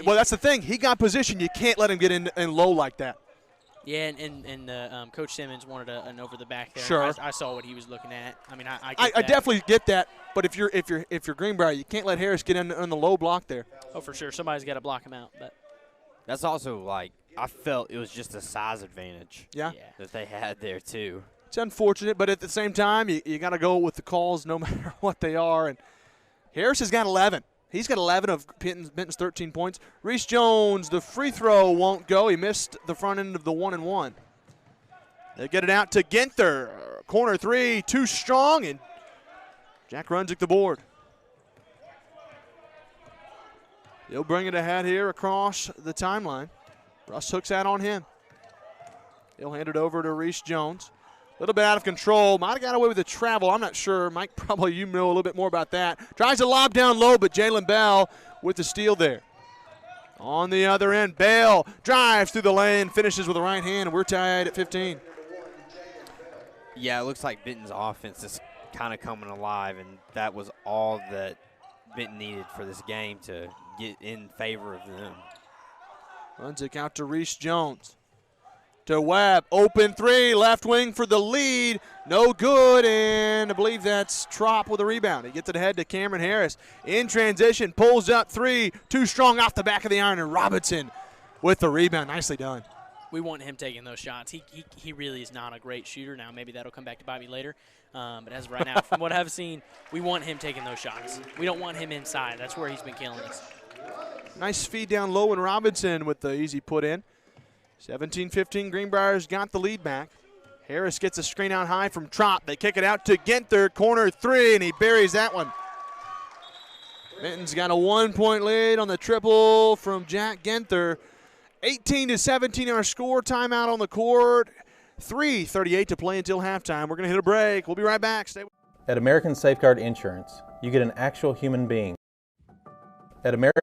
that's the thing. He got position. You can't let him get in low like that. Yeah, and Coach Simmons wanted an over the back there. Sure. I saw what he was looking at. I mean, I definitely get that. But if you're Greenbrier, you can't let Harris get in on the low block there. Oh, for sure. Somebody's got to block him out. But that's also like I felt it was just a size advantage. Yeah. That they had there too. It's unfortunate, but at the same time, you got to go with the calls no matter what they are. And Harris has got 11. He's got 11 of Benton's 13 points. Reese Jones, the free throw won't go. He missed the front end of the 1-and-1. They get it out to Ginther. Corner three, too strong, and Jack Runzik the board. He'll bring it ahead here across the timeline. Russ Hooks out on him. He'll hand it over to Reese Jones. A little bit out of control. Might have got away with the travel. I'm not sure. Mike, probably you know a little bit more about that. Tries to lob down low, but Jalen Bell with the steal there. On the other end, Bell drives through the lane, finishes with the right hand, and we're tied at 15. Yeah, it looks like Benton's offense is kind of coming alive, and that was all that Benton needed for this game to get in favor of them. Runzik out to Reese Jones. To Webb, open three, left wing for the lead, no good, and I believe that's Trop with a rebound. He gets it ahead to Cameron Harris. In transition, pulls up three, too strong off the back of the iron, and Robinson with the rebound. Nicely done. We want him taking those shots. He really is not a great shooter. Now maybe that'll come back to bite me later, but as of right now, from what I've seen, we want him taking those shots. We don't want him inside. That's where he's been killing us. Nice feed down low, and Robinson with the easy put in. 17-15, Greenbrier's got the lead back. Harris gets a screen out high from Trop. They kick it out to Ginther, corner three, and he buries that one. Benton's got a 1-point lead on the triple from Jack Ginther. 18-17 our score, timeout on the court. 3:38 to play until halftime. We're going to hit a break. We'll be right back. Stay with At American Safeguard Insurance, you get an actual human being. At American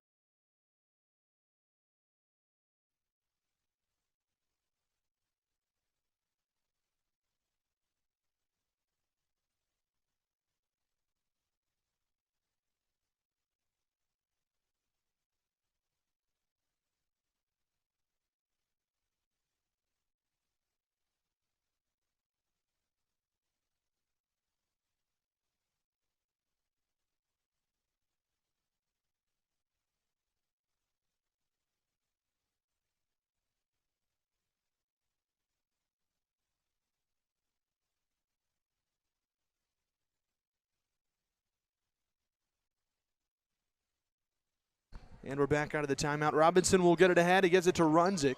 And we're back out of the timeout. Robinson will get it ahead. He gives it to Runzik.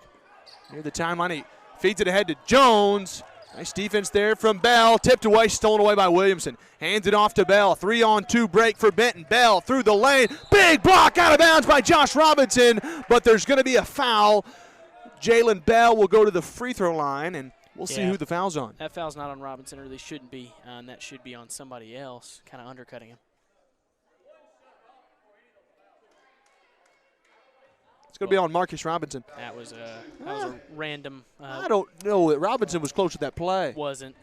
Near the timeline, he feeds it ahead to Jones. Nice defense there from Bell. Tipped away, stolen away by Williamson. Hands it off to Bell. 3-on-2 break for Benton. Bell through the lane. Big block out of bounds by Josh Robinson, but there's going to be a foul. Jalen Bell will go to the free throw line, and we'll see who the foul's on. That foul's not on Robinson, or they shouldn't be, and that should be on somebody else, kind of undercutting him. It's going to be on Marcus Robinson. That was a random. I don't know that Robinson was close to that play. Wasn't.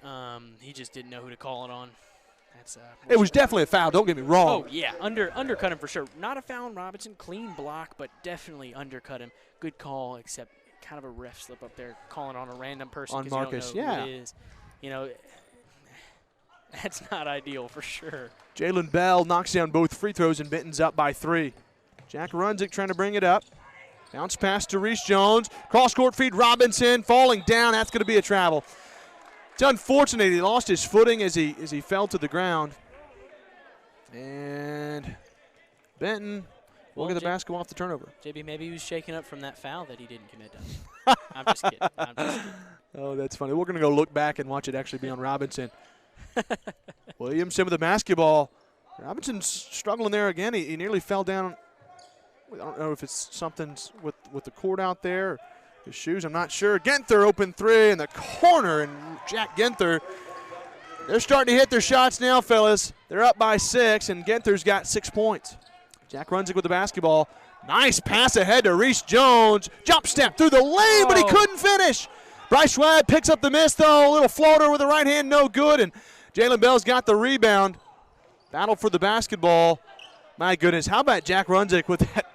He just didn't know who to call it on. That's. It was definitely a foul. Don't get me wrong. Oh yeah, undercut him for sure. Not a foul on Robinson. Clean block, but definitely undercut him. Good call, except kind of a ref slip up there, calling on a random person on Marcus. You don't know who it is. You know, that's not ideal for sure. Jalen Bell knocks down both free throws, and Benton's up by 3. Jack Runzik trying to bring it up. Bounce pass to Reese Jones. Cross-court feed Robinson. Falling down. That's going to be a travel. It's unfortunate. He lost his footing as he fell to the ground. And Benton We'll get the basketball off the turnover. JB, maybe he was shaking up from that foul that he didn't commit. I'm just kidding. I'm just kidding. Oh, that's funny. We're going to go look back and watch it actually be on Robinson. Williamson with the basketball. Robinson's struggling there again. He nearly fell down. I don't know if it's something with the court out there, his shoes, I'm not sure. Ginther open three in the corner, and Jack Ginther, they're starting to hit their shots now, fellas. They're up by 6, and Ginther's got 6 points. Jack Runzig with the basketball. Nice pass ahead to Reese Jones. Jump step through the lane, but he couldn't finish. Bryce Webb picks up the miss, though. A little floater with the right hand, no good, and Jalen Bell's got the rebound. Battle for the basketball. My goodness, how about Jack Runzig with that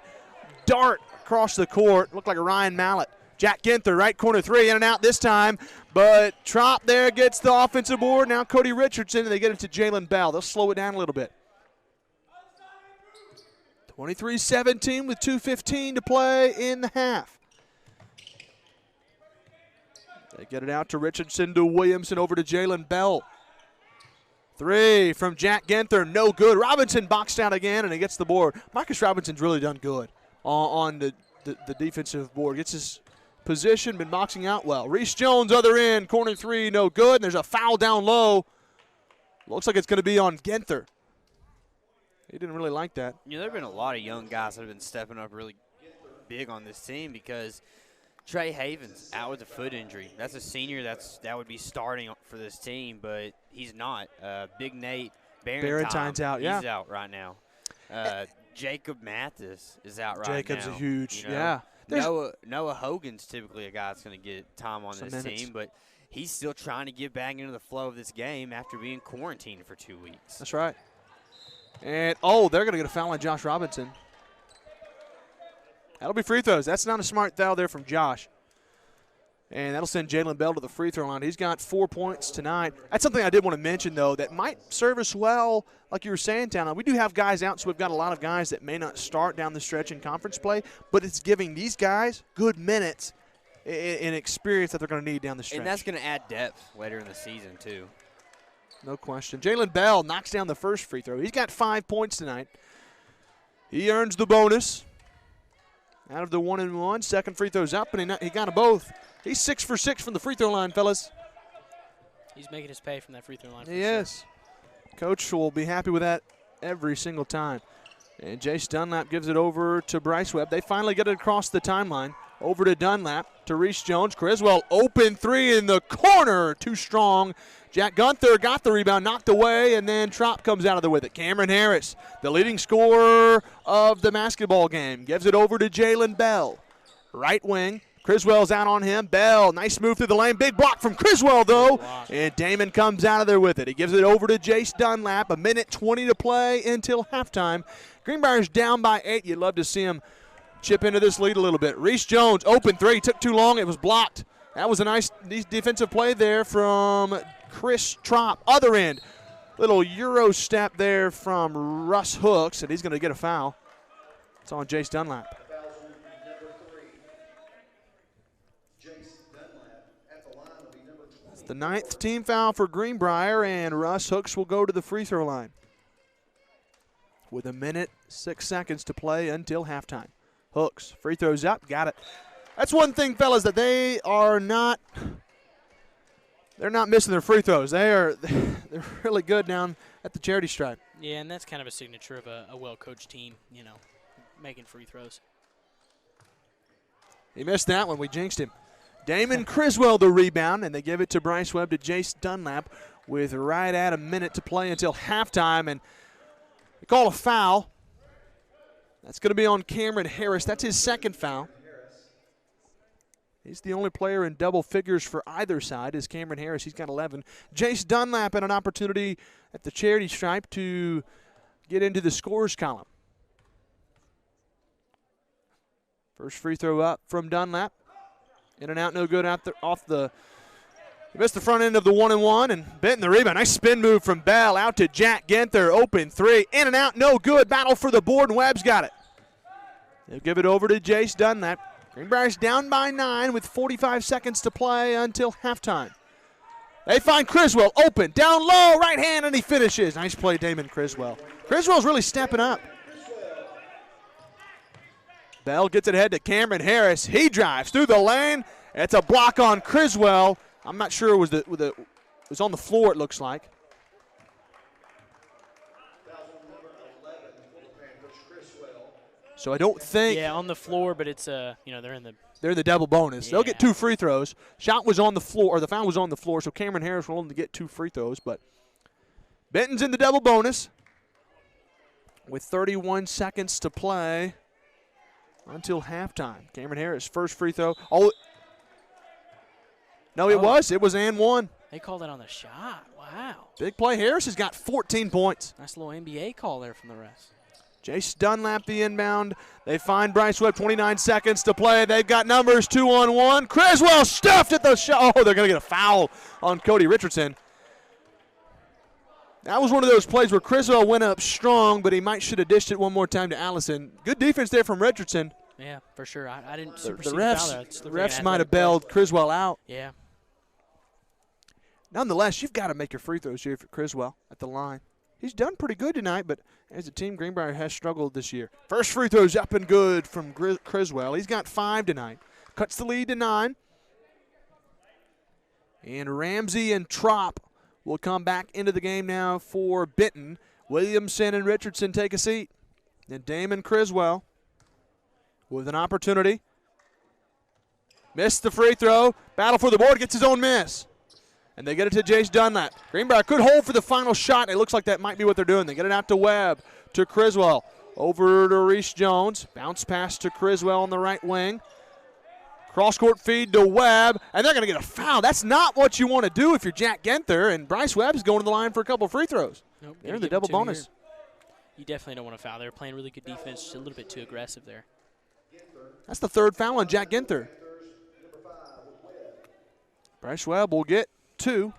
dart across the court? Looked like a Ryan Mallett. Jack Ginther, right corner three, in and out this time. But Trop there gets the offensive board. Now Cody Richardson, and they get it to Jalen Bell. They'll slow it down a little bit. 23-17 with 2:15 to play in the half. They get it out to Richardson, to Williamson, over to Jalen Bell. Three from Jack Ginther, no good. Robinson boxed out again, and he gets the board. Marcus Robinson's really done good on the defensive board. Gets his position, been boxing out well. Reese Jones, other end, corner three, no good. And there's a foul down low. Looks like it's going to be on Ginther. He didn't really like that. You know, there have been a lot of young guys that have been stepping up really big on this team, because Trey Havens out with a foot injury. That's a senior that would be starting for this team, but he's not. Big Nate Barrentine's out, yeah. He's out right now. Jacob Mathis is out right Jacob's now. a huge, you know? yeah. Noah Hogan's typically a guy that's going to get time on this team, but he's still trying to get back into the flow of this game after being quarantined for 2 weeks. That's right. And, they're going to get a foul on Josh Robinson. That'll be free throws. That's not a smart foul there from Josh. And that'll send Jalen Bell to the free throw line. He's got 4 points tonight. That's something I did want to mention, though, that might serve us well, like you were saying, Towner. We do have guys out, so we've got a lot of guys that may not start down the stretch in conference play, but it's giving these guys good minutes and experience that they're going to need down the stretch. And that's going to add depth later in the season, too. No question. Jalen Bell knocks down the first free throw. He's got 5 points tonight. He earns the bonus. Out of the 1-and-1, second free throw's up, and he got them both. He's 6 for 6 from the free throw line, fellas. He's making his pay from that free throw line. He is. Coach will be happy with that every single time. And Jace Dunlap gives it over to Bryce Webb. They finally get it across the timeline. Over to Dunlap, to Reese Jones. Criswell, open three in the corner. Too strong. Jack Gunther got the rebound, knocked away, and then Trop comes out of there with it. Cameron Harris, the leading scorer of the basketball game, gives it over to Jalen Bell. Right wing. Criswell's out on him. Bell, nice move through the lane. Big block from Criswell, though. And Damon comes out of there with it. He gives it over to Jace Dunlap. 1:20 to play until halftime. Greenbrier's down by 8. You'd love to see him chip into this lead a little bit. Reese Jones, open three. Took too long. It was blocked. That was a nice defensive play there from Chris Trop. Other end. Little Euro step there from Russ Hooks, and he's going to get a foul. It's on Jace Dunlap. The 9th team foul for Greenbrier, and Russ Hooks will go to the free throw line with 1:06 to play until halftime. Hooks, free throws up, got it. That's one thing, fellas, that they're not missing their free throws. They're really good down at the charity stripe. Yeah, and that's kind of a signature of a well-coached team, making free throws. He missed that one. We jinxed him. Damon Criswell the rebound, and they give it to Bryce Webb to Jace Dunlap with right at 1 minute to play until halftime. And they call a foul. That's going to be on Cameron Harris. That's his second foul. He's the only player in double figures for either side is Cameron Harris. He's got 11. Jace Dunlap had an opportunity at the charity stripe to get into the scores column. First free throw up from Dunlap. In and out, no good out there he missed the front end of the 1-and-1, and Benton the rebound. Nice spin move from Bell out to Jack Ginther. Open three. In and out, no good. Battle for the board, and Webb's got it. They'll give it over to Jace Dunlap. Greenbrier's down by 9 with 45 seconds to play until halftime. They find Criswell open, down low, right hand, and he finishes. Nice play, Damon Criswell. Criswell's really stepping up. Bell gets it ahead to Cameron Harris. He drives through the lane. It's a block on Criswell. I'm not sure it was on the floor, it looks like. So I don't think. Yeah, on the floor, but it's they're in the double bonus. Yeah. They'll get 2 free throws. Shot was on the floor, or the foul was on the floor, so Cameron Harris will only get 2 free throws. But Benton's in the double bonus with 31 seconds to play until halftime. Cameron Harris, first free throw. It was and one. They called it on the shot. Wow. Big play. Harris has got 14 points. Nice little NBA call there from the refs. Jace Dunlap the inbound. They find Bryce Webb, 29 seconds to play. They've got numbers 2-on-1. Criswell stuffed at the shot. Oh, they're going to get a foul on Cody Richardson. That was one of those plays where Criswell went up strong, but he should have dished it one more time to Allison. Good defense there from Richardson. Yeah, for sure. I didn't The super see the foul there. refs might have bailed Criswell out. Yeah. Nonetheless, you've got to make your free throws here for Criswell at the line. He's done pretty good tonight, but as a team, Greenbrier has struggled this year. First free throw's up and good from Criswell. He's got 5 tonight. Cuts the lead to 9. And Ramsey and Trop will come back into the game now for Benton. Williamson and Richardson take a seat. And Damon Criswell with an opportunity. Missed the free throw. Battle for the board, gets his own miss. And they get it to Jace Dunlap. Greenbrier could hold for the final shot. It looks like that might be what they're doing. They get it out to Webb, to Criswell. Over to Reese Jones. Bounce pass to Criswell on the right wing. Cross-court feed to Webb, and they're going to get a foul. That's not what you want to do if you're Jack Genther, and Bryce Webb is going to the line for a couple free throws. Nope, they're in the double bonus. Here. You definitely don't want to foul. They're playing really good defense, just a little bit too aggressive there. That's the 3rd foul on Jack Genther. Bryce Webb will get 2.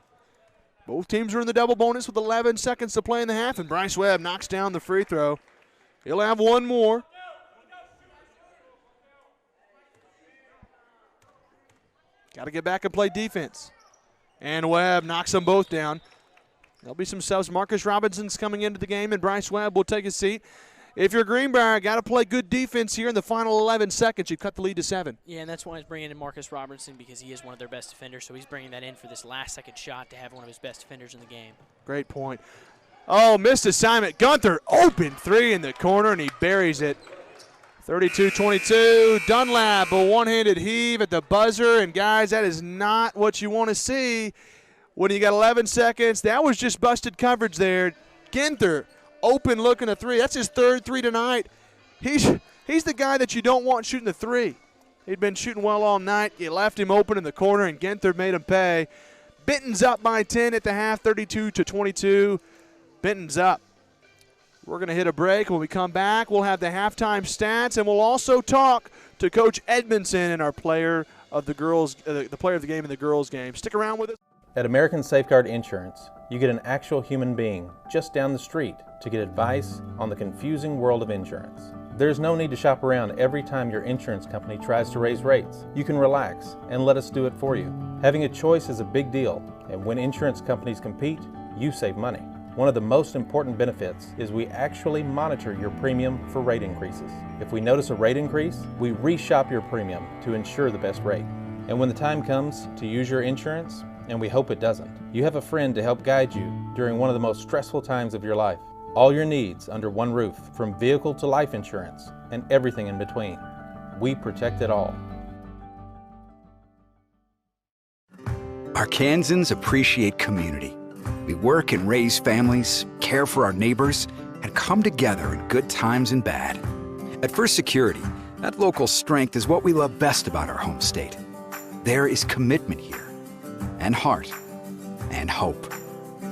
Both teams are in the double bonus with 11 seconds to play in the half, and Bryce Webb knocks down the free throw. He'll have one more. Got to get back and play defense. And Webb knocks them both down. There'll be some subs. Marcus Robinson's coming into the game, and Bryce Webb will take a seat. If you're Greenbrier, got to play good defense here in the final 11 seconds. You cut the lead to 7. Yeah, and that's why he's bringing in Marcus Robertson, because he is one of their best defenders, so he's bringing that in for this last-second shot to have one of his best defenders in the game. Great point. Oh, missed assignment. Gunther, open 3 in the corner, and he buries it. 32-22. Dunlap, a one-handed heave at the buzzer, and guys, that is not what you want to see when you got 11 seconds. That was just busted coverage there. Genther, open looking a 3. That's his 3rd 3 tonight. He's the guy that you don't want shooting the 3. He'd been shooting well all night. You left him open in the corner, and Genther made him pay. Benton's up by 10 at the half, 32-22. Benton's up. We're going to hit a break. When we come back, we'll have the halftime stats, and we'll also talk to Coach Edmondson and our player of the girls, the player of the game in the girls' game. Stick around with us. At American Safeguard Insurance, you get an actual human being just down the street to get advice on the confusing world of insurance. There's no need to shop around every time your insurance company tries to raise rates. You can relax and let us do it for you. Having a choice is a big deal, and when insurance companies compete, you save money. One of the most important benefits is we actually monitor your premium for rate increases. If we notice a rate increase, we reshop your premium to ensure the best rate. And when the time comes to use your insurance, and we hope it doesn't, you have a friend to help guide you during one of the most stressful times of your life. All your needs under one roof, from vehicle to life insurance, and everything in between. We protect it all. Arkansans appreciate community. We work and raise families, care for our neighbors, and come together in good times and bad. At First Security, that local strength is what we love best about our home state. There is commitment here, and heart, and hope.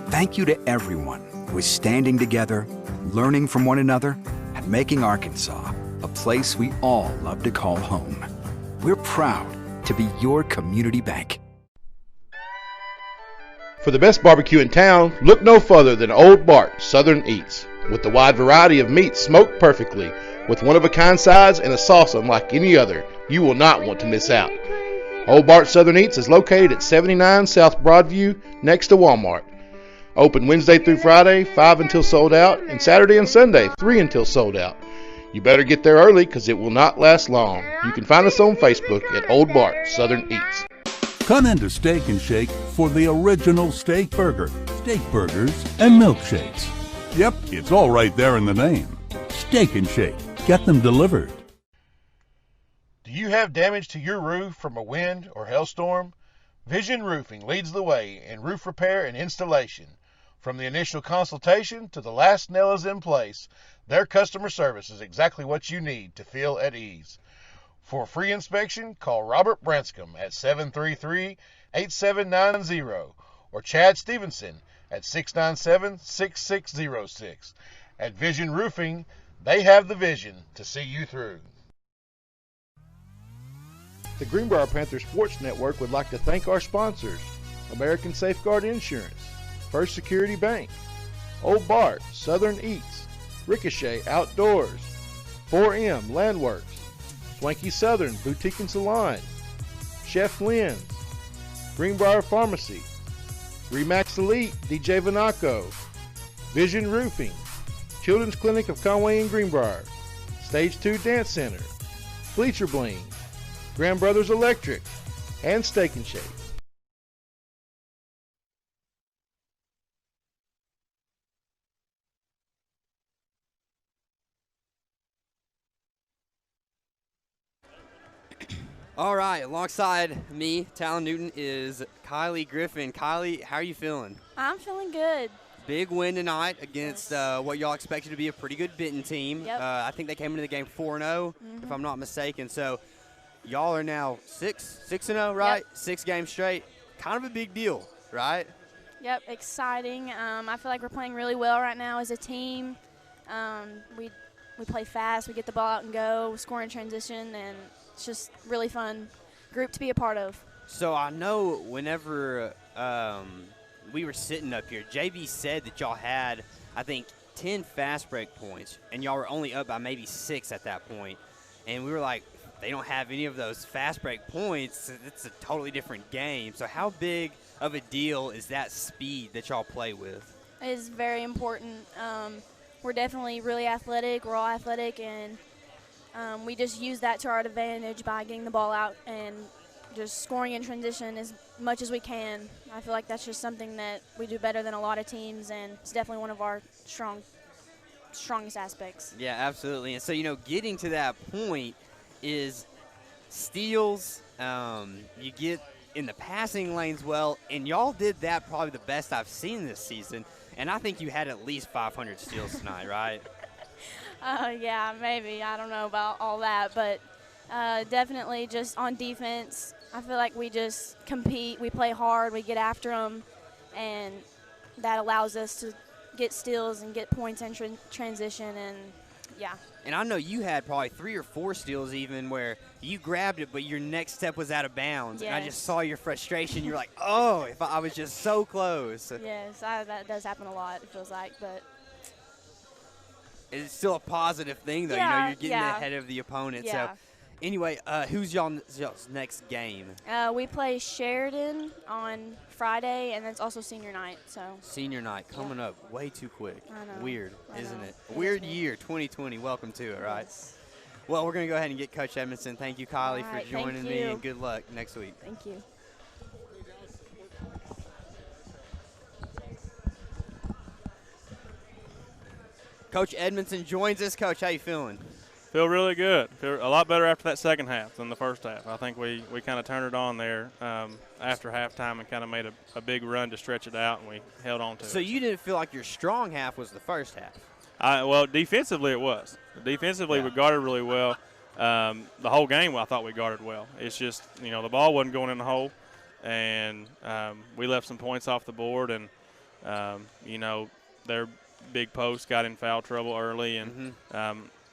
Thank you to everyone who is standing together, learning from one another, and making Arkansas a place we all love to call home. We're proud to be your community bank. For the best barbecue in town, look no further than Old Bart Southern Eats. With the wide variety of meats smoked perfectly, with one-of-a-kind sides and a sauce unlike any other, you will not want to miss out. Old Bart Southern Eats is located at 79 South Broadview, next to Walmart. Open Wednesday through Friday, 5 until sold out, and Saturday and Sunday, 3 until sold out. You better get there early because it will not last long. You can find us on Facebook at Old Bart Southern Eats. Come into Steak and Shake for the original steak burger, steak burgers, and milkshakes. Yep, it's all right there in the name. Steak and Shake. Get them delivered. Do you have damage to your roof from a wind or hailstorm? Vision Roofing leads the way in roof repair and installation. From the initial consultation to the last nail is in place, their customer service is exactly what you need to feel at ease. For a free inspection, call Robert Branscombe at 733-8790 or Chad Stevenson at 697-6606. At Vision Roofing, they have the vision to see you through. The Greenbrier Panthers Sports Network would like to thank our sponsors: American Safeguard Insurance, First Security Bank, Old Bart Southern Eats, Ricochet Outdoors, 4M Landworks, Swanky Southern Boutique and Salon, Chef Lynn's, Greenbrier Pharmacy, Remax Elite DJ Vanaco, Vision Roofing, Children's Clinic of Conway and Greenbrier, Stage 2 Dance Center, Bleacher Bling, Grand Brothers Electric, and Steak and Shake. All right, alongside me, Talon Newton, is Kylie Griffin. Kylie, how are you feeling? I'm feeling good. Big win tonight against what y'all expected to be a pretty good Benton team. Yep. I think they came into the game 4-0, if I'm not mistaken. So y'all are now 6-0, right? Yep. 6 games straight. Kind of a big deal, right? Yep, exciting. I feel like we're playing really well right now as a team. We play fast. We get the ball out and go, score in transition, and it's just really fun group to be a part of. So I know whenever we were sitting up here, JB said that y'all had, I think, 10 fast break points, and y'all were only up by maybe 6 at that point. And we were like, they don't have any of those fast break points. It's a totally different game. So how big of a deal is that speed that y'all play with? It is very important. We're definitely really athletic. We're all athletic, and we just use that to our advantage by getting the ball out and just scoring in transition as much as we can. I feel like that's just something that we do better than a lot of teams, and it's definitely one of our strongest aspects. Yeah, absolutely. And so, getting to that point is steals. You get in the passing lanes well, and y'all did that probably the best I've seen this season. And I think you had at least 500 steals tonight, right? Yeah, maybe. I don't know about all that, but definitely just on defense, I feel like we just compete. We play hard. We get after them, and that allows us to get steals and get points in transition, and yeah. And I know you had probably 3 or 4 steals even where you grabbed it, but your next step was out of bounds. Yes. And I just saw your frustration. You're like, oh, if I was just so close. Yes, that does happen a lot, it feels like, but it's still a positive thing, though. Yeah, You're getting ahead of the opponent. Yeah. So, anyway, who's y'all's next game? We play Sheridan on Friday, and it's also senior night. So Senior night coming up way too quick. I know. Weird, isn't know. it? It Weird is. year, 2020. Welcome to it, right? Yes. Well, we're going to go ahead and get Coach Edmondson. Thank you, Kylie, All right, for joining thank me, you. and good luck next week. Thank you. Coach Edmondson joins us. Coach, how you feeling? Feel really good. Feel a lot better after that second half than the first half. I think we kind of turned it on there after halftime and kind of made a big run to stretch it out, and we held on to it. So you didn't feel like your strong half was the first half? Well, defensively it was. Defensively we guarded really well. The whole game I thought we guarded well. It's just, the ball wasn't going in the hole, and we left some points off the board, and, their big post got in foul trouble early, and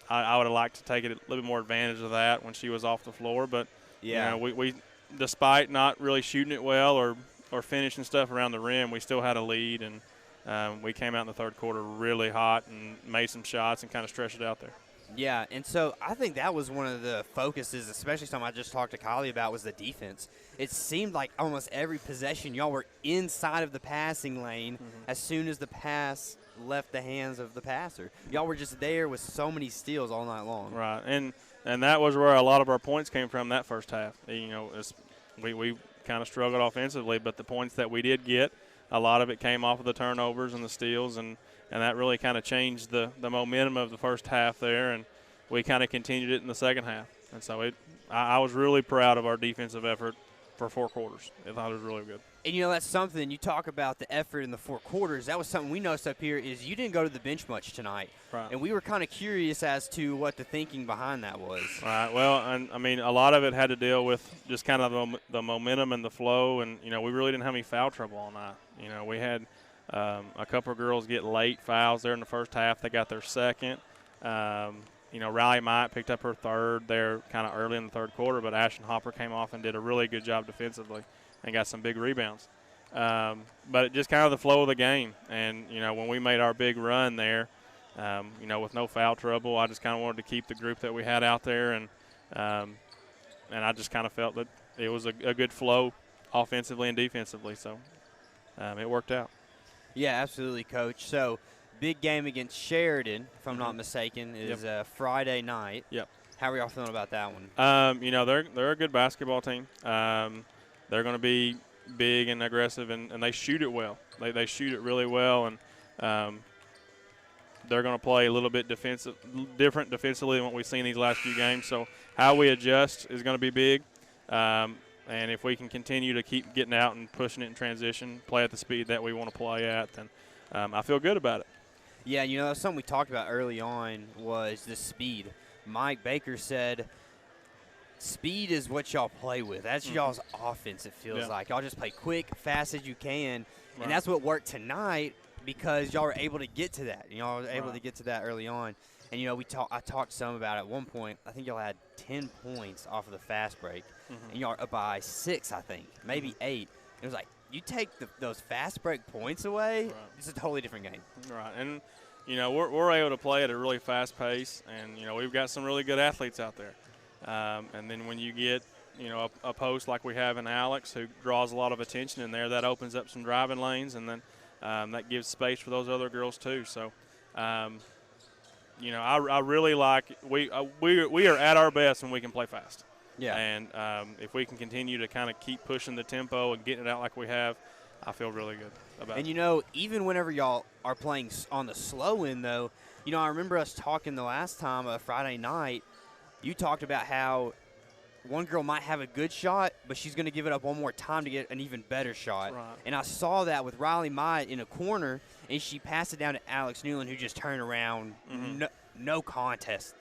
I would have liked to take a little bit more advantage of that when she was off the floor. But, we despite not really shooting it well or finishing stuff around the rim, we still had a lead, and we came out in the third quarter really hot and made some shots and kind of stretched it out there. Yeah, and so I think that was one of the focuses, especially something I just talked to Kylie about, was the defense. It seemed like almost every possession y'all were inside of the passing lane as soon as the pass left the hands of the passer. Y'all were just there with so many steals all night long. Right, and that was where a lot of our points came from that first half. You know, we kind of struggled offensively, but the points that we did get, a lot of it came off of the turnovers and the steals, and that really kind of changed the momentum of the first half there, and we kind of continued it in the second half. And so I was really proud of our defensive effort for 4 quarters. I thought it was really good. And, you know, that's something you talk about the effort in the 4 quarters. That was something we noticed up here is you didn't go to the bench much tonight. Right. And we were kind of curious as to what the thinking behind that was. Right. Well, and I mean, a lot of it had to deal with just kind of the momentum and the flow. And, you know, we really didn't have any foul trouble all night. You know, we had a couple of girls get late fouls there in the first half. They got their second. You know, Riley Mott picked up her third there kind of early in the third quarter, but Ashton Hopper came off and did a really good job defensively and got some big rebounds. But it just kind of the flow of the game. And, you know, when we made our big run there, you know, with no foul trouble, I just kind of wanted to keep the group that we had out there. And I just kind of felt that it was a good flow offensively and defensively. So it worked out. Yeah, absolutely, Coach. So, big game against Sheridan, if I'm not mistaken, is Friday night. Yep. How are y'all feeling about that one? You know, they're a good basketball team. They're going to be big and aggressive, and they shoot it well. They shoot it really well, and they're going to play a little bit different defensively than what we've seen these last few games. So how we adjust is going to be big. And if we can continue to keep getting out and pushing it in transition, play at the speed that we want to play at, then I feel good about it. Yeah, you know, something we talked about early on was the speed. Mike Baker said speed is what y'all play with. That's y'all's offense, it feels like. Y'all just play quick, fast as you can. Right. And that's what worked tonight because y'all were able to get to that. Y'all were able to get to that early on. And, you know, I talked some about it at one point. I think y'all had 10 points off of the fast break. And y'all are up by 6, I think, maybe 8. It was like, you take those fast break points away, it's a totally different game. Right. And, you know, we're able to play at a really fast pace. And, you know, we've got some really good athletes out there. And then when you get, you know, a post like we have in Alex who draws a lot of attention in there, that opens up some driving lanes. And then that gives space for those other girls too. So, you know, I really like we are at our best when we can play fast. Yeah. And if we can continue to kind of keep pushing the tempo and getting it out like we have, I feel really good about it. And, you know, even whenever y'all are playing on the slow end, though, you know, I remember us talking the last time, Friday night, you talked about how one girl might have a good shot, but she's going to give it up one more time to get an even better shot. Right. And I saw that with Riley Mott in a corner, and she passed it down to Alex Newland, who just turned around, no contest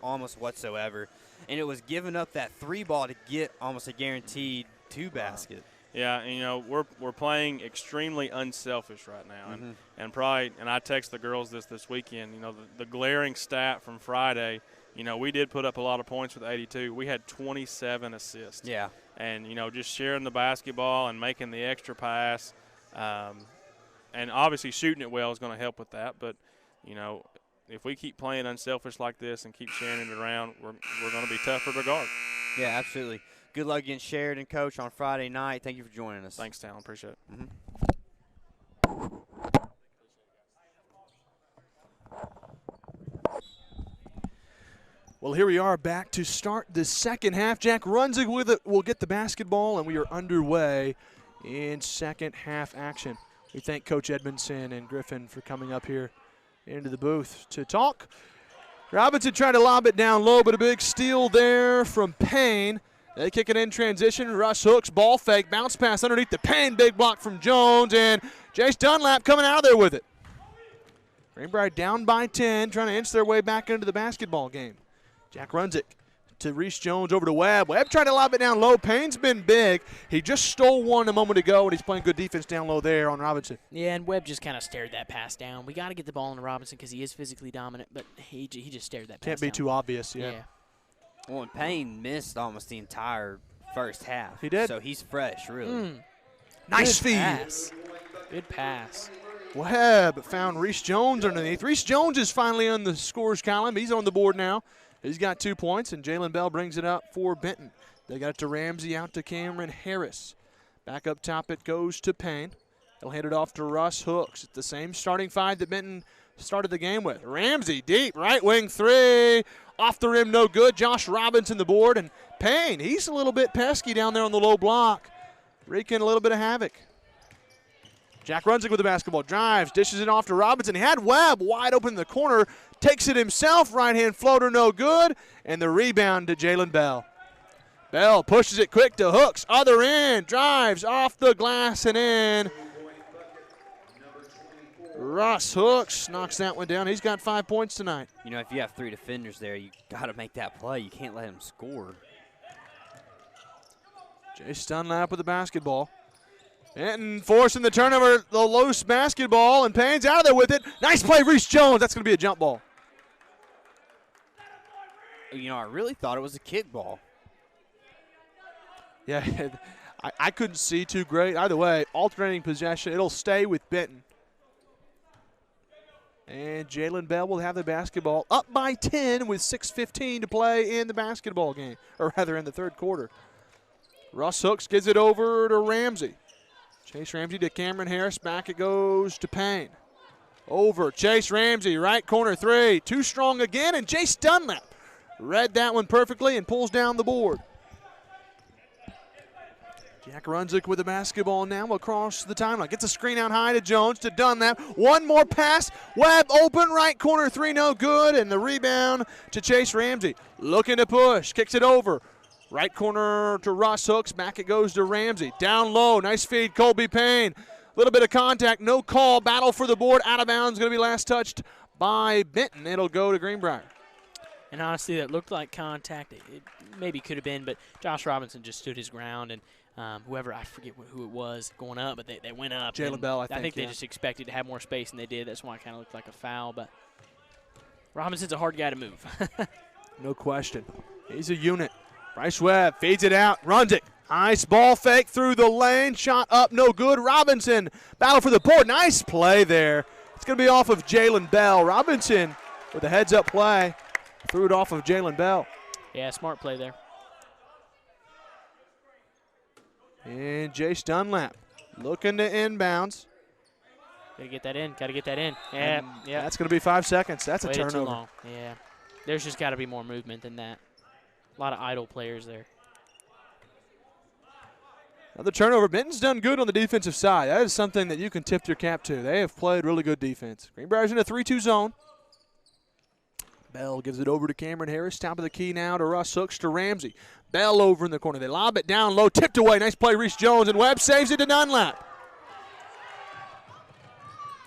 almost whatsoever. And it was giving up that 3 ball to get almost a guaranteed 2 basket. Yeah, and, you know, we're playing extremely unselfish right now. And probably, and I text the girls this weekend, you know, the glaring stat from Friday, you know, we did put up a lot of points with 82. We had 27 assists. Yeah. And, you know, just sharing the basketball and making the extra pass. And obviously shooting it well is going to help with that. But, you know, if we keep playing unselfish like this and keep sharing it around, we're going to be tougher to guard. Yeah, absolutely. Good luck against Sheridan, Coach, on Friday night. Thank you for joining us. Thanks, Talon. Appreciate it. Well, here we are back to start the second half. Jack Runzig with it will get the basketball, and we are underway in second half action. We thank Coach Edmondson and Griffin for coming up here into the booth to talk. Robinson tried to lob it down low, but a big steal there from Payne. They kick it in transition. Russ hooks, ball fake, bounce pass underneath the Payne. Big block from Jones, and Jace Dunlap coming out of there with it. Greenbrier down by 10, trying to inch their way back into the basketball game. Jack Runzig to Reese Jones over to Webb. Webb tried to lob it down low. Payne's been big. He just stole one a moment ago, and he's playing good defense down low there on Robinson. Yeah, and Webb just kind of stared that pass down. We got to get the ball into Robinson because he is physically dominant, but he just stared that pass down. Can't be too obvious, yeah. Well, and Payne missed almost the entire first half. He did. So he's fresh, really. Nice Good feed. Pass. Good pass. Webb found Reese Jones underneath. Reese Jones is finally on the scores column. He's on the board now. He's got 2 points, and Jalen Bell brings it up for Benton. They got it to Ramsey, out to Cameron Harris. Back up top it goes to Payne. He'll hand it off to Russ Hooks. It's the same starting five that Benton started the game with. Ramsey deep, right wing three. Off the rim, no good. Josh Robinson the board. And Payne, he's a little bit pesky down there on the low block, wreaking a little bit of havoc. Jack Runzig with the basketball. Drives, dishes it off to Robinson. He had Webb wide open in the corner. Takes it himself. Right-hand floater, no good. And the rebound to Jalen Bell. Bell pushes it quick to Hooks. Other end. Drives off the glass and in. Russ Hooks knocks that one down. He's got 5 points tonight. You know, if you have 3 defenders there, you got to make that play. You can't let him score. Jace Dunlap with the basketball. Benton forcing the turnover, the loose basketball, and Payne's out of there with it. Nice play, Reese Jones. That's going to be a jump ball. You know, I really thought it was a kickball. Yeah, I couldn't see too great. Either way, alternating possession. It'll stay with Benton. And Jalen Bell will have the basketball up by 10 with 6:15 to play in the basketball game, or rather in the third quarter. Russ Hooks gives it over to Ramsey. Chase Ramsey to Cameron Harris. Back it goes to Payne. Over. Chase Ramsey, right corner three. Too strong again, and Jace Dunlap read that one perfectly and pulls down the board. Jack Runzig with the basketball now across the timeline. Gets a screen out high to Jones, to Dunlap. One more pass. Webb open, right corner three, no good. And the rebound to Chase Ramsey. Looking to push, kicks it over. Right corner to Russ Hooks. Back it goes to Ramsey. Down low, nice feed, Colby Payne. A little bit of contact, no call. Battle for the board, out of bounds. Going to be last touched by Benton. It'll go to Greenbrier. And honestly, that looked like contact. It maybe could have been, but Josh Robinson just stood his ground, and whoever, I forget who it was going up, but they went up. Jalen Bell, I think they just expected to have more space than they did. That's why it kind of looked like a foul, but Robinson's a hard guy to move. No question. He's a unit. Bryce Webb feeds it out, runs it. Nice ball fake through the lane. Shot up, no good. Robinson, battle for the board. Nice play there. It's going to be off of Jalen Bell. Robinson with a heads-up play. Threw it off of Jalen Bell. Yeah, smart play there. And Jace Dunlap looking to inbounds. Gotta get that in. Gotta get that in. Yeah, yeah. That's going to be 5 seconds. That's a turnover. Too long. Yeah. There's just got to be more movement than that. A lot of idle players there. Another turnover. Benton's done good on the defensive side. That is something that you can tip your cap to. They have played really good defense. Greenbrier's in a 3-2 zone. Bell gives it over to Cameron Harris. Top of the key now to Russ Hooks to Ramsey. Bell over in the corner. They lob it down low. Tipped away. Nice play, Reese Jones. And Webb saves it to Dunlap.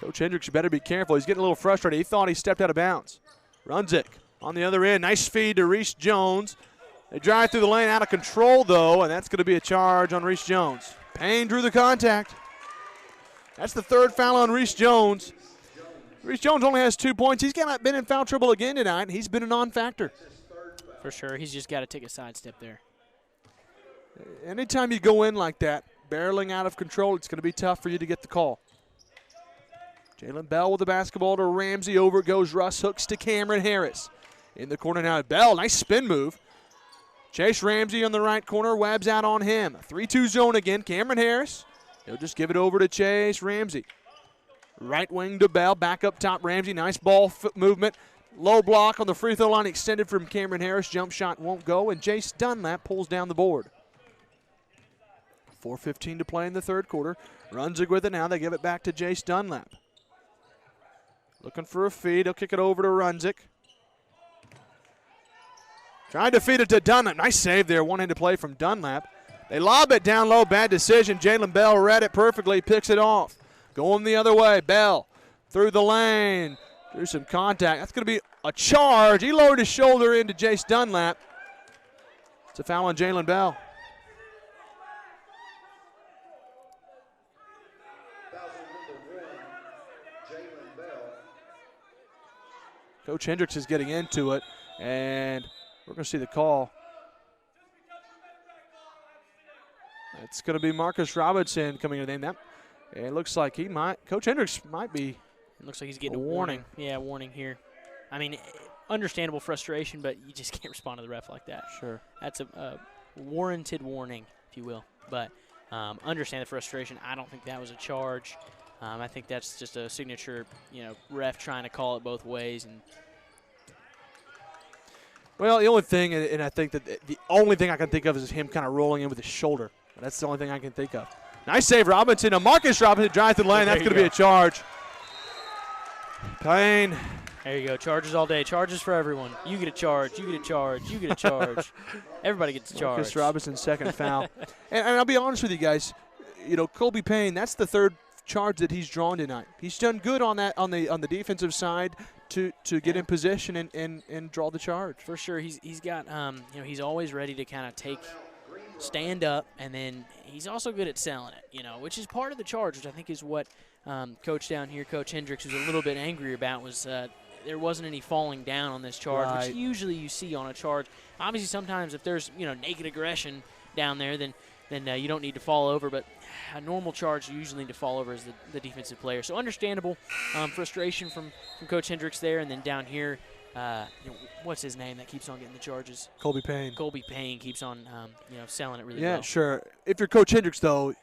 Coach Hendricks, you better be careful. He's getting a little frustrated. He thought he stepped out of bounds. Runs it on the other end. Nice feed to Reese Jones. They drive through the lane, out of control, though, and that's going to be a charge on Reese Jones. Payne drew the contact. That's the third foul on Reese Jones. Reese Jones only has 2 points. He's been in foul trouble again tonight, and he's been a non-factor. For sure. He's just got to take a sidestep there. Anytime you go in like that, barreling out of control, it's going to be tough for you to get the call. Jalen Bell with the basketball to Ramsey. Over goes Russ Hooks to Cameron Harris. In the corner now, Bell. Nice spin move. Chase Ramsey on the right corner. Webb's out on him. 3-2 zone again. Cameron Harris. He'll just give it over to Chase Ramsey. Right wing to Bell. Back up top, Ramsey. Nice ball movement. Low block on the free throw line. Extended from Cameron Harris. Jump shot won't go. And Jace Dunlap pulls down the board. 4:15 to play in the third quarter. Runzig with it now. They give it back to Jace Dunlap. Looking for a feed. He'll kick it over to Runzig. Trying to feed it to Dunlap. Nice save there. One-handed play from Dunlap. They lob it down low. Bad decision. Jalen Bell read it perfectly. Picks it off. Going the other way. Bell through the lane. Through some contact. That's going to be a charge. He lowered his shoulder into Jace Dunlap. It's a foul on Jalen Bell. Coach Hendricks is getting into it, and we're going to see the call. It's going to be Marcus Robinson coming in the name. It looks like he might. Coach Hendricks might be. It looks like he's getting a warning. Yeah, warning here. I mean, understandable frustration, but you just can't respond to the ref like that. Sure. That's a warranted warning, if you will. But Understand the frustration. I don't think that was a charge. I think that's just a signature, ref trying to call it both ways. And well, the only thing, and I think that the only thing I can think of is him kind of rolling in with his shoulder. That's the only thing I can think of. Nice save, Robinson. Marcus Robinson drives to the lane. That's going to be a charge. Payne. There you go. Charges all day. Charges for everyone. You get a charge. You get a charge. You get a charge. Everybody gets a charge. Marcus Robinson's second foul. And I'll be honest with you guys. Colby Payne, that's the third charge that he's drawn tonight. He's done good on that on the defensive side to get in position and draw the charge. For sure. He's got he's always ready to kind of stand up, and then he's also good at selling it, which is part of the charge, which I think is what Coach down here, Coach Hendricks, was a little bit angry about, was there wasn't any falling down on this charge, which usually you see on a charge. Obviously, sometimes if there's naked aggression down there, then you don't need to fall over. But a normal charge, you usually need to fall over as the defensive player. So understandable frustration from Coach Hendricks there, and then down here, what's his name that keeps on getting the charges? Colby Payne. Colby Payne keeps on selling it really well. Yeah, sure. If you're Coach Hendricks, though,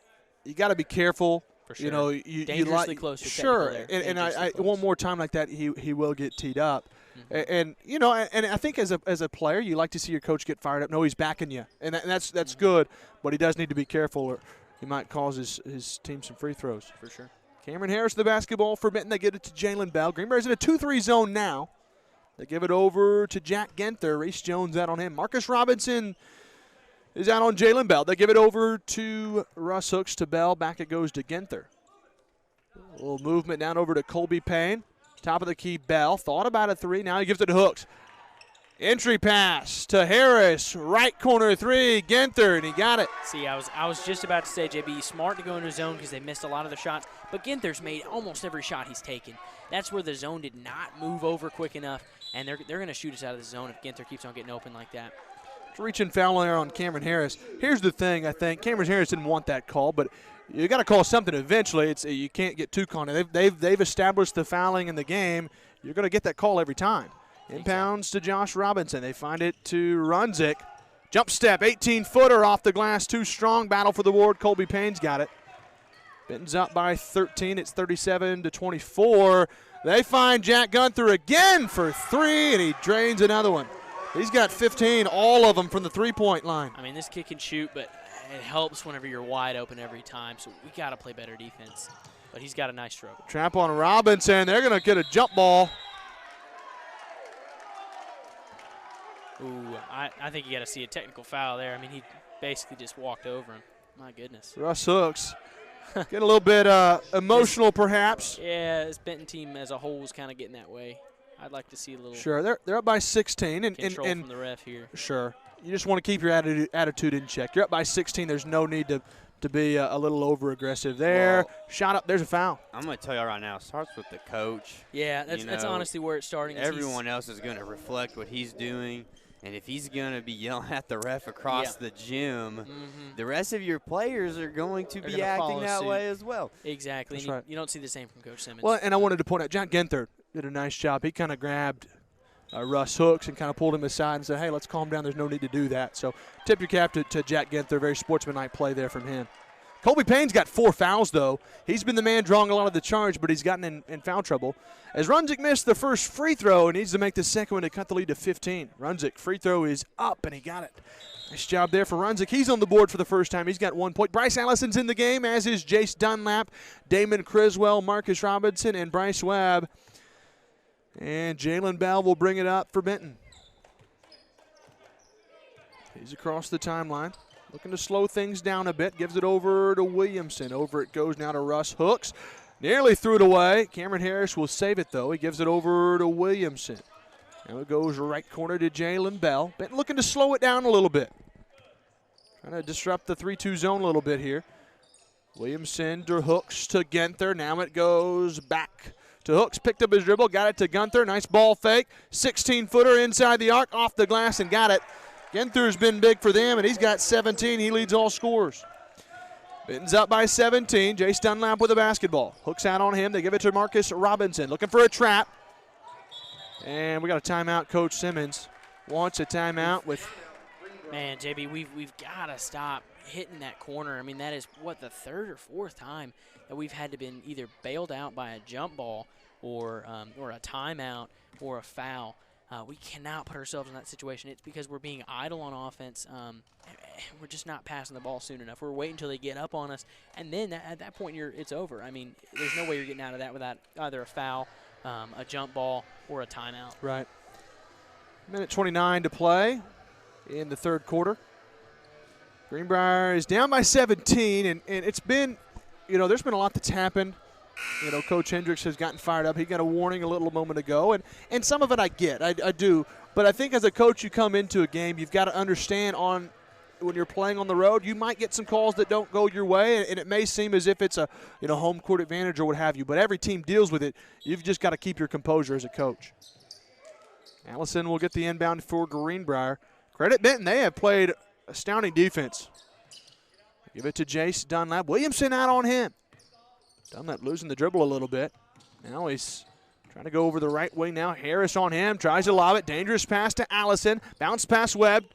you got to be careful. For sure. Dangerously close to sure, there. and one more time like that, he will get teed up. And I think as a player, you like to see your coach get fired up. No, he's backing you, and that's good. But he does need to be careful, or he might cause his team some free throws. For sure. Cameron Harris the basketball for Benton. They get it to Jalen Bell. Greenbrier's in a 2-3 zone now. They give it over to Jack Genther. Reese Jones out on him. Marcus Robinson is out on Jalen Bell. They give it over to Russ Hooks to Bell. Back it goes to Genther. A little movement down over to Colby Payne. Top of the key, Bell. Thought about a three. Now he gives it to Hooks. Entry pass to Harris. Right corner three. Genther, and he got it. See, I was just about to say, JB, smart to go into zone because they missed a lot of the shots. But Genther's made almost every shot he's taken. That's where the zone did not move over quick enough, and they're going to shoot us out of the zone if Genther keeps on getting open like that. Reaching foul there on Cameron Harris. Here's the thing, I think. Cameron Harris didn't want that call, but you got to call something eventually. You can't get too caught. They've established the fouling in the game. You're going to get that call every time. Inbounds to Josh Robinson. They find it to Runzik. Jump step, 18-footer off the glass. Too strong. Battle for the board. Colby Payne's got it. Benton's up by 13. It's 37-24. They find Jack Genther again for three, and he drains another one. He's got 15, all of them from the three-point line. I mean, this kick and shoot, but it helps whenever you're wide open every time, so we got to play better defense. But he's got a nice stroke. Trap on Robinson. They're going to get a jump ball. Ooh, I think you got to see a technical foul there. I mean, he basically just walked over him. My goodness. Russ Hooks. Get a little bit emotional, perhaps. Yeah, this Benton team as a whole is kind of getting that way. I'd like to see a little. Sure, they're up by 16, and control from the ref here. Sure, you just want to keep your attitude in check. You're up by 16. There's no need to be a little over aggressive there. Well, shot up. There's a foul. I'm going to tell you right now. It starts with the coach. Yeah, that's honestly where it's starting. Everyone else is going to reflect what he's doing. And if he's going to be yelling at the ref across the gym, the rest of your players are going to be acting that way as well. Exactly. That's right. You don't see the same from Coach Simmons. Well, and I wanted to point out, Jack Genther did a nice job. He kind of grabbed Russ Hooks and kind of pulled him aside and said, hey, let's calm down. There's no need to do that. So tip your cap to Jack Genther. Very sportsmanlike play there from him. Colby Payne's got 4 fouls, though. He's been the man drawing a lot of the charge, but he's gotten in foul trouble. As Runzik missed the first free throw, he needs to make the second one to cut the lead to 15. Runzik, free throw is up, and he got it. Nice job there for Runzik. He's on the board for the first time. He's got 1 point. Bryce Allison's in the game, as is Jace Dunlap, Damon Criswell, Marcus Robinson, and Bryce Webb. And Jalen Bell will bring it up for Benton. He's across the timeline. Looking to slow things down a bit. Gives it over to Williamson. Over it goes now to Russ Hooks. Nearly threw it away. Cameron Harris will save it, though. He gives it over to Williamson. Now it goes right corner to Jalen Bell. Benton looking to slow it down a little bit. Trying to disrupt the 3-2 zone a little bit here. Williamson to Hooks to Genther. Now it goes back to Hooks. Picked up his dribble. Got it to Genther. Nice ball fake. 16-footer inside the arc. Off the glass and got it. Genther's been big for them, and he's got 17. He leads all scorers. Benton's up by 17. Jace Dunlap with the basketball. Hooks out on him. They give it to Marcus Robinson. Looking for a trap. And we got a timeout. Coach Simmons wants a timeout with. Man, JB, we've got to stop hitting that corner. I mean, that is, what, the third or fourth time that we've had to been either bailed out by a jump ball or a timeout or a foul. We cannot put ourselves in that situation. It's because we're being idle on offense. We're just not passing the ball soon enough. We're waiting until they get up on us, and then at that point it's over. I mean, there's no way you're getting out of that without either a foul, a jump ball, or a timeout. Right. Minute 29 to play in the third quarter. Greenbrier is down by 17, and it's been, there's been a lot that's happened. Coach Hendricks has gotten fired up. He got a warning a little moment ago, and some of it I get. I do. But I think as a coach, you come into a game, you've got to understand when you're playing on the road, you might get some calls that don't go your way, and it may seem as if it's a home court advantage or what have you. But every team deals with it. You've just got to keep your composure as a coach. Allison will get the inbound for Greenbrier. Credit Benton. They have played astounding defense. Give it to Jace Dunlap. Williamson out on him. Dunlap losing the dribble a little bit. Now he's trying to go over the right wing now. Harris on him. Tries to lob it. Dangerous pass to Allison. Bounce pass Webb.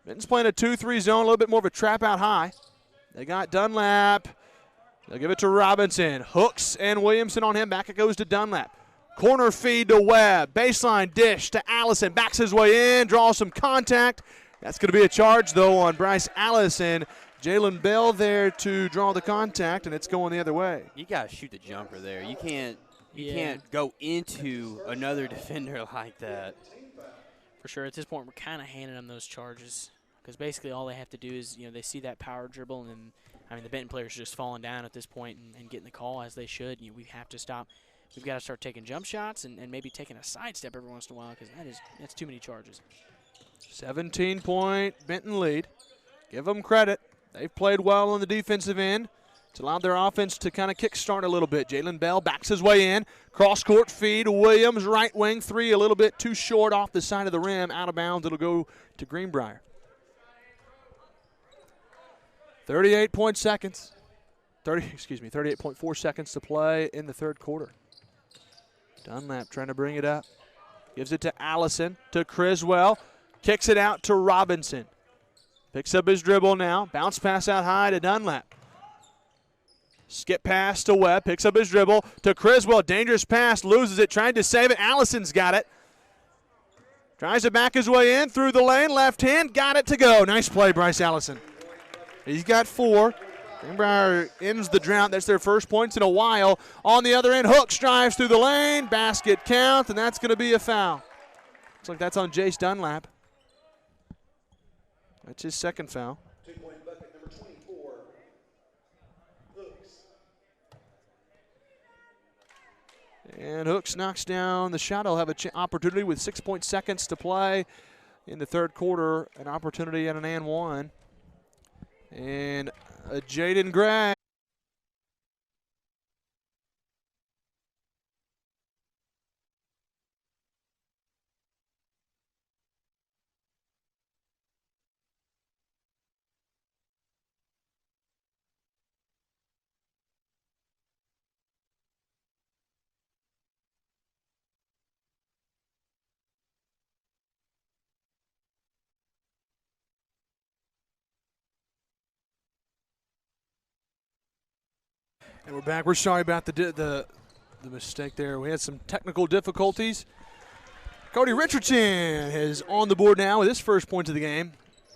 Benton's playing a 2-3 zone. A little bit more of a trap out high. They got Dunlap. They'll give it to Robinson. Hooks and Williamson on him. Back it goes to Dunlap. Corner feed to Webb. Baseline dish to Allison. Backs his way in. Draws some contact. That's going to be a charge, though, on Bryce Allison. Jalen Bell there to draw the contact, and it's going the other way. You got to shoot the jumper there. You can't go into another defender like that. For sure. At this point, we're kind of handing them those charges because basically all they have to do is, they see that power dribble, and then, the Benton players are just falling down at this point and getting the call as they should. We have to stop. We've got to start taking jump shots and maybe taking a sidestep every once in a while because that's too many charges. 17-point Benton lead. Give them credit. They've played well on the defensive end. It's allowed their offense to kind of kickstart a little bit. Jalen Bell backs his way in. Cross-court feed. Williams, right wing three, a little bit too short off the side of the rim. Out of bounds. It'll go to Greenbrier. 38.4 seconds to play in the third quarter. Dunlap trying to bring it up. Gives it to Allison, to Criswell. Kicks it out to Robinson. Picks up his dribble now. Bounce pass out high to Dunlap. Skip pass to Webb. Picks up his dribble to Criswell. Dangerous pass. Loses it. Trying to save it. Allison's got it. Tries to back his way in through the lane. Left hand. Got it to go. Nice play, Bryce Allison. He's got 4. Greenbrier ends the drought. That's their first points in a while. On the other end, Hooks drives through the lane. Basket count, and that's going to be a foul. Looks like that's on Jace Dunlap. That's his second foul. 2-point bucket number 24, Hooks. And Hooks knocks down the shot. He'll have an opportunity with 6 seconds to play in the third quarter. An opportunity at an and one. And Jaden Gray. And we're back. We're sorry about the mistake there. We had some technical difficulties. Cody Richardson is on the board now with his first point of the game.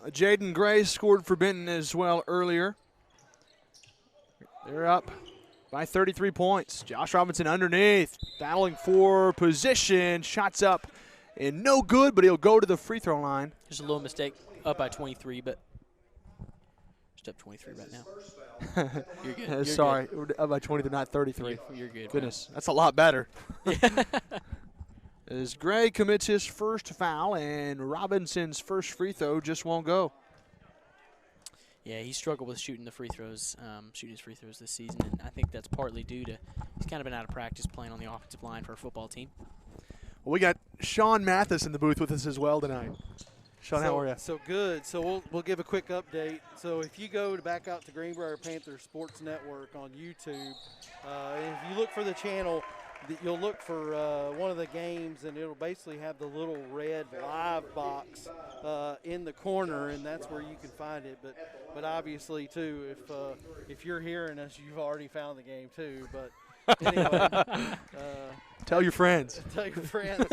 Jaden Gray scored for Benton as well earlier. They're up by 33 points. Josh Robinson underneath, battling for position. Shots up and no good, but he'll go to the free throw line. Just a little mistake, up by 23, but just up 23 right now. You're good. You're sorry, good. We're up by 23, not 33. You're good. Goodness, that's a lot better. As Gray commits his first foul and Robinson's first free throw just won't go. Yeah, he struggled with shooting his free throws this season, and I think that's partly due to he's kind of been out of practice playing on the offensive line for a football team. Well, we got Sean Mathis in the booth with us as well tonight. Sean, how are you? So good. So we'll give a quick update. So if you go back out to Greenbrier Panthers Sports Network on YouTube, and if you look for the channel, you'll look for one of the games, and it'll basically have the little red live box in the corner, and that's where you can find it. But obviously, too, if you're hearing us, you've already found the game, too. But anyway. Tell your friends. Tell your friends.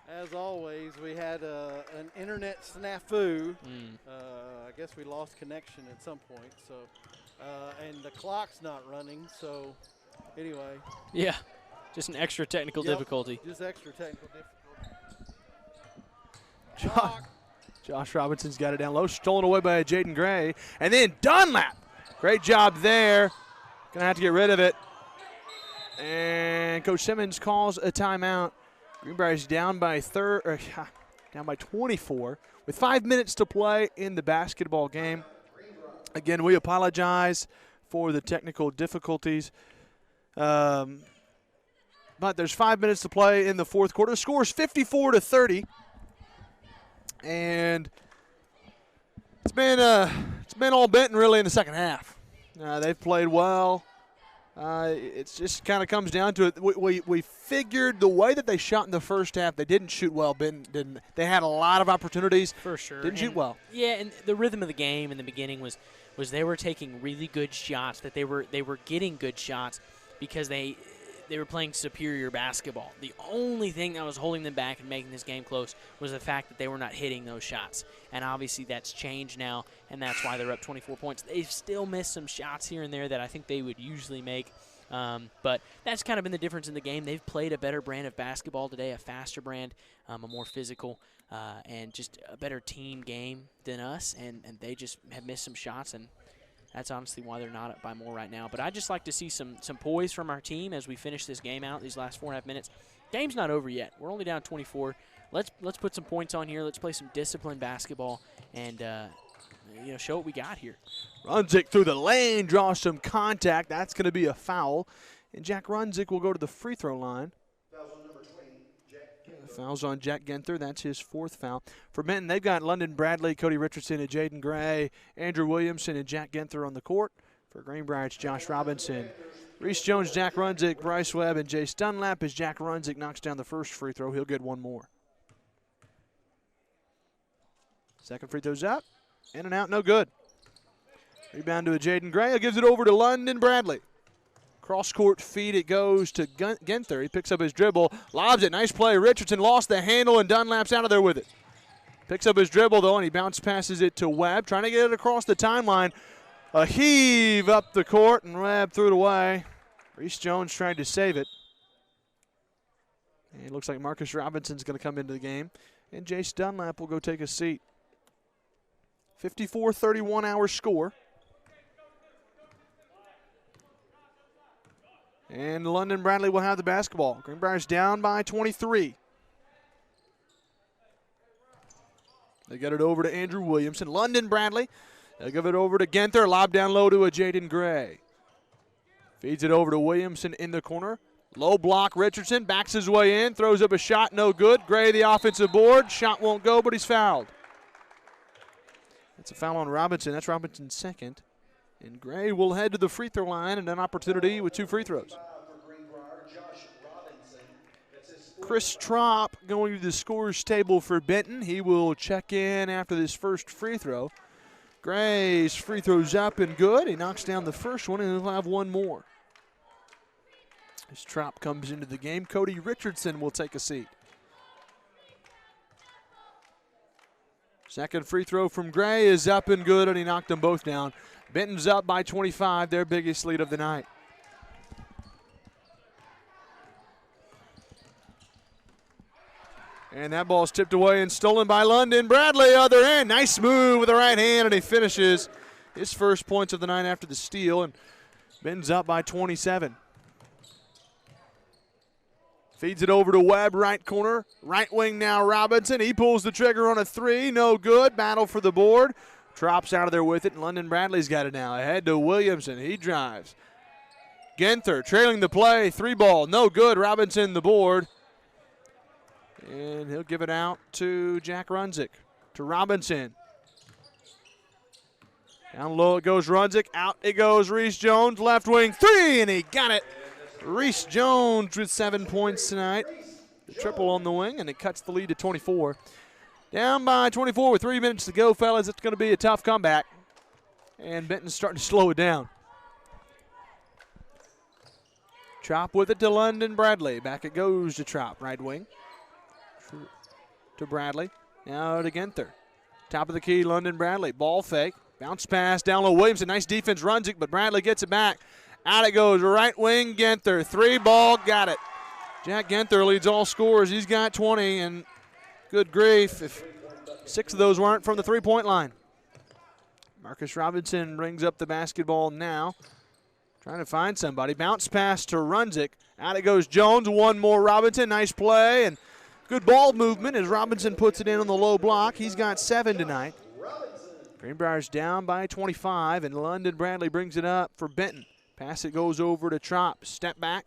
As always, we had an internet snafu. I guess we lost connection at some point. So, and the clock's not running. So, anyway. Yeah, just an extra technical difficulty. Just extra technical difficulty. Josh Robinson's got it down low, stolen away by Jaden Gray, and then Dunlap. Great job there. Gonna have to get rid of it. And Coach Simmons calls a timeout. Greenbrier's down by 24 with 5 minutes to play in the basketball game. Again, we apologize for the technical difficulties. But there's 5 minutes to play in the fourth quarter. The score is 54-30. And it's been all Benton really in the second half. They've played well. It just kind of comes down to it. We figured the way that they shot in the first half, they didn't shoot well. Benton didn't. They had a lot of opportunities. For sure. Didn't shoot well. Yeah, and the rhythm of the game in the beginning was they were taking really good shots, that they were getting good shots because they were playing superior basketball. The only thing that was holding them back and making this game close was the fact that they were not hitting those shots. And obviously that's changed now, and that's why they're up 24 points. They've still missed some shots here and there that I think they would usually make. But that's kind of been the difference in the game. They've played a better brand of basketball today, a faster brand, a more physical, and just a better team game than us. And they just have missed some shots, and that's honestly why they're not up by more right now. But I'd just like to see some poise from our team as we finish this game out, these last 4.5 minutes. Game's not over yet. We're only down 24. Let's put some points on here. Let's play some disciplined basketball and show what we got here. Runzik through the lane, draws some contact. That's going to be a foul. And Jack Runzik will go to the free throw line. Foul's on Jack Genther. That's his fourth foul. For Benton, they've got London Bradley, Cody Richardson, and Jaden Gray, Andrew Williamson, and Jack Genther on the court. For Greenbrier, it's Josh Robinson, Reese Jones, Jack Runzik, Bryce Webb, and Jace Dunlap. As Jack Runzik knocks down the first free throw, he'll get one more. Second free throw's up. In and out, no good. Rebound to a Jaden Gray. He gives it over to London Bradley. Cross-court feed, it goes to Genther. He picks up his dribble, lobs it. Nice play. Richardson lost the handle, and Dunlap's out of there with it. Picks up his dribble, though, and he bounce passes it to Webb, trying to get it across the timeline. A heave up the court, and Webb threw it away. Reese Jones tried to save it. And it looks like Marcus Robinson's going to come into the game, and Jace Dunlap will go take a seat. 54-31 our score. And London Bradley will have the basketball. Greenbrier's down by 23. They get it over to Andrew Williamson. London Bradley, they'll give it over to Genther. Lob down low to a Jaden Gray. Feeds it over to Williamson in the corner. Low block, Richardson backs his way in, throws up a shot, no good. Gray the offensive board. Shot won't go, but he's fouled. That's a foul on Robinson. That's Robinson's second. And Gray will head to the free throw line and an opportunity with two free throws. Chris Tropp going to the scorer's table for Benton. He will check in after this first free throw. Gray's free throw's up and good. He knocks down the first one, and he'll have one more. As Tropp comes into the game, Cody Richardson will take a seat. Second free throw from Gray is up and good, and he knocked them both down. Benton's up by 25, their biggest lead of the night. And that ball's tipped away and stolen by London Bradley, other end. Nice move with the right hand, and he finishes his first points of the night after the steal, and Benton's up by 27. Feeds it over to Webb, right corner. Right wing now, Robinson. He pulls the trigger on a three. No good. Battle for the board. Drops out of there with it, and London Bradley's got it now. Ahead to Williamson. He drives. Genther trailing the play. Three ball. No good. Robinson the board. And he'll give it out to Jack Runzik. To Robinson. Down low it goes Runzik. Out it goes Reese Jones. Left wing three, and he got it. Reese Jones with 7 points tonight. The triple on the wing, and it cuts the lead to 24. Down by 24 with 3 minutes to go, fellas. It's going to be a tough comeback. And Benton's starting to slow it down. Trop with it to London Bradley. Back it goes to Trop, right wing. To Bradley. Now to Ginther. Top of the key, London Bradley. Ball fake. Bounce pass down low. Williamson. Nice defense, runs it, but Bradley gets it back. Out it goes, right wing, Ginther. 3 ball, got it. Jack Ginther leads all scorers. He's got 20, and good grief if 6 of those weren't from the 3-point line. Marcus Robinson brings up the basketball now. Trying to find somebody. Bounce pass to Runzik. Out it goes Jones. One more Robinson. Nice play and good ball movement as Robinson puts it in on the low block. He's got 7 tonight. Greenbrier's down by 25, and London Bradley brings it up for Benton. Pass it goes over to Trop. Step back.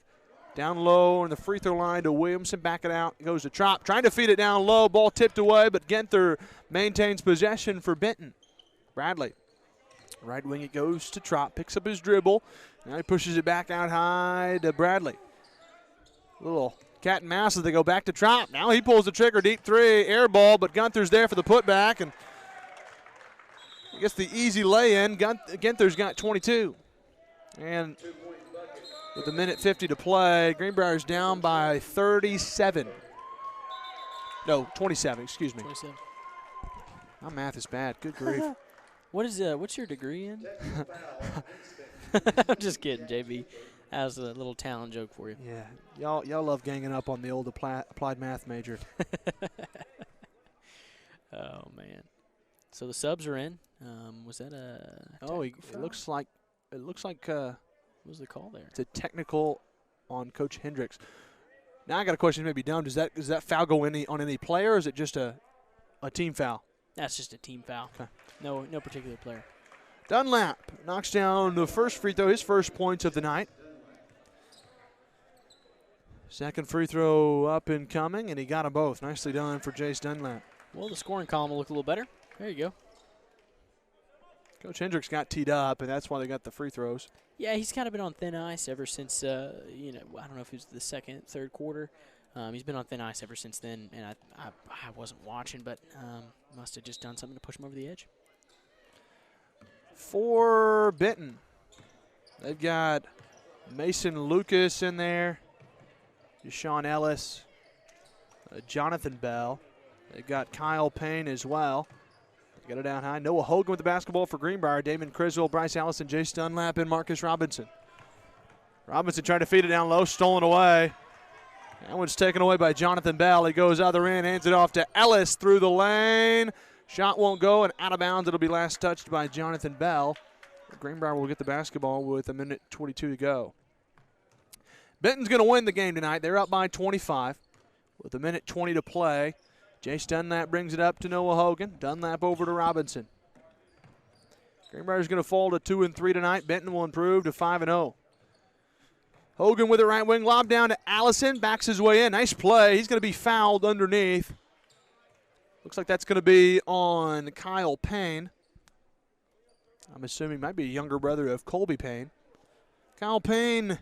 Down low on the free throw line to Williamson. Back it out. It goes to Trop. Trying to feed it down low. Ball tipped away, but Ginther maintains possession for Benton. Bradley. Right wing it goes to Trop. Picks up his dribble. Now he pushes it back out high to Bradley. Little cat and mouse as they go back to Trop. Now he pulls the trigger. Deep 3. Air ball, but Gunther's there for the putback. And I guess the easy lay-in. Ginther's got 22. And with a minute 50 to play, Greenbrier's down by 37. No, 27, excuse me. 27. My math is bad. Good grief. What's your degree in? I'm just kidding, JB. That was a little talent joke for you. Yeah, y'all love ganging up on the old applied math major. Oh, man. So the subs are in. Was that a? Oh, it looks like. What was the call there? It's a technical on Coach Hendricks. Now I got a question, maybe dumb. Does that foul go on any player, or is it just a team foul? That's just a team foul. Okay. No particular player. Dunlap knocks down the first free throw, his first points of the night. Second free throw up and coming, and he got them both. Nicely done for Jace Dunlap. Well, the scoring column will look a little better. There you go. Coach Hendricks got teed up, and that's why they got the free throws. Yeah, he's kind of been on thin ice ever since, I don't know if it was the second, third quarter. He's been on thin ice ever since then, and I wasn't watching, but must have just done something to push him over the edge. For Benton, they've got Mason Lucas in there, Deshaun Ellis, Jonathan Bell. They've got Kyle Payne as well. They got it down high. Noah Hogan with the basketball for Greenbrier. Damon Criswell, Bryce Allison, Jace Dunlap, and Marcus Robinson. Robinson trying to feed it down low, stolen away. That one's taken away by Jonathan Bell. He goes other end, hands it off to Ellis through the lane. Shot won't go, and out of bounds. It'll be last touched by Jonathan Bell. Greenbrier will get the basketball with a minute 22 to go. Benton's going to win the game tonight. They're up by 25 with a minute 20 to play. Jace Dunlap brings it up to Noah Hogan. Dunlap over to Robinson. Greenbrier's going to fall to 2-3 tonight. Benton will improve to 5-0. Hogan with the right wing, lob down to Allison, backs his way in. Nice play. He's going to be fouled underneath. Looks like that's going to be on Kyle Payne. I'm assuming might be a younger brother of Colby Payne. Kyle Payne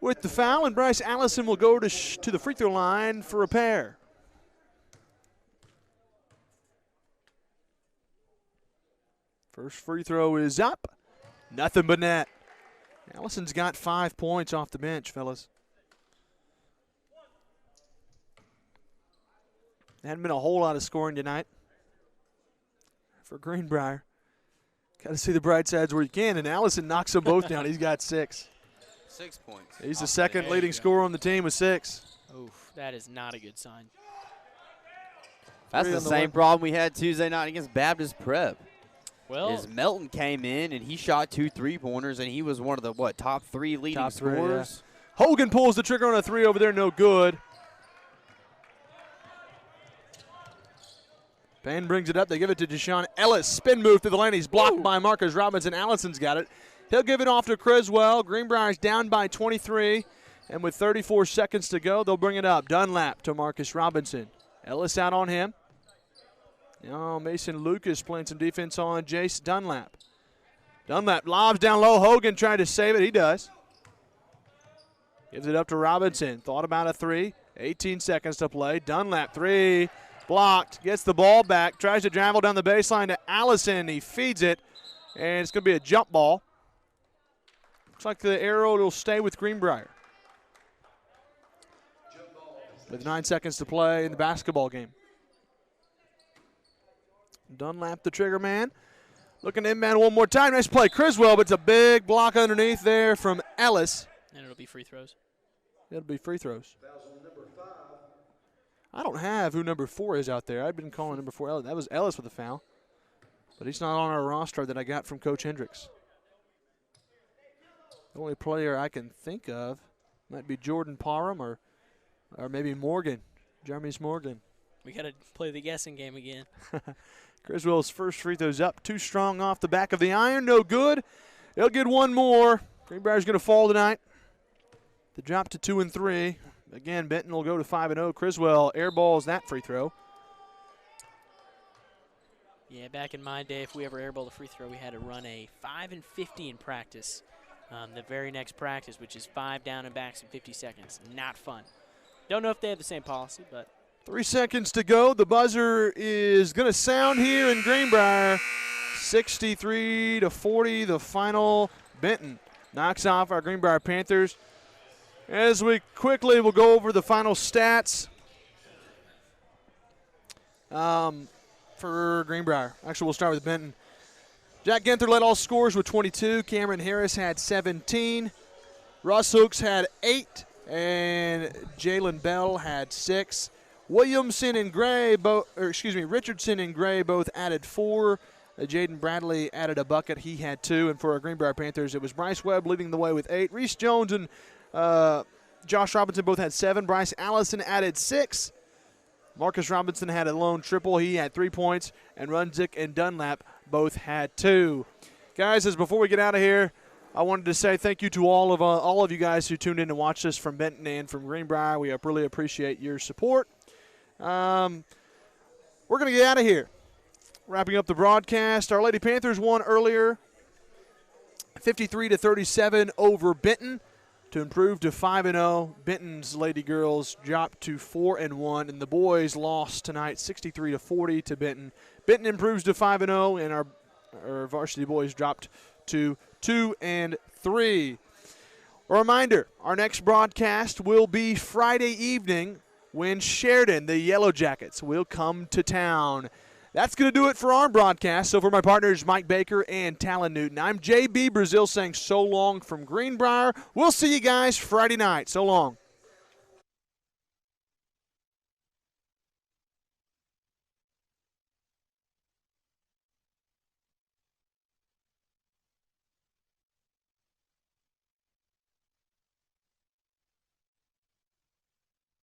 with the foul, and Bryce Allison will go to the free throw line for a pair. First free throw is up. Nothing but net. Allison's got 5 points off the bench, fellas. There hadn't been a whole lot of scoring tonight for Greenbrier. Got to see the bright sides where you can, and Allison knocks them both down. He's got 6. 6 points. He's the second leading scorer on the team with 6. Oof, that is not a good sign. That's the same problem we had Tuesday night against Baptist Prep. Well, Melton came in and he shot 2 3-pointers, and he was one of the top 3 leading scorers. Yeah. Hogan pulls the trigger on a 3 over there, no good. Payne brings it up. They give it to Deshaun Ellis. Spin move through the lane. He's blocked by Marcus Robinson. Allison's got it. He'll give it off to Criswell. Greenbrier's down by 23. And with 34 seconds to go, they'll bring it up. Dunlap to Marcus Robinson. Ellis out on him. Now Mason Lucas playing some defense on Jace Dunlap. Dunlap lobs down low. Hogan trying to save it. He does. Gives it up to Robinson. Thought about a three. 18 seconds to play. Dunlap, three. Blocked. Gets the ball back. Tries to travel down the baseline to Allison. He feeds it. And it's going to be a jump ball. Looks like the arrow will stay with Greenbrier. With 9 seconds to play in the basketball game. Dunlap, the trigger man. Looking in-man one more time. Nice play, Criswell, but it's a big block underneath there from Ellis. And it'll be free throws. It'll be free throws. I don't have who number 4 is out there. I've been calling number 4 Ellis. That was Ellis with a foul. But he's not on our roster that I got from Coach Hendricks. The only player I can think of might be Jordan Parham or maybe Morgan, Jeremy's Morgan. We got to play the guessing game again. Criswell's first free throw's up. Too strong off the back of the iron. No good. He'll get one more. Greenbrier's going to fall tonight. The drop to 2 and 3. Again, Benton will go to 5-0. Criswell airballs that free throw. Yeah, back in my day, if we ever airballed a free throw, we had to run a 5 and 50 in practice. The very next practice, which is 5 down and backs in 50 seconds. Not fun. Don't know if they have the same policy, but 3 seconds to go. The buzzer is going to sound here in Greenbrier. 63-40, the final. Benton knocks off our Greenbrier Panthers. As we quickly will go over the final stats for Greenbrier. Actually, we'll start with Benton. Jack Ginther led all scorers with 22. Cameron Harris had 17. Russ Hooks had 8. And Jalen Bell had 6. Richardson and Gray both added 4. Jaden Bradley added a bucket. He had 2. And for our Greenbrier Panthers, it was Bryce Webb leading the way with 8. Reese Jones and Josh Robinson both had 7. Bryce Allison added 6. Marcus Robinson had a lone triple. He had 3 points. And Runzik and Dunlap both had 2. Guys, as before we get out of here, I wanted to say thank you to all of you guys who tuned in to watch this from Benton and from Greenbrier. We really appreciate your support. We're going to get out of here. Wrapping up the broadcast, our Lady Panthers won earlier, 53-37 over Benton to improve to 5-0. Benton's Lady Girls dropped to 4-1, and the boys lost tonight 63-40 to Benton. Benton improves to 5-0, and our varsity boys dropped to 2-3. A reminder, our next broadcast will be Friday evening when Sheridan, the Yellow Jackets, will come to town. That's going to do it for our broadcast. So for my partners, Mike Baker and Talon Newton, I'm JB Brazil saying so long from Greenbrier. We'll see you guys Friday night. So long.